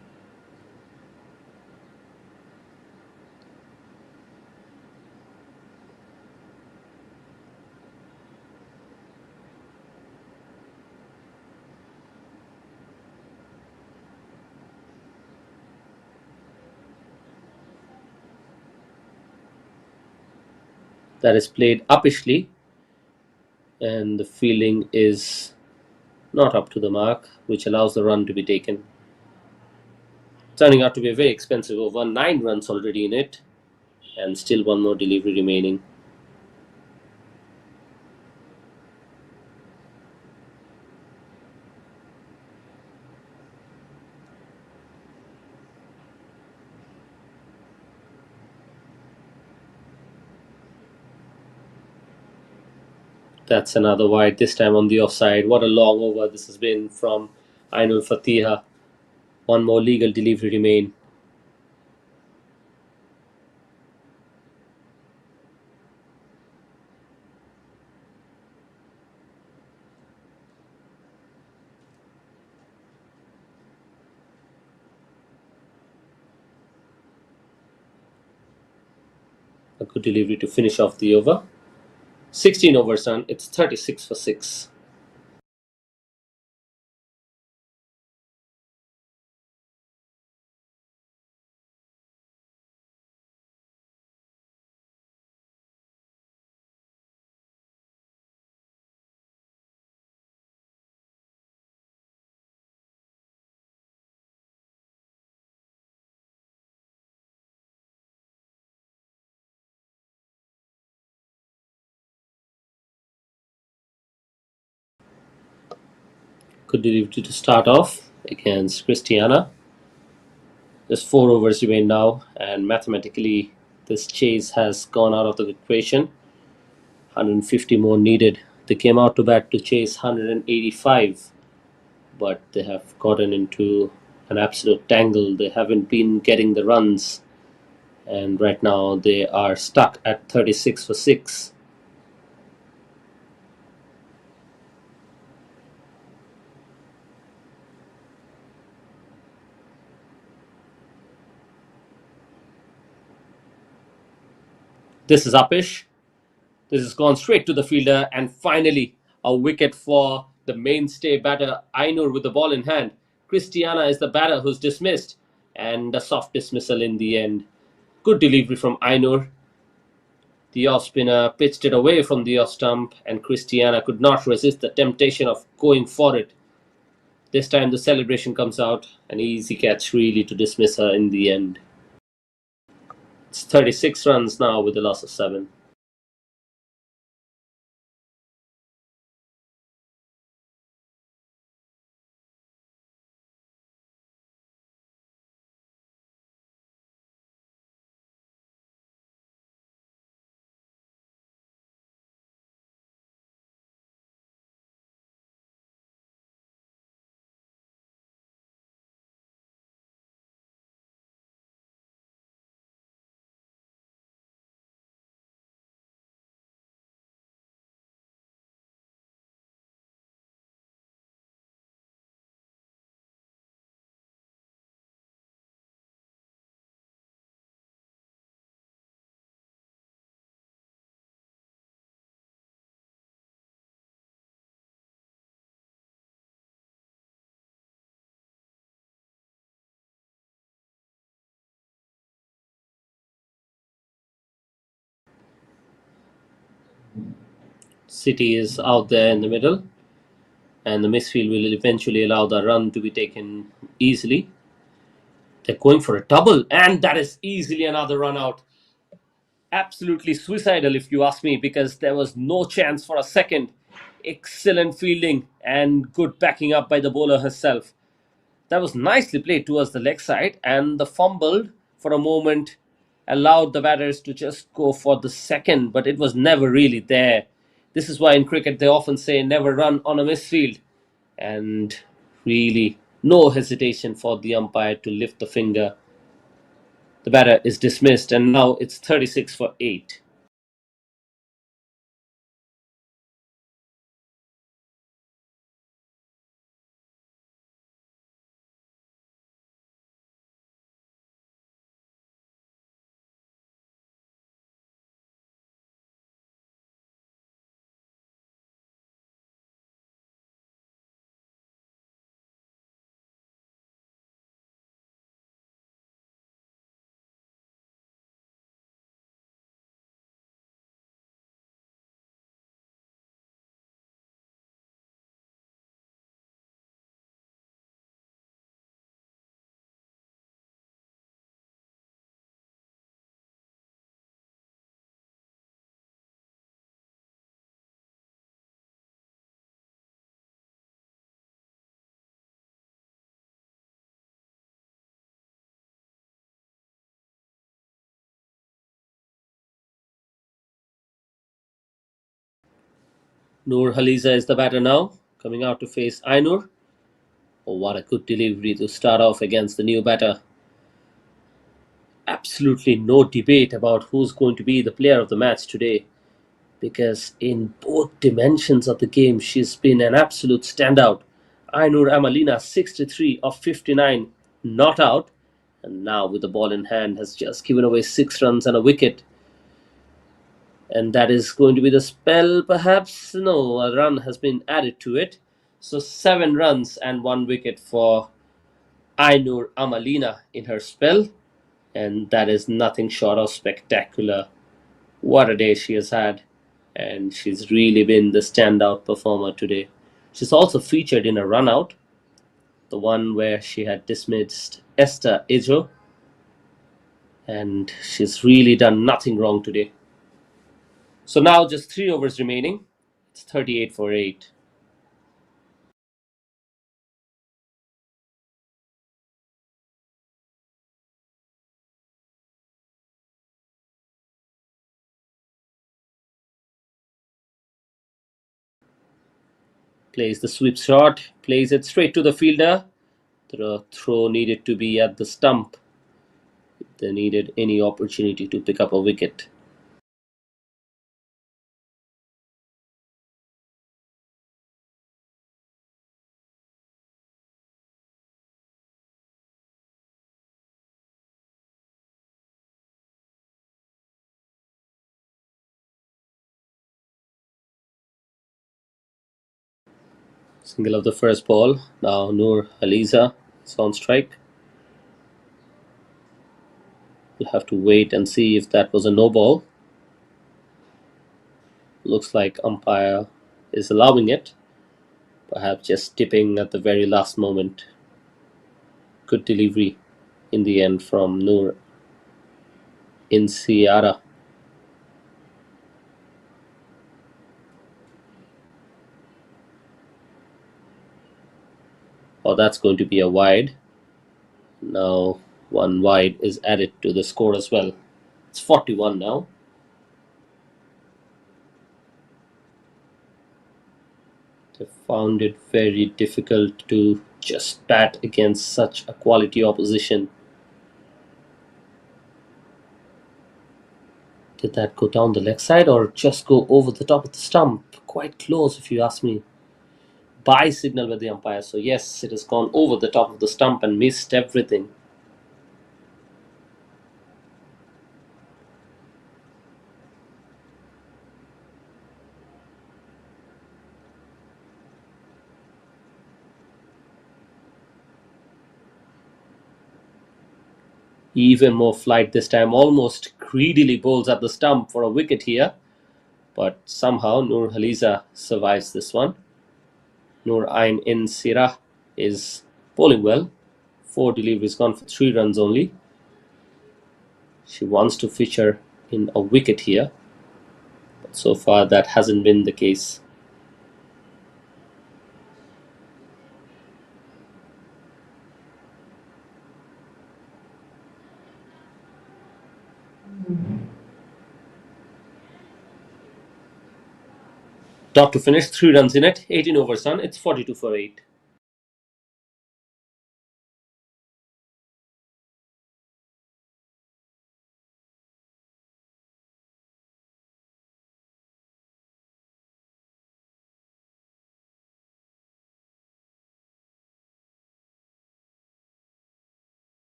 That is played uppishly, and the fielding is not up to the mark, which allows the run to be taken. Turning out to be a very expensive over. 9 runs already in it, and still one more delivery remaining. That's another wide, this time on the offside. What a long over this has been from Ainul Fatiha. One more legal delivery remain. A A good delivery to finish off the over. 16 overs done. It's 36 for 6. Good delivery to start off against Christiana. Just 4 overs remain now, and mathematically, this chase has gone out of the equation. 150 more needed. They came out to bat to chase 185, but they have gotten into an absolute tangle. They haven't been getting the runs, and right now they are stuck at 36 for 6. This is uppish. This has gone straight to the fielder, and finally a wicket for the mainstay batter Ainur with the ball in hand. Christiana is the batter who's dismissed, and a soft dismissal in the end. Good delivery from Ainur. The off spinner pitched it away from the off stump, and Christiana could not resist the temptation of going for it. This time the celebration comes out, an easy catch really to dismiss her in the end. It's 36 runs now with a loss of 7. City is out there in the middle, and the misfield will eventually allow the run to be taken easily. They're going for a double, and that is easily another run out. Absolutely suicidal, if you ask me, because there was no chance for a second. Excellent fielding and good backing up by the bowler herself. That was nicely played towards the leg side, and the fumble for a moment allowed the batters to just go for the second, but it was never really there. This is why in cricket they often say never run on a misfield, and really no hesitation for the umpire to lift the finger. The batter is dismissed, and now it's 36 for 8. Noor Haliza is the batter now, coming out to face Ainur. Oh, what a good delivery to start off against the new batter. Absolutely no debate about who's going to be the player of the match today, because in both dimensions of the game, she's been an absolute standout. Ainur Amalina, 63 of 59, not out, and now with the ball in hand, has just given away 6 runs and a wicket. And that is going to be the spell, perhaps? No, a run has been added to it. So 7 runs and 1 wicket for Ainur Amalina in her spell. And that is nothing short of spectacular. What a day she has had. And she's really been the standout performer today. She's also featured in a run out, the one where she had dismissed Esther Ijo. And she's really done nothing wrong today. So now just 3 overs remaining. It's 38 for 8. Plays the sweep shot, plays it straight to the fielder. The throw needed to be at the stump. They needed any opportunity to pick up a wicket. Single of the first ball. Now Noor Aliza is on strike. We'll have to wait and see if that was a no ball. Looks like umpire is allowing it. Perhaps just tipping at the very last moment. Good delivery in the end from Noor Insiara. Oh, that's going to be a wide. Now 1 wide is added to the score as well. It's 41 now. They found it very difficult to just bat against such a quality opposition. Did that go down the leg side or just go over the top of the stump? Quite close, if you ask me. By signal with the umpire. So, yes, it has gone over the top of the stump and missed everything. Even more flight this time. Almost greedily bowls at the stump for a wicket here. But somehow Noor Haliza survives this one. Noor Ain In Sirah is bowling well. 4 deliveries gone for 3 runs only. She wants to feature in a wicket here. But so far that hasn't been the case. Dot to finish, 3 runs in it, 18 overs done. It's 42 for 8.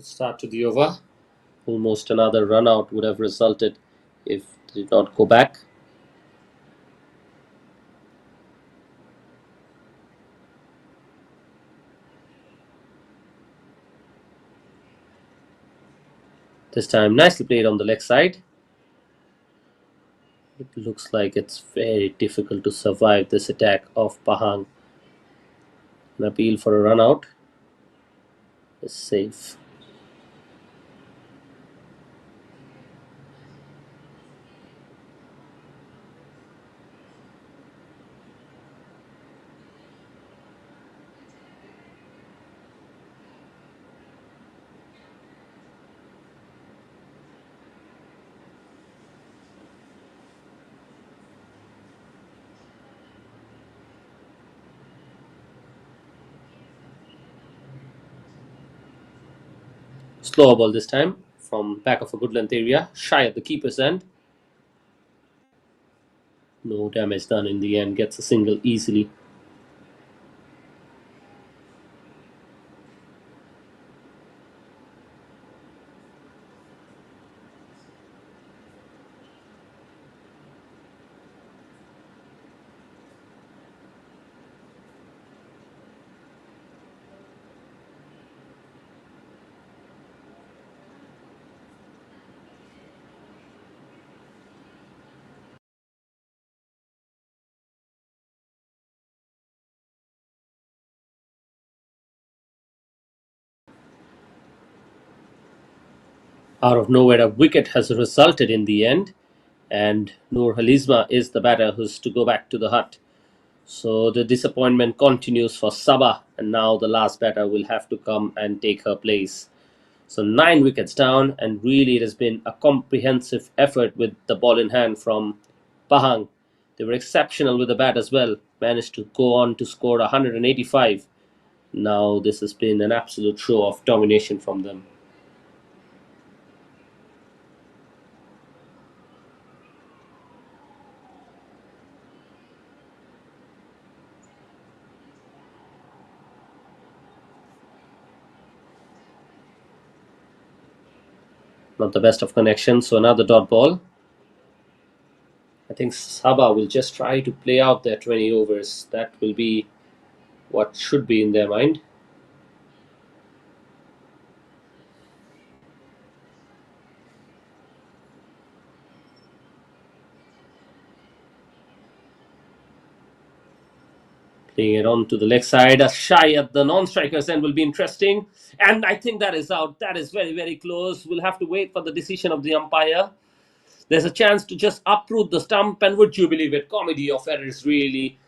Start to the over. Almost another run out would have resulted if they did not go back. This time nicely played on the leg side. It looks like it's very difficult to survive this attack of Pahang. An appeal for a run out is safe. Slower ball this time from back of a good length area, shy at the keeper's end. No damage done in the end, gets a single easily. Out of nowhere, a wicket has resulted in the end, and Noor Halisma is the batter who's to go back to the hut. So the disappointment continues for Sabah, and now the last batter will have to come and take her place. So 9 wickets down, and really it has been a comprehensive effort with the ball in hand from Pahang. They were exceptional with the bat as well, managed to go on to score 185. Now this has been an absolute show of domination from them. Not the best of connections, so another dot ball. I think Sabah will just try to play out their 20 overs. That will be what should be in their mind. Playing it on to the leg side. A shy at the non-strikers end will be interesting. And I think that is out. That is very, very close. We'll have to wait for the decision of the umpire. There's a chance to just uproot the stump, and would you believe it? Comedy of errors, really.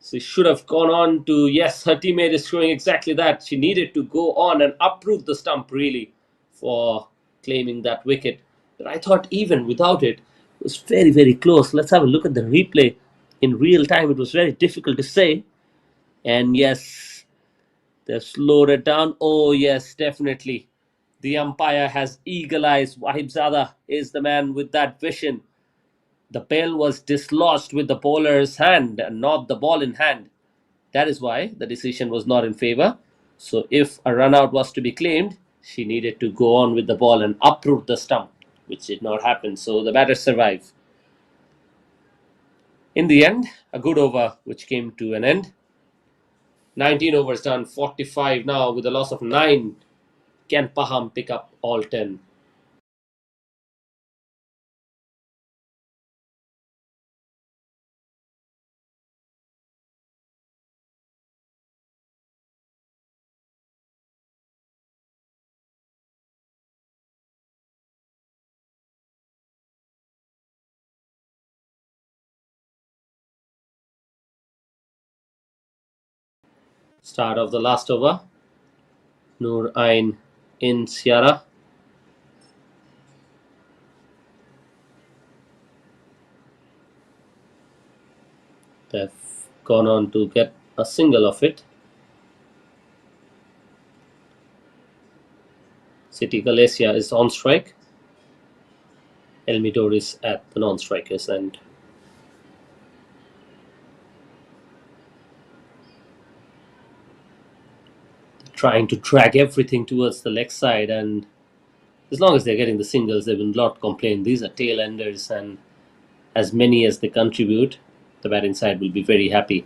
She should have gone on to, yes, her teammate is showing exactly that. She needed to go on and uproot the stump, really, for claiming that wicket. But I thought even without it, it was very, very close. Let's have a look at the replay. In real time, it was very difficult to say. And yes, they've slowed it down. Oh, yes, definitely. The umpire has eagle eyes. Wahibzada is the man with that vision. The ball was dislodged with the bowler's hand and not the ball in hand. That is why the decision was not in favour. So if a run out was to be claimed, she needed to go on with the ball and uproot the stump, which did not happen. So the batters survive. In the end, a good over which came to an end. 19 overs done, 45 now with a loss of 9. Can Pahang pick up all 10? Start of the last over. Noor Ain in Ciara. They've gone on to get a single of it. City Galicia is on strike. Elmidor is at the non-strikers end. Trying to drag everything towards the leg side, and as long as they're getting the singles, they will not complain. These are tail enders, and as many as they contribute, the batting side will be very happy.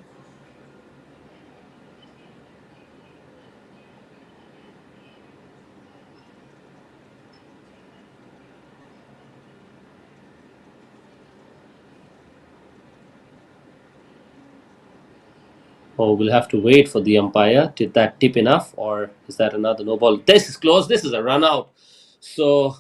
Oh, we'll have to wait for the umpire. Did that tip enough, or is that another no ball? This is close. This is a run out. So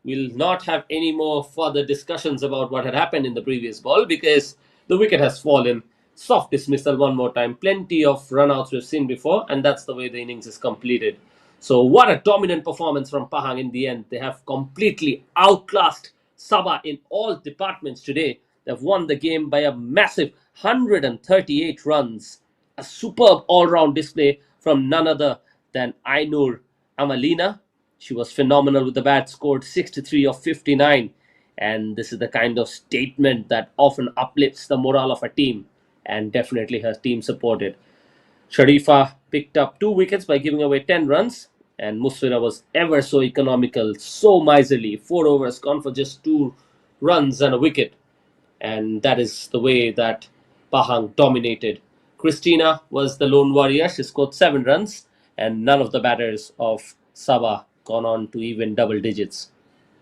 we'll not have any more further discussions about what had happened in the previous ball because the wicket has fallen. Soft dismissal one more time. Plenty of runouts we've seen before, and that's the way the innings is completed. So what a dominant performance from Pahang in the end. They have completely outclassed Sabah in all departments today. They've won the game by a massive 138 runs. A superb all-round display from none other than Ainur Amalina. She was phenomenal with the bat, scored 63 of 59. And this is the kind of statement that often uplifts the morale of a team. And definitely her team supported. Sharifa picked up 2 wickets by giving away 10 runs. And Musfira was ever so economical, so miserly. 4 overs gone for just 2 runs and a wicket. And that is the way that Pahang dominated. Christina was the lone warrior. She scored 7 runs, and none of the batters of Sabah gone on to even double digits.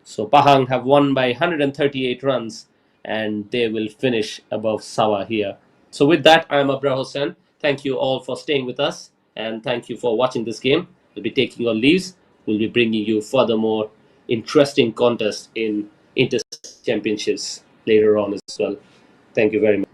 So Pahang have won by 138 runs, and they will finish above Sabah here. So with that, I'm Abra Hossain. Thank you all for staying with us, and thank you for watching this game. We'll be taking your leaves. We'll be bringing you furthermore interesting contests in inter championships later on as well. Thank you very much.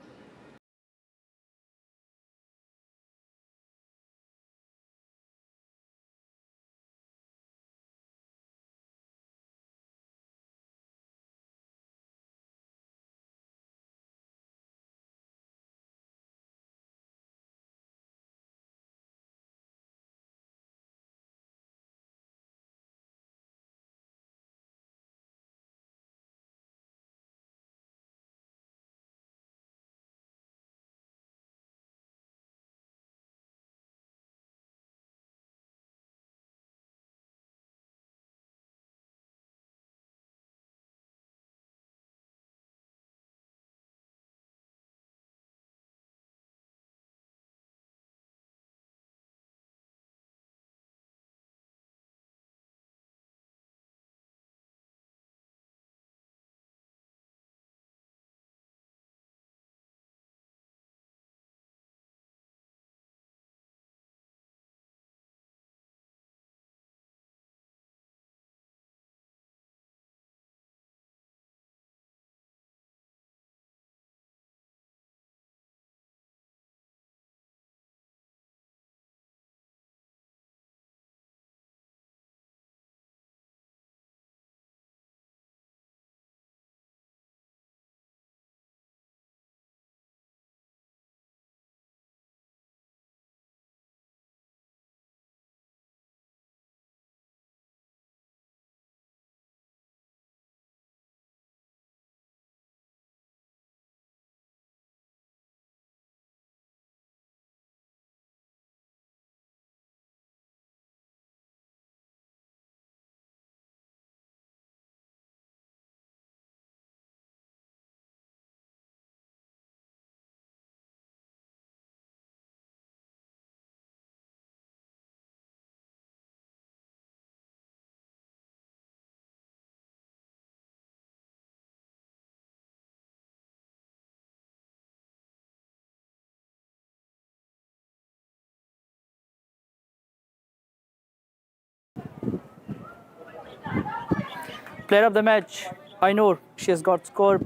Player of the match, Ainur. She has got scored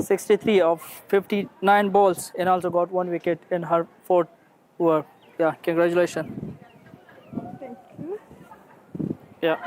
63 of 59 balls and also got 1 wicket in her fourth over. Yeah, congratulations. Thank you. Yeah.